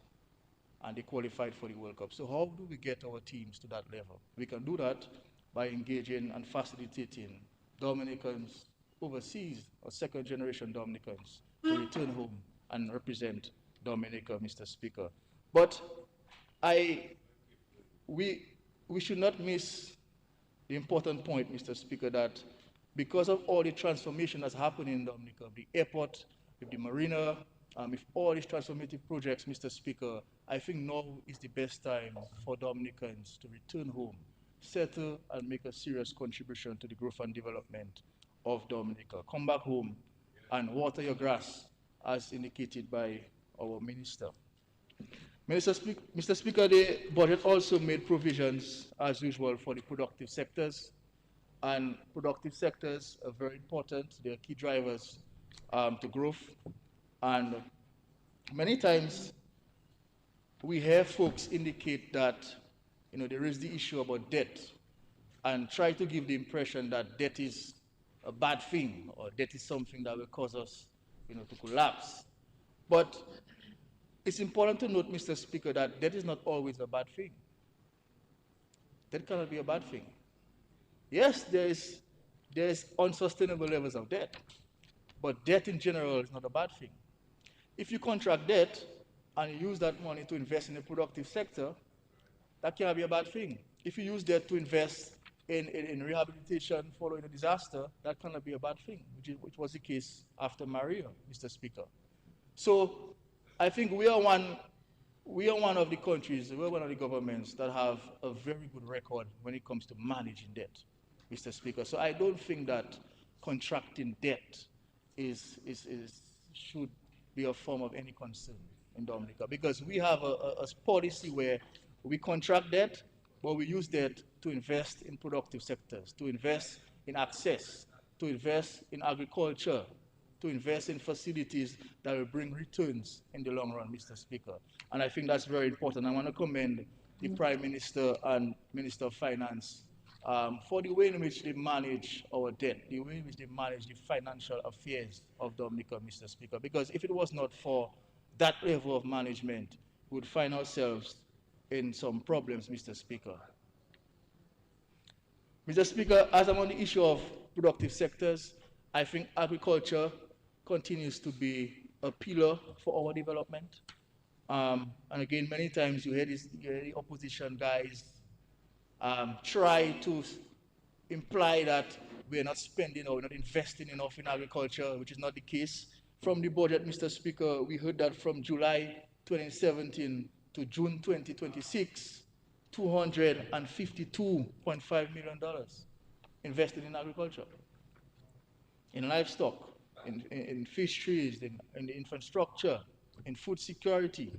and they qualified for the World Cup. So how do we get our teams to that level? We can do that by engaging and facilitating Dominicans overseas, or second generation Dominicans, to return home and represent Dominica, Mr. Speaker. But we should not miss the important point, Mr. Speaker, that because of all the transformation that's happening in Dominica, the airport, with the marina, with all these transformative projects, Mr. Speaker, I think now is the best time for Dominicans to return home, settle, and make a serious contribution to the growth and development of Dominica. Come back home and water your grass, as indicated by our minister. Mr. Speaker, the budget also made provisions, as usual, for the productive sectors. And productive sectors are very important. They are key drivers to growth. And many times we hear folks indicate that there is the issue about debt, and try to give the impression that debt is a bad thing, or debt is something that will cause us to collapse. But it's important to note, Mr. Speaker, that debt is not always a bad thing. Debt cannot be a bad thing. Yes, there is unsustainable levels of debt, but debt in general is not a bad thing. If you contract debt and you use that money to invest in the productive sector, that cannot be a bad thing. If you use debt to invest in rehabilitation following a disaster, that cannot be a bad thing, which was the case after Maria, Mr. Speaker. So I think we are one of the countries, we're one of the governments that have a very good record when it comes to managing debt, Mr. Speaker. So I don't think that contracting debt should be a form of any concern in Dominica, because we have a policy where we contract debt, but we use debt to invest in productive sectors, to invest in access, to invest in agriculture, to invest in facilities that will bring returns in the long run, Mr. Speaker. And I think that's very important. I want to commend the Prime Minister and Minister of Finance for the way in which they manage our debt, the way in which they manage the financial affairs of Dominica, Mr. Speaker. Because if it was not for that level of management, we would find ourselves in some problems, Mr. Speaker. Mr. Speaker, as I'm on the issue of productive sectors, I think agriculture continues to be a pillar for our development. And again, many times you hear the opposition guys try to imply that we're not spending or we're not investing enough in agriculture, which is not the case. From the budget, Mr. Speaker, we heard that from July 2017 to June 2026, $252.5 million invested in agriculture, in livestock, in fisheries, in the infrastructure, in food security.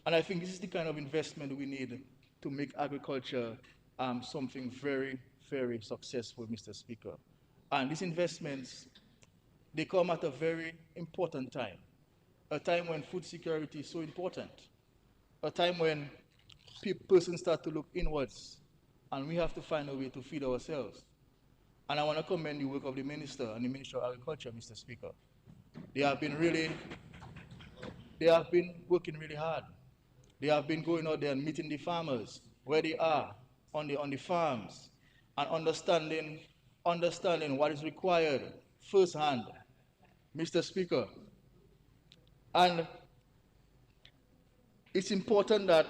And I think this is the kind of investment we need to make agriculture something very, very successful, Mr. Speaker. And these investments, they come at a very important time, a time when food security is so important, a time when persons start to look inwards, and we have to find a way to feed ourselves. And I want to commend the work of the Minister and the Minister of Agriculture, Mr. Speaker. They have been working really hard. They have been going out there and meeting the farmers where they are on the farms and understanding what is required firsthand, Mr. Speaker. And it's important that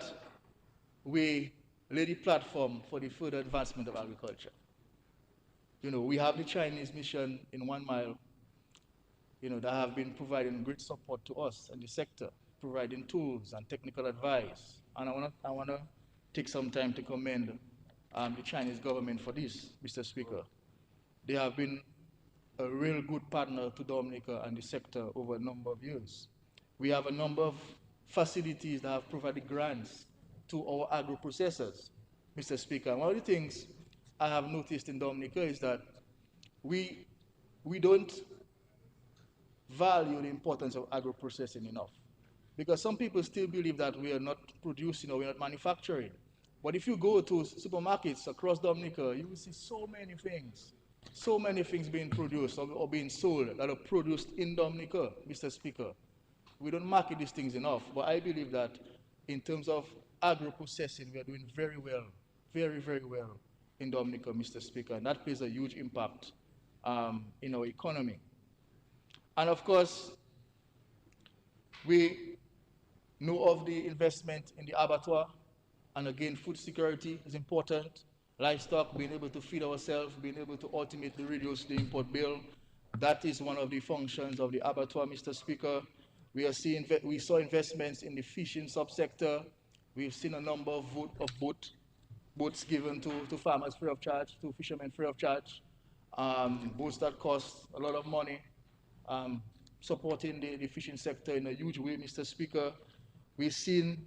we lay the platform for the further advancement of agriculture. You know, we have the Chinese mission in 1 Mile, you know, that have been providing great support to us and the sector, providing tools and technical advice. And I wanna take some time to commend the Chinese government for this, Mr. Speaker. They have been a real good partner to Dominica and the sector over a number of years. We have a number of facilities that have provided grants to our agro-processors, Mr. Speaker. And one of the things I have noticed in Dominica is that we don't value the importance of agro-processing enough. Because some people still believe that we are not producing or we're not manufacturing. But if you go to supermarkets across Dominica, you will see so many things being produced or being sold that are produced in Dominica, Mr. Speaker. We don't market these things enough, but I believe that in terms of agro-processing, we are doing very well, very, very well in Dominica, Mr. Speaker, and that plays a huge impact in our economy. And of course, we know of the investment in the abattoir, and again, food security is important. Livestock, being able to feed ourselves, being able to ultimately reduce the import bill. That is one of the functions of the abattoir, Mr. Speaker. We saw investments in the fishing subsector. We've seen a number of boats given to farmers free of charge, to fishermen free of charge. Boats that cost a lot of money, supporting the fishing sector in a huge way, Mr. Speaker. We've seen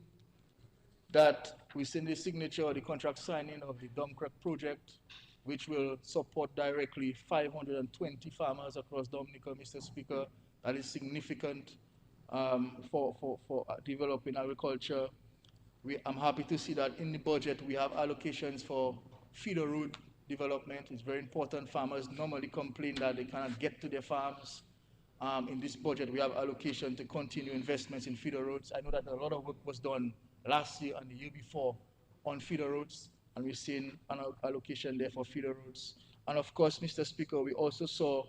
the signature or the contract signing of the Dunkirk project, which will support directly 520 farmers across Dominica, Mr. Speaker. That is significant for developing agriculture. I'm happy to see that in the budget we have allocations for feeder road development. It's very important. Farmers normally complain that they cannot get to their farms. In this budget, we have allocation to continue investments in feeder roads. I know that a lot of work was done last year and the year before on feeder roads, and we've seen an allocation there for feeder roads. And of course, Mr. Speaker, we also saw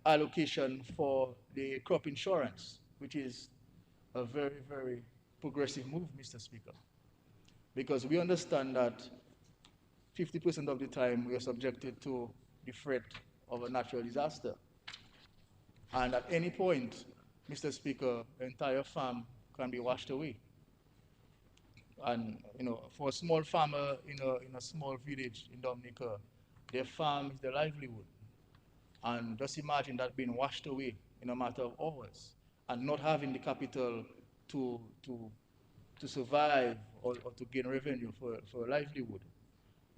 allocation for the crop insurance, which is a very, very progressive move, Mr. Speaker, because we understand that 50% of the time we are subjected to the threat of a natural disaster. And at any point, Mr. Speaker, the entire farm can be washed away. And you know, for a small farmer in a small village in Dominica, their farm is their livelihood. And just imagine that being washed away in a matter of hours and not having the capital to survive or to gain revenue for a livelihood.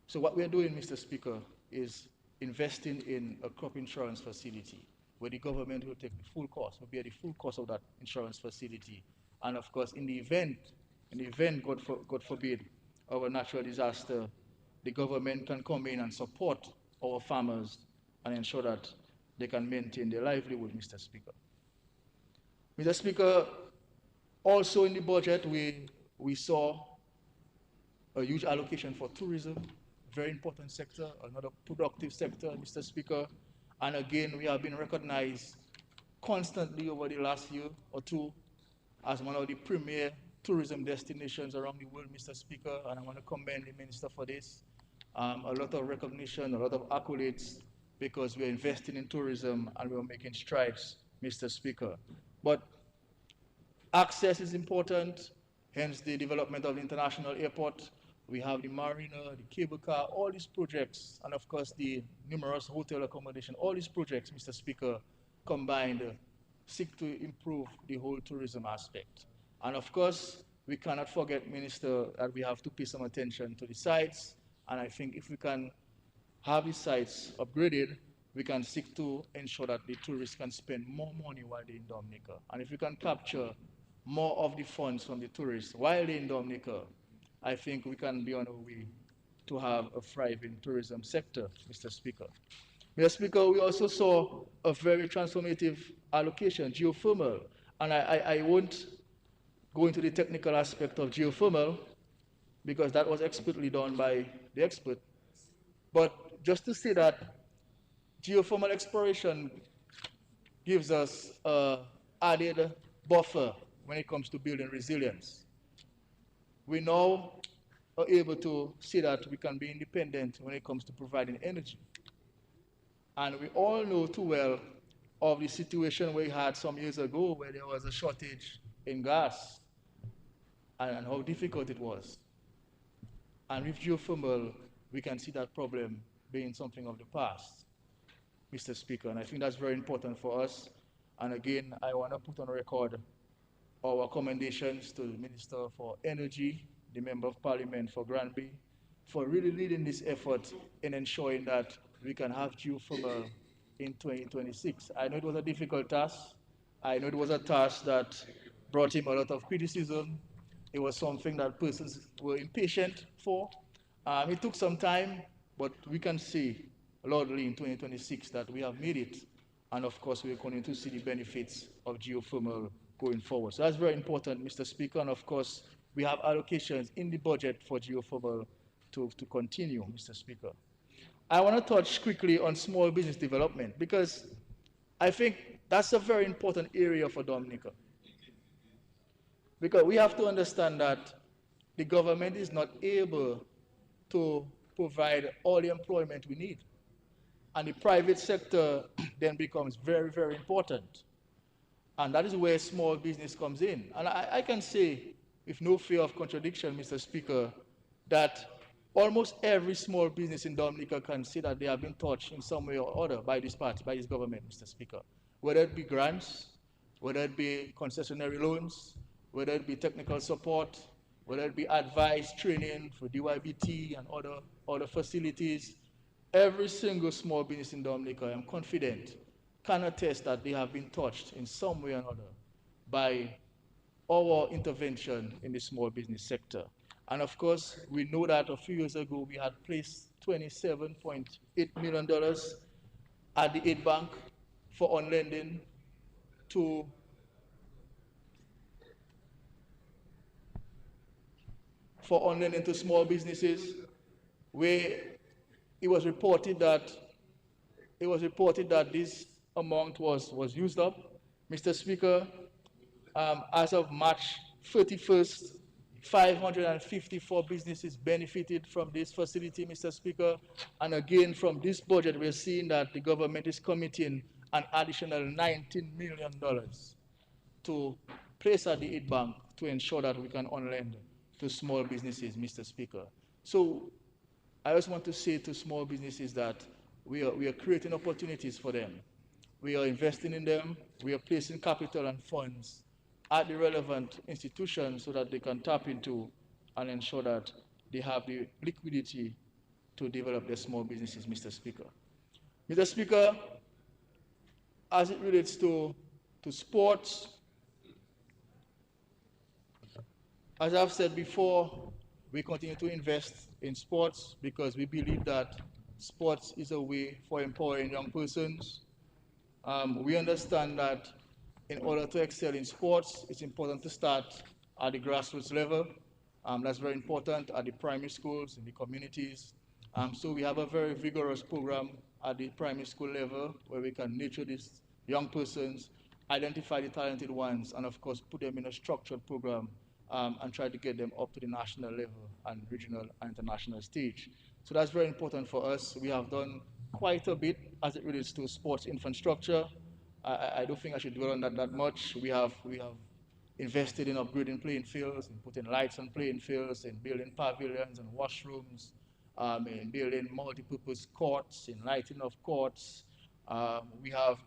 So what we're doing, Mr. Speaker, is investing in a crop insurance facility where the government will take the full cost, will bear the full cost of that insurance facility. And of course, in the event, God forbid, of a natural disaster, the government can come in and support our farmers and ensure that they can maintain their livelihood, Mr. Speaker. Mr. Speaker, also in the budget, we saw a huge allocation for tourism, very important sector, another productive sector, Mr. Speaker. And again, we have been recognized constantly over the last year or two as one of the premier tourism destinations around the world, Mr. Speaker, and I want to commend the Minister for this. A lot of recognition, a lot of accolades, because we're investing in tourism and we're making strides, Mr. Speaker. But access is important, hence the development of the international airport. We have the marina, the cable car, all these projects, and of course the numerous hotel accommodation, all these projects, Mr. Speaker, combined seek to improve the whole tourism aspect. And of course, we cannot forget, Minister, that we have to pay some attention to the sites. And I think if we can have the sites upgraded, we can seek to ensure that the tourists can spend more money while they're in Dominica. And if we can capture more of the funds from the tourists while they're in Dominica, I think we can be on our way to have a thriving tourism sector, Mr. Speaker. Mr. Speaker, we also saw a very transformative allocation, geothermal. And I won't go into the technical aspect of geothermal, because that was expertly done by the expert. But just to say that geothermal exploration gives us added buffer when it comes to building resilience. We now are able to see that we can be independent when it comes to providing energy. And we all know too well of the situation we had some years ago where there was a shortage in gas and how difficult it was. And with geothermal, we can see that problem being something of the past, Mr. Speaker. And I think that's very important for us. And again, I want to put on record our commendations to the Minister for Energy, the Member of Parliament for Granby, for really leading this effort in ensuring that we can have geothermal in 2026. I know it was a difficult task. I know it was a task that brought him a lot of criticism. It was something that persons were impatient for. It took some time, but we can see loudly in 2026 that we have made it. And of course, we're going to see the benefits of geothermal going forward. So that's very important, Mr. Speaker. And of course, we have allocations in the budget for geothermal to continue, Mr. Speaker. I want to touch quickly on small business development because I think that's a very important area for Dominica. Because we have to understand that the government is not able to provide all the employment we need. And the private sector then becomes very, very important. And that is where small business comes in. And I can say, with no fear of contradiction, Mr. Speaker, that almost every small business in Dominica can say that they have been touched in some way or other by this party, by this government, Mr. Speaker. Whether it be grants, whether it be concessionary loans, whether it be technical support, whether it be advice, training for DYBT and other facilities, every single small business in Dominica, I am confident, can attest that they have been touched in some way or another by our intervention in the small business sector. And of course, we know that a few years ago we had placed $27.8 million at the aid bank for on-lending to small businesses, where it was reported that this amount was used up. Mr. Speaker, as of March 31st, 554 businesses benefited from this facility, Mr. Speaker. And again, from this budget, we're seeing that the government is committing an additional $19 million to place at the aid bank to ensure that we can on-lend to small businesses, Mr. Speaker. So I just want to say to small businesses that we are creating opportunities for them. We are investing in them. We are placing capital and funds at the relevant institutions so that they can tap into and ensure that they have the liquidity to develop their small businesses, Mr. Speaker. Mr. Speaker, as it relates to sports, as I've said before, we continue to invest in sports because we believe that sports is a way for empowering young persons. We understand that in order to excel in sports, it's important to start at the grassroots level. That's very important at the primary schools, in the communities. So we have a very vigorous program at the primary school level where we can nurture these young persons, identify the talented ones, and of course put them in a structured program and try to get them up to the national level and regional and international stage. So that's very important for us. We have done quite a bit as it relates to sports infrastructure. I don't think I should dwell on that much. We have invested in upgrading playing fields, in putting lights on playing fields, in building pavilions and washrooms, in building multi-purpose courts, in lighting of courts. We have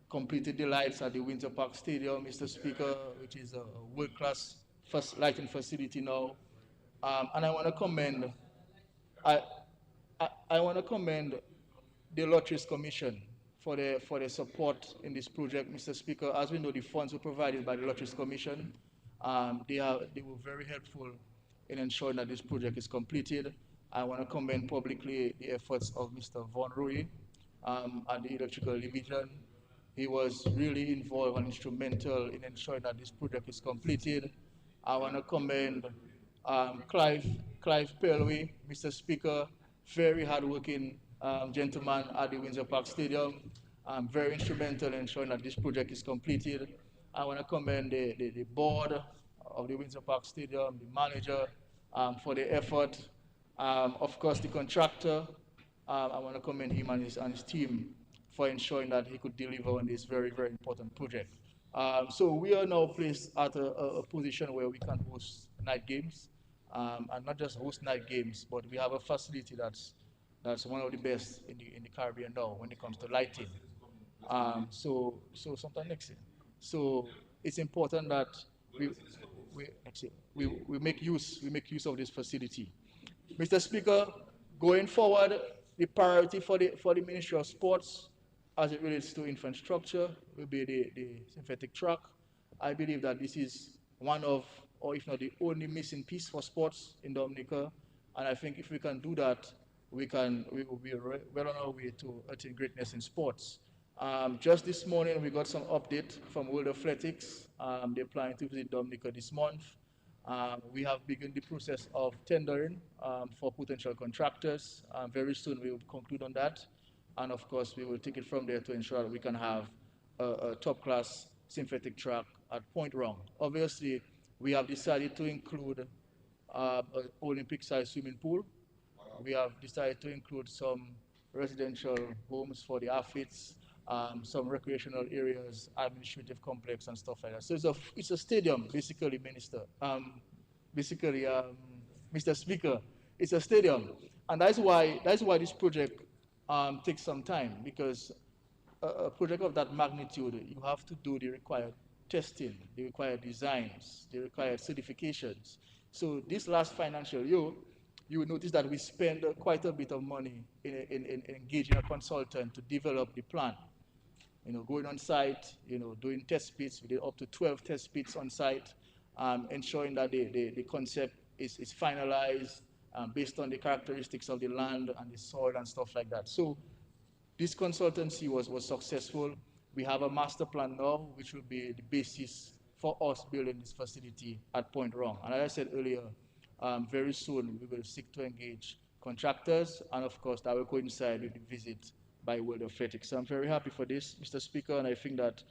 completed the lights at the Winter Park Stadium, Mr. Speaker, which is a world-class lighting facility now. And I want to commend the Lotteries Commission for their support in this project, Mr. Speaker. As we know, the funds were provided by the Lotteries Commission. They were very helpful in ensuring that this project is completed. I want to commend publicly the efforts of Mr. Von Rooy at the Electrical Division. He was really involved and instrumental in ensuring that this project is completed. I want to commend Clive Perlway, Mr. Speaker, very hardworking gentleman at the Windsor Park Stadium, very instrumental in ensuring that this project is completed. I want to commend the board of the Windsor Park Stadium, the manager, for the effort. Of course, the contractor, I want to commend him and his team for ensuring that he could deliver on this very, very important project. So we are now placed at a position where we can host night games, and not just host night games, but we have a facility that's one of the best in the Caribbean now when it comes to lighting. So sometime next year. So it's important that we next year, we make use of this facility. Mr. Speaker, going forward, the priority for the Ministry of Sports as it relates to infrastructure will be the synthetic track. I believe that this is one of, or if not the only missing piece for sports in Dominica. And I think if we can do that, we will be well on our way to attain greatness in sports. Just this morning, we got some update from World Athletics. They're planning to visit Dominica this month. We have begun the process of tendering for potential contractors. Very soon we will conclude on that. And of course, we will take it from there to ensure that we can have a top-class synthetic track at Point Round. Obviously, we have decided to include an Olympic-sized swimming pool. We have decided to include some residential homes for the athletes, some recreational areas, administrative complex, and stuff like that. So it's a stadium, basically, Mr. Speaker. It's a stadium, and that's why this project takes some time, because a project of that magnitude, you have to do the required testing, the required designs, the required certifications. So this last financial year, you will notice that we spend quite a bit of money in engaging a consultant to develop the plan. Going on site, doing test pits. We did up to 12 test pits on site, ensuring that the concept is finalized based on the characteristics of the land and the soil and stuff like that. So this consultancy was successful. We have a master plan now, which will be the basis for us building this facility at Point Round. And as I said earlier, very soon we will seek to engage contractors, and of course that will coincide with the visit by World Athletics. So I'm very happy for this, Mr. Speaker, and I think that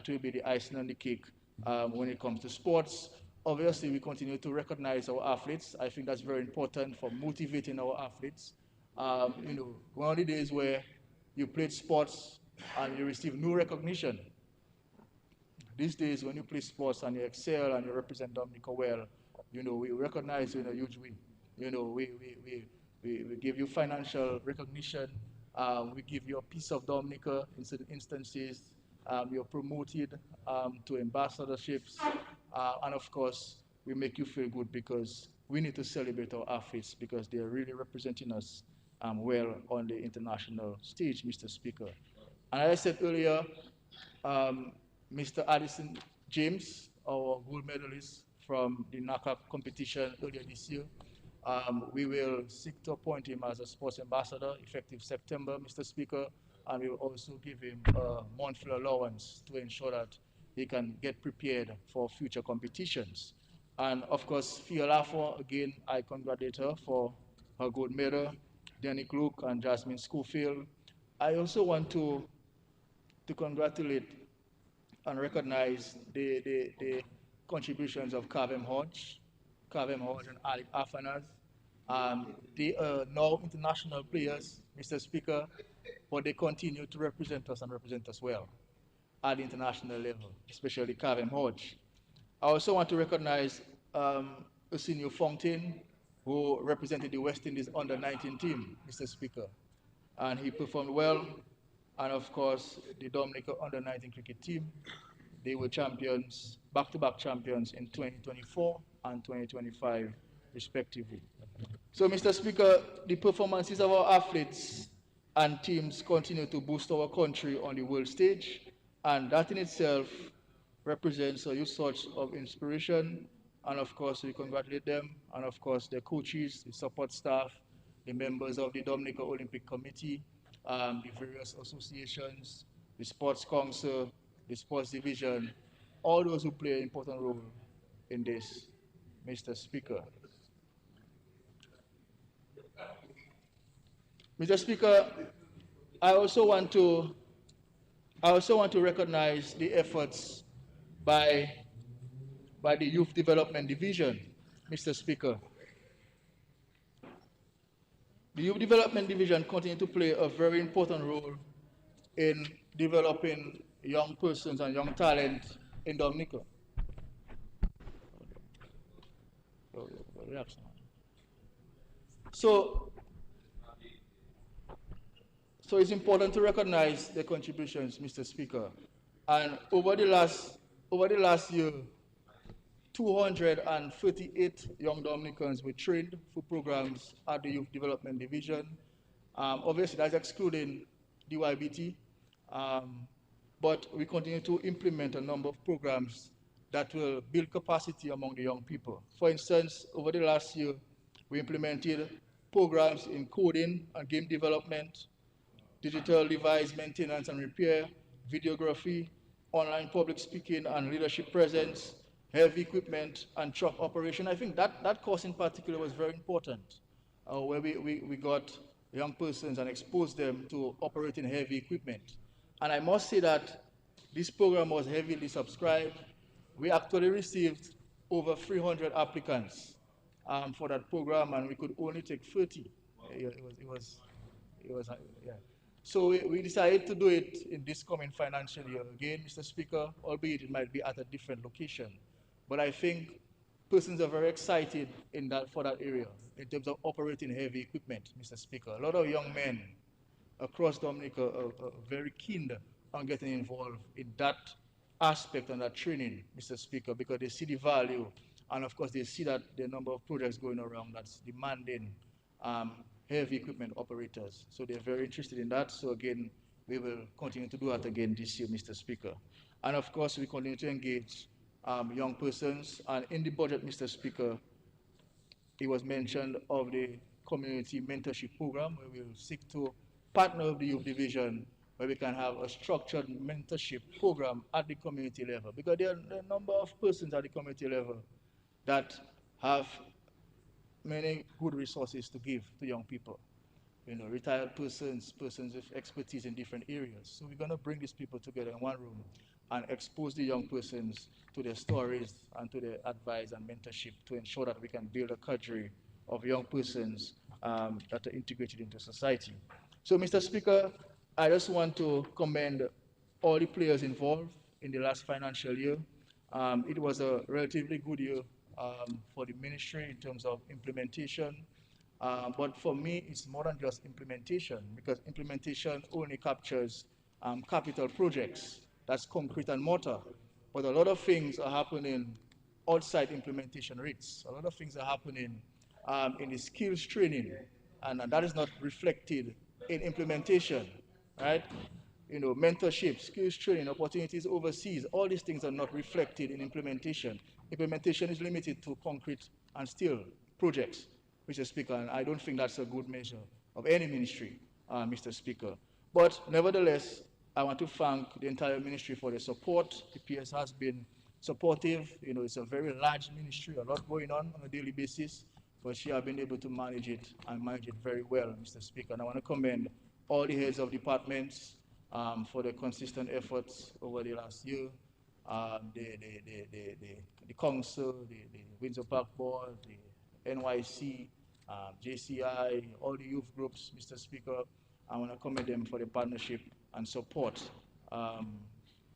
will be the icing on the cake when it comes to sports. Obviously, we continue to recognize our athletes. I think that's very important for motivating our athletes. One of the days where you played sports and you receive no recognition. These days, when you play sports and you excel and you represent Dominica well, we recognize you in a huge way. We give you financial recognition. We give you a piece of Dominica in certain instances. You're promoted to ambassadorships. And of course, we make you feel good, because we need to celebrate our athletes, because they're really representing us well on the international stage, Mr. Speaker. And as I said earlier, Mr. Addison James, our gold medalist from the NACAP competition earlier this year, we will seek to appoint him as a sports ambassador effective September, Mr. Speaker, and we will also give him a monthly allowance to ensure that he can get prepared for future competitions. And of course, Fia Laffer, again, I congratulate her for her gold medal, Danny Luke and Jasmine Schofield. I also want to congratulate and recognize the contributions of Kavem Hodge and Alec Afanas. They are now international players, Mr. Speaker, but they continue to represent us and represent us well at the international level, especially Kavem Hodge. I also want to recognize Arsenio Fontaine, who represented the West Indies under-19 team, Mr. Speaker. And he performed well. And of course, the Dominica under-19 cricket team, they were champions, back-to-back champions in 2024 and 2025, respectively. So, Mr. Speaker, the performances of our athletes and teams continue to boost our country on the world stage, and that in itself represents a huge source of inspiration. And of course, we congratulate them, and of course, their coaches, the support staff, the members of the Dominica Olympic Committee, the various associations, the Sports Council, the Sports Division, all those who play an important role in this, Mr. Speaker. Mr. Speaker, I also want to recognize the efforts by the Youth Development Division, Mr. Speaker. The Youth Development Division continue to play a very important role in developing young persons and young talent in Dominica. So, so it's important to recognize their contributions, Mr. Speaker. And over the last year, 238 young Dominicans were trained for programs at the Youth Development Division. Obviously, that's excluding DYBT, but we continue to implement a number of programs that will build capacity among the young people. For instance, over the last year, we implemented programs in coding and game development, digital device maintenance and repair, videography, online public speaking and leadership presence, heavy equipment and truck operation. I think that course in particular was very important, where we got young persons and exposed them to operating heavy equipment. And I must say that this program was heavily subscribed. We actually received over 300 applicants for that program, and we could only take 30. Yeah. So we decided to do it in this coming financial year again, Mr. Speaker, albeit it might be at a different location. But I think persons are very excited for that area in terms of operating heavy equipment, Mr. Speaker. A lot of young men across Dominica are very keen on getting involved in that aspect and that training, Mr. Speaker, because they see the value, and of course they see that the number of projects going around that's demanding heavy equipment operators. So they're very interested in that. So again, we will continue to do that again this year, Mr. Speaker. And of course, we continue to engage young persons. And in the budget, Mr. Speaker, it was mentioned of the community mentorship program, where we will seek to partner with the youth division, where we can have a structured mentorship program at the community level. Because there are a number of persons at the community level that have many good resources to give to young people. You know, retired persons with expertise in different areas. So we're going to bring these people together in one room and expose the young persons to their stories and to their advice and mentorship to ensure that we can build a cadre of young persons that are integrated into society. So, Mr. Speaker, I just want to commend all the players involved in the last financial year. It was a relatively good year for the ministry in terms of implementation. But for me, it's more than just implementation, because implementation only captures capital projects. That's concrete and mortar. But a lot of things are happening outside implementation rates. A lot of things are happening in the skills training, and that is not reflected in implementation, right? You know, mentorship, skills training, opportunities overseas, all these things are not reflected in implementation. Implementation is limited to concrete and steel projects, Mr. Speaker, and I don't think that's a good measure of any ministry, Mr. Speaker. But nevertheless, I want to thank the entire ministry for the support. The PS has been supportive. You know, it's a very large ministry, a lot going on a daily basis, but she has been able to manage it and manage it very well, Mr. Speaker. And I want to commend all the heads of departments for their consistent efforts over the last year. The council, the Windsor Park Board, the NYC, JCI, all the youth groups, Mr. Speaker. I want to commend them for the partnership and support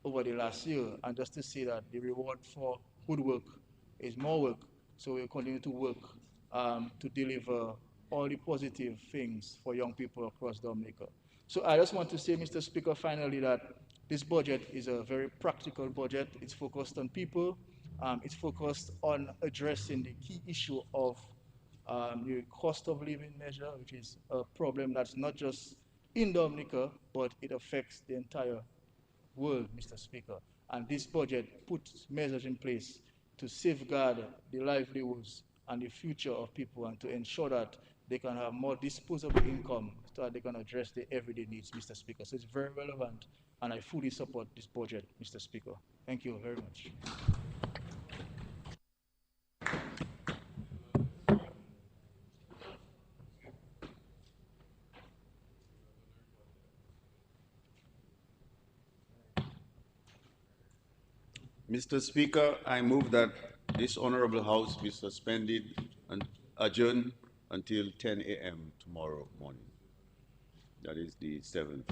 over the last year. And just to say that the reward for good work is more work. So we'll continue to work to deliver all the positive things for young people across Dominica. So I just want to say, Mr. Speaker, finally, that this budget is a very practical budget. It's focused on people. It's focused on addressing the key issue of the cost of living measure, which is a problem that's not just in Dominica, but it affects the entire world, Mr. Speaker. And this budget puts measures in place to safeguard the livelihoods and the future of people, and to ensure that they can have more disposable income so that they can address their everyday needs, Mr. Speaker. So it's very relevant, and I fully support this budget, Mr. Speaker. Thank you very much. Mr. Speaker, I move that this honorable house be suspended and adjourned until 10 a.m. tomorrow morning. That is the 7th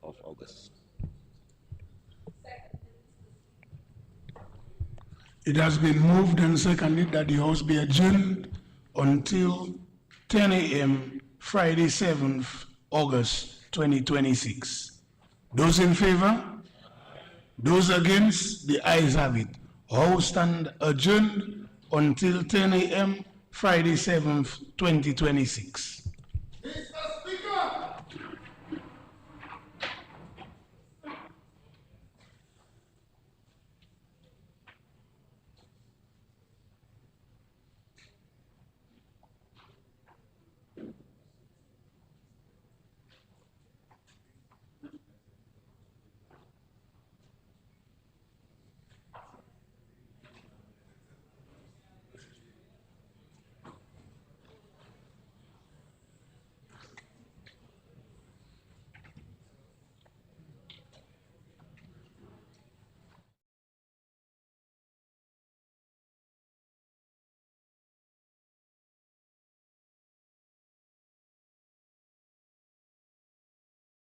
of August. It has been moved and seconded that the House be adjourned until 10 a.m. Friday, 7th August 2026. Those in favor? Those against? The ayes have it. House stand adjourned until 10 a.m. Friday, 7th, 2026.